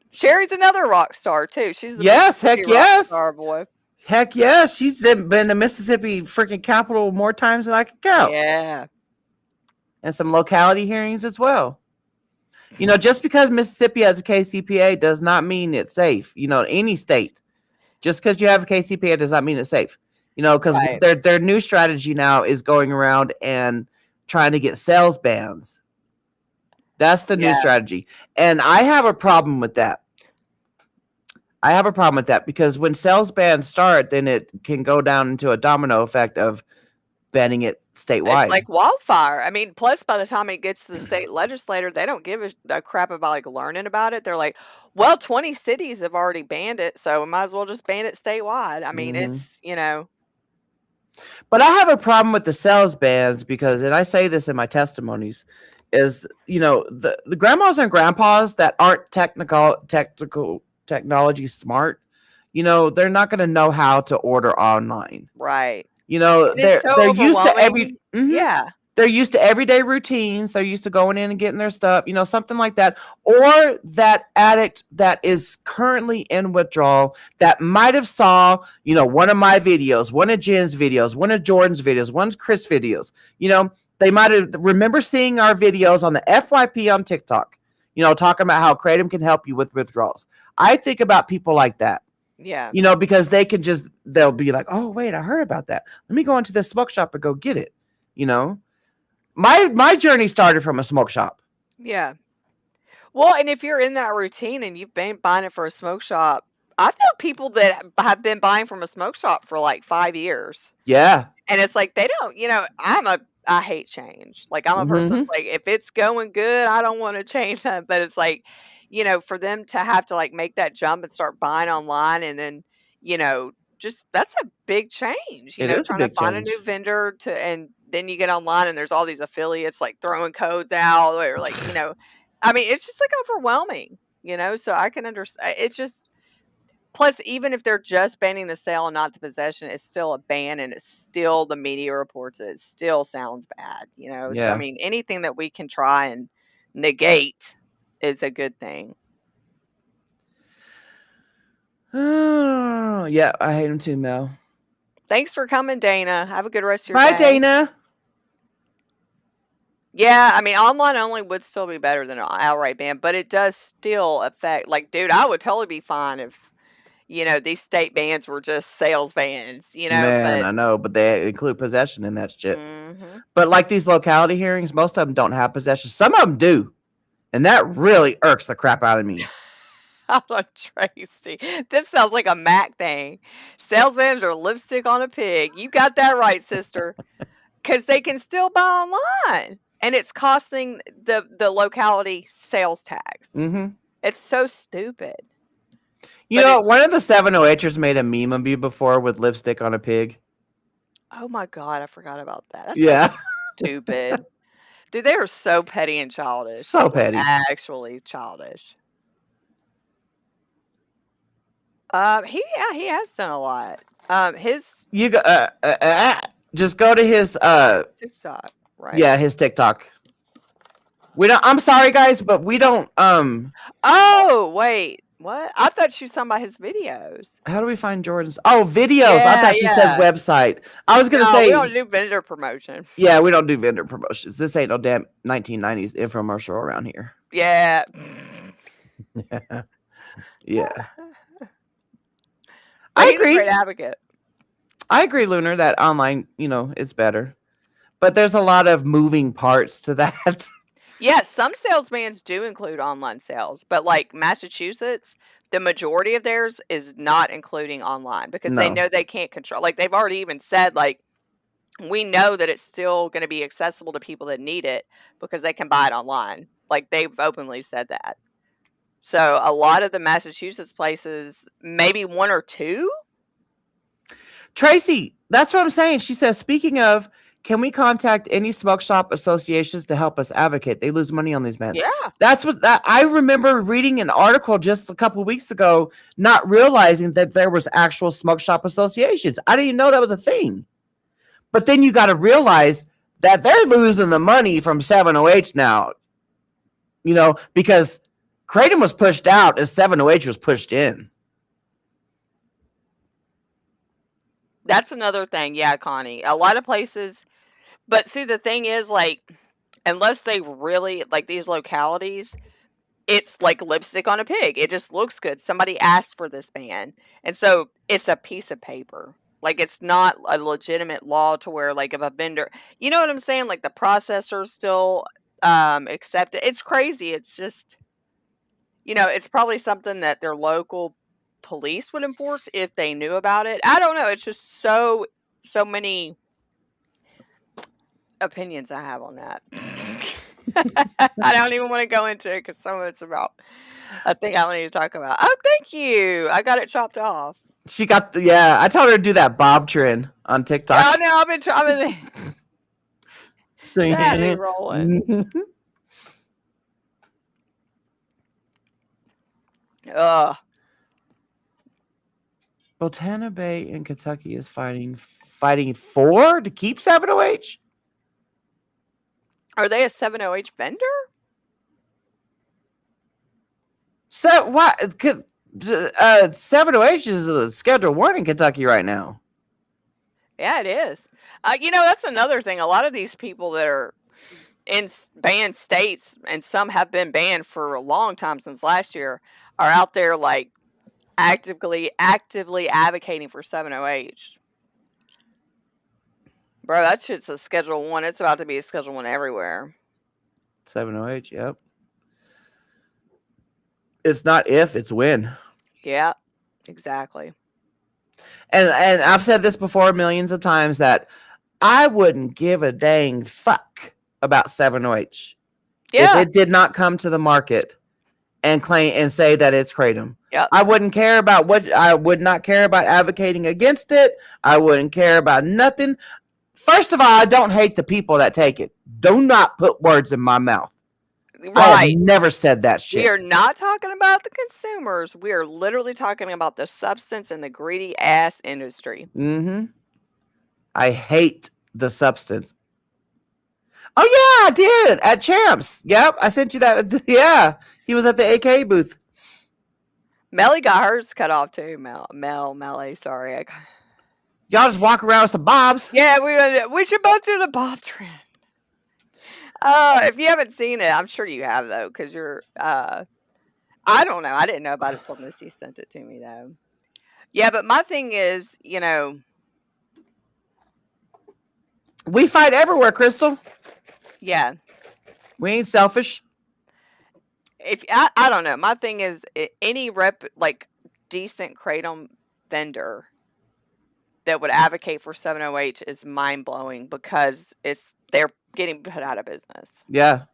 Sherry's another rock star, too. She's the Yes, heck Mississippi rock yes. star, boy. Heck yes. She's been to Mississippi freaking capital more times than I can count. Yeah. And some locality hearings as well. You know, just because Mississippi has a KCPA does not mean it's safe. You know, any state, just because you have a KCPA does not mean it's safe. You know, because Right. their new strategy now is going around and trying to get sales bans. That's the new Yeah. strategy. And I have a problem with that. I have a problem with that because when sales bans start, then it can go down into a domino effect of banning it statewide. It's like wildfire. I mean, plus by the time it gets to the state legislature, they don't give a crap about like learning about it. They're like, well, 20 cities have already banned it, so we might as well just ban it statewide. I mean, Mhm. it's, you know, But I have a problem with the sales bans because, and I say this in my testimonies, is you know the grandmas and grandpas that aren't technology smart, you know, they're not going to know how to order online. right. You know, And it's so they're used to every overwhelming. Yeah. they're used to everyday routines. They're used to going in and getting their stuff, you know, something like that. Or that addict that is currently in withdrawal that might have saw, you know, one of my videos, one of Jen's videos, one of Jordan's videos, one's Chris videos. You know, they might have remember seeing our videos on the FYP on TikTok, you know, talking about how Kratom can help you with withdrawals. I think about people like that. Yeah. You know, because they'll be like, oh, wait, I heard about that. Let me go into the smoke shop and go get it. You know, my journey started from a smoke shop. Yeah. Well, and if you're in that routine and you've been buying it for a smoke shop, I know people that have been buying from a smoke shop for like 5 years. Yeah. And it's like they don't, you know, I hate change. Like I'm a person Mhm. like if it's going good, I don't want to change that. But it's like, you know, for them to have to like make that jump and start buying online and then, you know, just that's a big change, you It know, is a trying to big find a change. new vendor and then you get online and there's all these affiliates like throwing codes out or like, you know, I mean, it's just like overwhelming, you know, so I can understand. It's just, plus, even if they're just banning the sale and not the possession, it's still a ban and it's still the media reports it. It still sounds bad, you know? So, I Yeah. mean, anything that we can try and negate is a good thing. Oh, yeah, I hate him too, Mel. Thanks for coming, Dana. Have a good rest of your Bye, day. Dana. Yeah, I mean, online only would still be better than an outright ban, but it does still affect, like, dude, I would totally be fine if, you know, these state bans were just sales bans, you know, Man, but I know, but they include possession in that shit. mhm. But like these locality hearings, most of them don't have possession. Some of them do. And that really irks the crap out of me. Hold on, Tracy. This sounds like a Mac thing. Sales manager lipstick on a pig. You got that right, sister. Because they can still buy online. And it's costing the locality sales tax. hmm It's so stupid. You But know, it's, one of the 708ers made a meme of you before with lipstick on a pig. oh my God, I forgot about that. That's Yeah. so stupid. Dude, they are so petty and childish. So petty. Actually childish. He has done a lot. His You go, just go to his TikTok, right? yeah, his TikTok. We don't. I'm sorry, guys, but we don't. Oh, wait. What? I thought she was talking about his videos. How do we find Jordan's? Oh, videos. I Yeah, thought she said yeah. website. I was gonna No, we say. don't do vendor promotion. Yeah, we don't do vendor promotions. This ain't no damn 1990s infomercial around here. Yeah. Yeah. But I he's a agree. great advocate. I agree, Lunar, that online, you know, is better. But there's a lot of moving parts to that. Yes, some salesmans do include online sales, but like Massachusetts, the majority of theirs is not including online because they No. know they can't control. Like they've already even said, like, we know that it's still going to be accessible to people that need it because they can buy it online. Like they've openly said that. So a lot of the Massachusetts places, maybe one or two. Tracy, that's what I'm saying. She says, speaking of, Can we contact any smoke shop associations to help us advocate? They lose money on these bans. Yeah. That's what I remember reading an article just a couple weeks ago, not realizing that there was actual smoke shop associations. I didn't even know that was a thing. But then you got to realize that they're losing the money from 7OH now, because Kratom was pushed out and 7OH was pushed in. That's another thing. Yeah, Connie. A lot of places, but see, the thing is, like, unless they really, like, these localities, it's like lipstick on a pig. It just looks good. Somebody asked for this ban. And so it's a piece of paper. Like, it's not a legitimate law to where, like, if a vendor, you know what I'm saying? Like, the processors still accept it. It's crazy. It's just, it's probably something that their local police would enforce if they knew about it. I don't know. It's just so many opinions I have on that. I don't even want to go into it because some of it's about a thing I don't need to talk about. Oh, thank you. I got it chopped off. She got I told her to do that Bob trend on TikTok. Oh no, I've been that be rolling. Ugh. Botana Bay in Kentucky is fighting for to keep 7OH. Are they a 7OH vendor? So what? 7OH is a Schedule 1 in Kentucky right now. Yeah, it is. That's another thing. A lot of these people that are in banned states, and some have been banned for a long time since last year, are out there like actively advocating for 7OH. Bro, that shit's a Schedule 1. It's about to be a Schedule 1 everywhere. 7OH, yep. It's not if, it's when. Yeah, exactly. And I've said this before millions of times that I wouldn't give a dang fuck about 7OH if it did not come to the market and claim and say that it's Kratom. Yep. I wouldn't care about I would not care about advocating against it. I wouldn't care about nothing. First of all, I don't hate the people that take it. Do not put words in my mouth. Right. I have never said that shit. We are not talking about the consumers. We are literally talking about the substance and the greedy ass industry. Mm-hmm. I hate the substance. Oh yeah, I did at Champs. Yep, I sent you that. Yeah, he was at the AK booth. Melly got hers cut off too. Melly, sorry. Y'all just walk around with some bobs. Yeah, we should both do the bob trend. If you haven't seen it, I'm sure you have though, because you're. I don't know. I didn't know about it until Missy sent it to me though. Yeah, but my thing is, we fight everywhere, Crystal. Yeah, we ain't selfish. If I don't know, my thing is any decent Kratom vendor that would advocate for 7OH is mind blowing because they're getting put out of business. Yeah.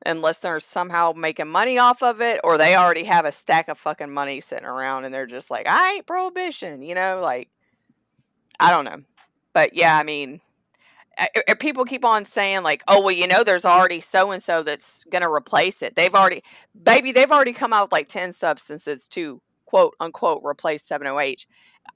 Unless they're somehow making money off of it, or they already have a stack of fucking money sitting around and they're just like, I ain't prohibition, I don't know. But yeah, I mean, people keep on saying like, oh, well, there's already so-and-so that's going to replace it. They've already come out with like 10 substances to quote unquote replace 7OH.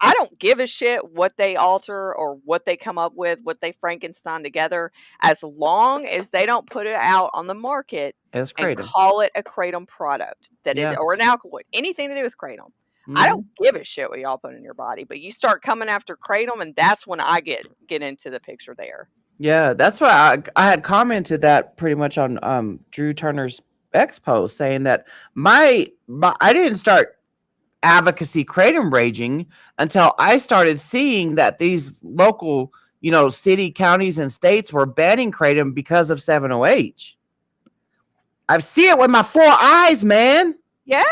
I don't give a shit what they alter or what they come up with, what they Frankenstein together, as long as they don't put it out on the market and call it a Kratom product or an alkaloid, anything to do with Kratom. Mm-hmm. I don't give a shit what y'all put in your body, but you start coming after Kratom, and that's when I get into the picture there. Yeah, that's why I had commented that pretty much on Drew Turner's X post, saying that I didn't start advocacy Kratom raging until I started seeing that these local, city, counties, and states were banning Kratom because of 7OH. I see it with my 4 eyes, man. Yeah.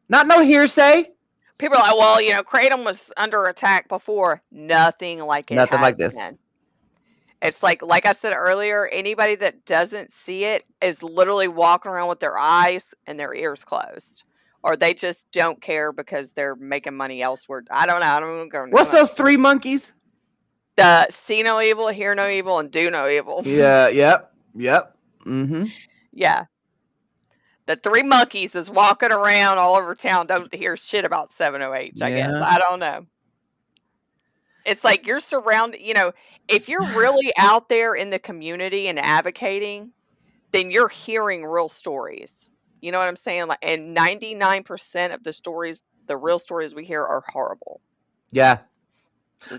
Not no hearsay. People are like, well, Kratom was under attack before. Nothing like it. Nothing like this. Been. It's like I said earlier, anybody that doesn't see it is literally walking around with their eyes and their ears closed. Or they just don't care because they're making money elsewhere. I don't know. What's those 3 monkeys? The see no evil, hear no evil, and do no evil. Yeah. Yep. Mm-hmm. Yeah. The 3 monkeys is walking around all over town. Don't hear shit about 70H, I guess. Yeah. I don't know. It's like you're surrounded, if you're really out there in the community and advocating, then you're hearing real stories. You know what I'm saying? Like, and 99% of the real stories we hear are horrible. Yeah.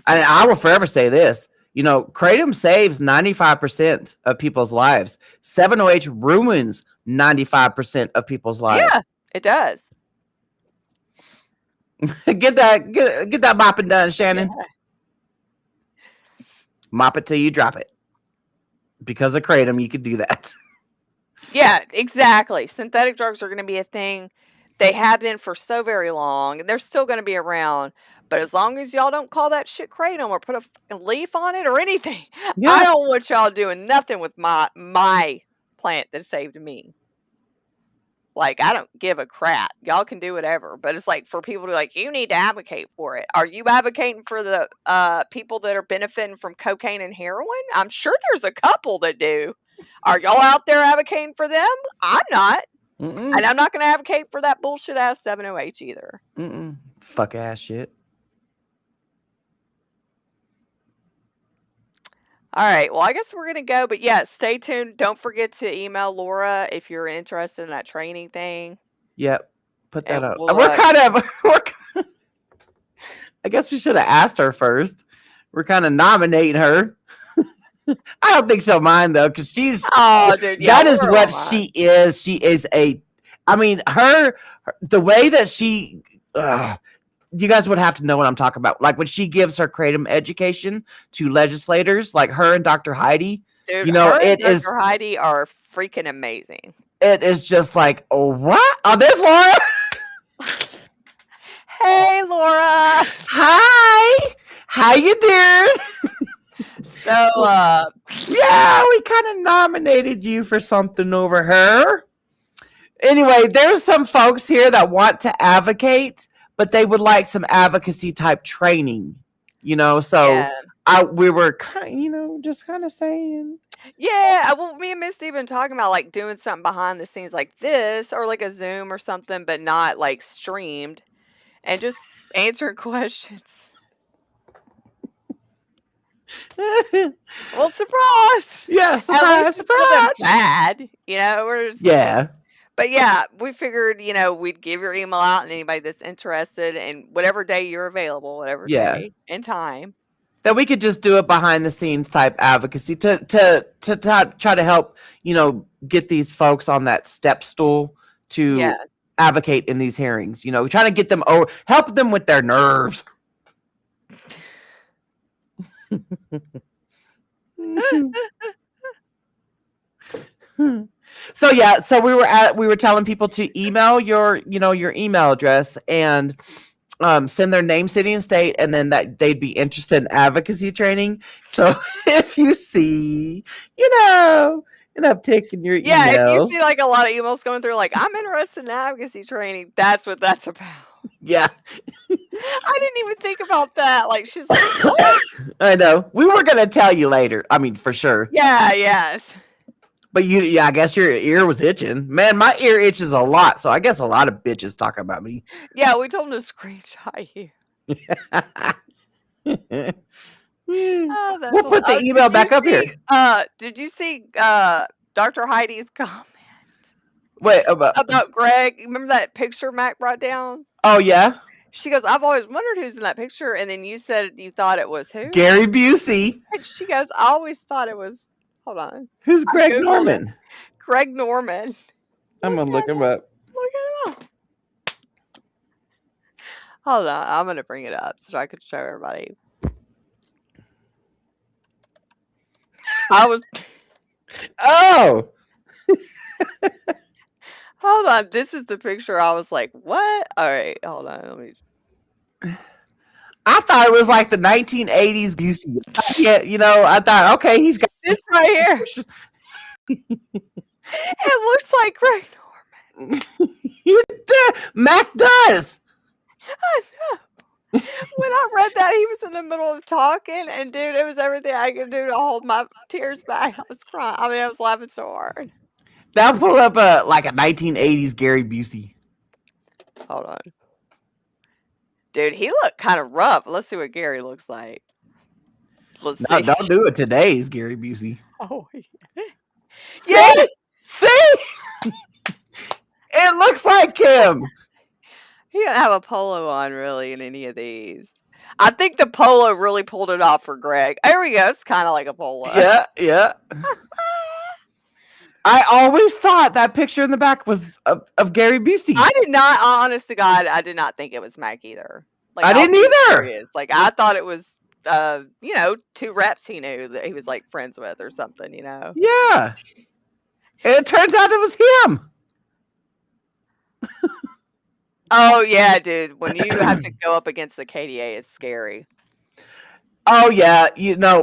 And I will forever say this. Kratom saves 95% of people's lives. 7OH ruins 95% of people's lives. Yeah, it does. get that mopping done, Shannon. Yeah. Mop it till you drop it. Because of Kratom, you could do that. Yeah, exactly. Synthetic drugs are going to be a thing. They have been for so very long, and they're still going to be around. But as long as y'all don't call that shit Kratom or put a leaf on it or anything, Yeah. I don't want y'all doing nothing with my plant that saved me. Like, I don't give a crap. Y'all can do whatever. But it's like for people to be like, you need to advocate for it. Are you advocating for the people that are benefiting from cocaine and heroin? I'm sure there's a couple that do. Are y'all out there advocating for them? I'm not. Mm-mm. And I'm not going to advocate for that bullshit ass 7OH either. Mm-mm. Fuck ass shit. All right. Well, I guess we're going to go. But yeah, stay tuned. Don't forget to email Laura if you're interested in that training thing. Yep. Put that And up. we'll, We're I guess we should have asked her first. We're kind of nominating her. I don't think she'll mind though, because she's dude, yeah, that is what she is. She is the way that she you guys would have to know what I'm talking about. Like when she gives her Kratom education to legislators, like her and Dr. Heidi. Dude, her and Dr. Heidi are freaking amazing. It is just like, oh, what? Oh, there's Laura. Hey, Laura. Hi. How you doing? So, yeah, we kind of nominated you for something over her. Anyway, there's some folks here that want to advocate, but they would like some advocacy type training, so yeah. we were kind of, just kind of saying. Yeah, well, me and Misty been talking about like doing something behind the scenes like this or like a Zoom or something, but not like streamed and just answering questions. Well, surprise! Yeah, surprise! Bad, we're just, yeah. But yeah, we figured, we'd give your email out and anybody that's interested and whatever day you're available, whatever day and time. That we could just do it behind the scenes type advocacy to try to help, get these folks on that step stool to advocate in these hearings. Trying to get them help them with their nerves. So we were telling people to email your email address and send their name, city, and state, and then that they'd be interested in advocacy training. So if you see, an uptick in your email. Yeah, if you see like a lot of emails going through like, I'm interested in advocacy training, that's what that's about. Yeah. I didn't even think about that. Like, she's like, what? I know. We were going to tell you later. I mean, for sure. Yeah, yes. But I guess your ear was itching. Man, my ear itches a lot, so I guess a lot of bitches talk about me. Yeah, we told them to screenshot you. We'll put the email back up here. Did you see Dr. Heidi's comment? Wait, about Greg? Remember that picture Mac brought down? Oh, yeah? She goes, I've always wondered who's in that picture. And then you said you thought it was who? Gary Busey. And she goes, I always thought it was, hold on. Who's Greg Norman? Greg Norman. I'm going to look him up. Look him up. Hold on. I'm going to bring it up so I could show everybody. Oh! Hold on. This is the picture. I was like, what? All right. Hold on. Let me. I thought it was like the 1980s Busey. I thought, okay, he's got this right here. It looks like Greg Norman. Mac does. I know. When I read that, he was in the middle of talking, and dude, it was everything I could do to hold my tears back. I was crying. I mean, I was laughing so hard. Now pull up a 1980s Gary Busey. Hold on. Dude, he looked kind of rough. Let's see what Gary looks like. Let's No, see. don't do it today's Gary Busey. Oh, See? yeah. See? It looks like him. He didn't have a polo on really in any of these. I think the polo really pulled it off for Greg. There we go. It's kind of like a polo. Yeah, yeah. I always thought that picture in the back was of Gary Busey. I did not, honest to God, I did not think it was Mac either. Like, I didn't I'll be either. serious. Like, I thought it was, two reps he knew that he was like friends with or something, you know? Yeah. And it turns out it was him. Oh, yeah, dude. When you have to go up against the KDA, it's scary. Oh yeah,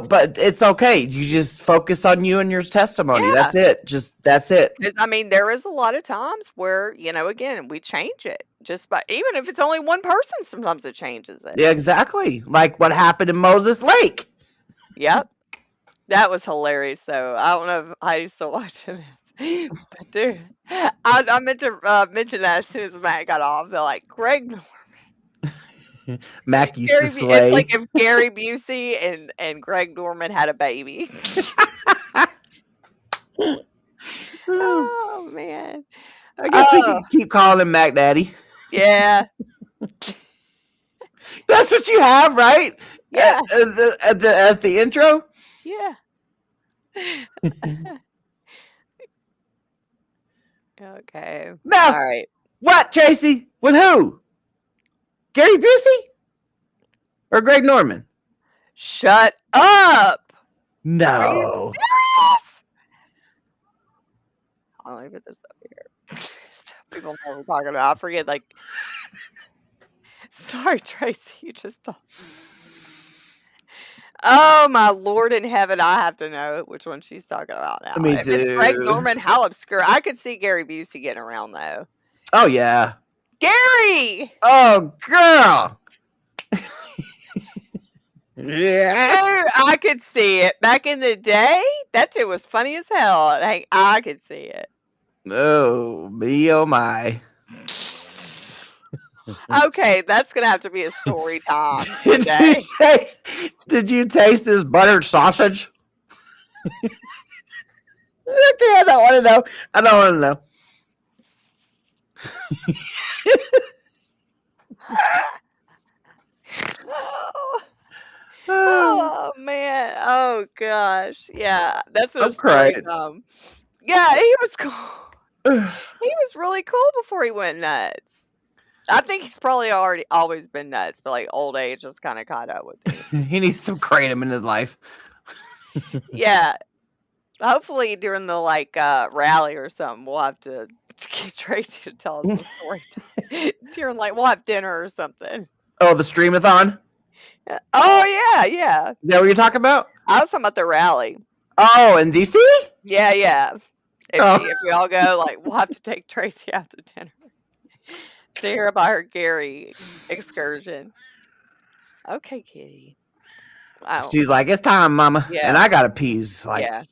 but it's okay. You just focus on you and your testimony. Yeah. That's it. That's it. 'Cause, I mean, there is a lot of times where, again, we change it just by, even if it's only one person, sometimes it changes it. Yeah, exactly. Like what happened in Moses Lake. Yep. That was hilarious, though. I don't know if Heidi's still watching it. But, dude, I meant to mention that as soon as Matt got off. They're like, Greg Norman. Mac used Gary to Bu- slay. It's like if Gary Busey and Greg Norman had a baby. Oh, man. I guess we can keep calling him Mac Daddy. Yeah. That's what you have, right? Yeah. As the intro. Yeah. Okay. Now, All right. what, Tracy? With who? Gary Busey or Greg Norman? Shut up. No. Are you serious? I'll leave it this up here. People know what we're talking about. I forget, like. Sorry, Tracy. You just. Oh, my Lord in heaven. I have to know which one she's talking about now. Me If it's Greg too. Norman, how obscure. I could see Gary Busey getting around, though. Oh yeah. Gary! Oh girl. Yeah. Dude, I could see it. Back in the day, that shit was funny as hell. Like, I could see it. Oh me, oh my. Okay, that's gonna have to be a story time Did today. you say? Did you taste his buttered sausage? Okay, I don't want to know. I don't want to know. Oh man. Oh gosh. Yeah, that's what I'm a story crying. time. Yeah, he was cool. He was really cool before he went nuts. I think he's probably always been nuts, but like old age just kind of caught up with him. He needs some kratom in his life. Yeah. Hopefully during the rally or something, we'll have to get Tracy to tell us the story. During we'll have dinner or something. Oh, the streamathon? Oh yeah. Is that what you're talking about? I was talking about the rally. Oh, in DC? Yeah. If, Oh. if we all go, we'll have to take Tracy out to dinner to hear about her Gary excursion. Okay, kitty. Wow. She's like, it's time, mama. Yeah. And I got to pee. It's like, Yeah.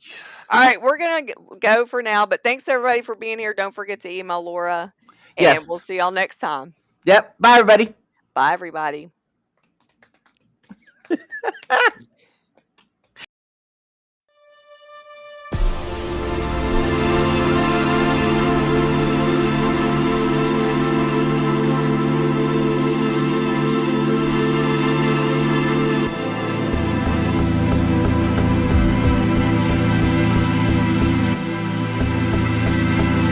All right, we're going to go for now, but thanks everybody for being here. Don't forget to email Laura, and Yes. we'll see y'all next time. Yep. Bye, everybody. Bye, everybody.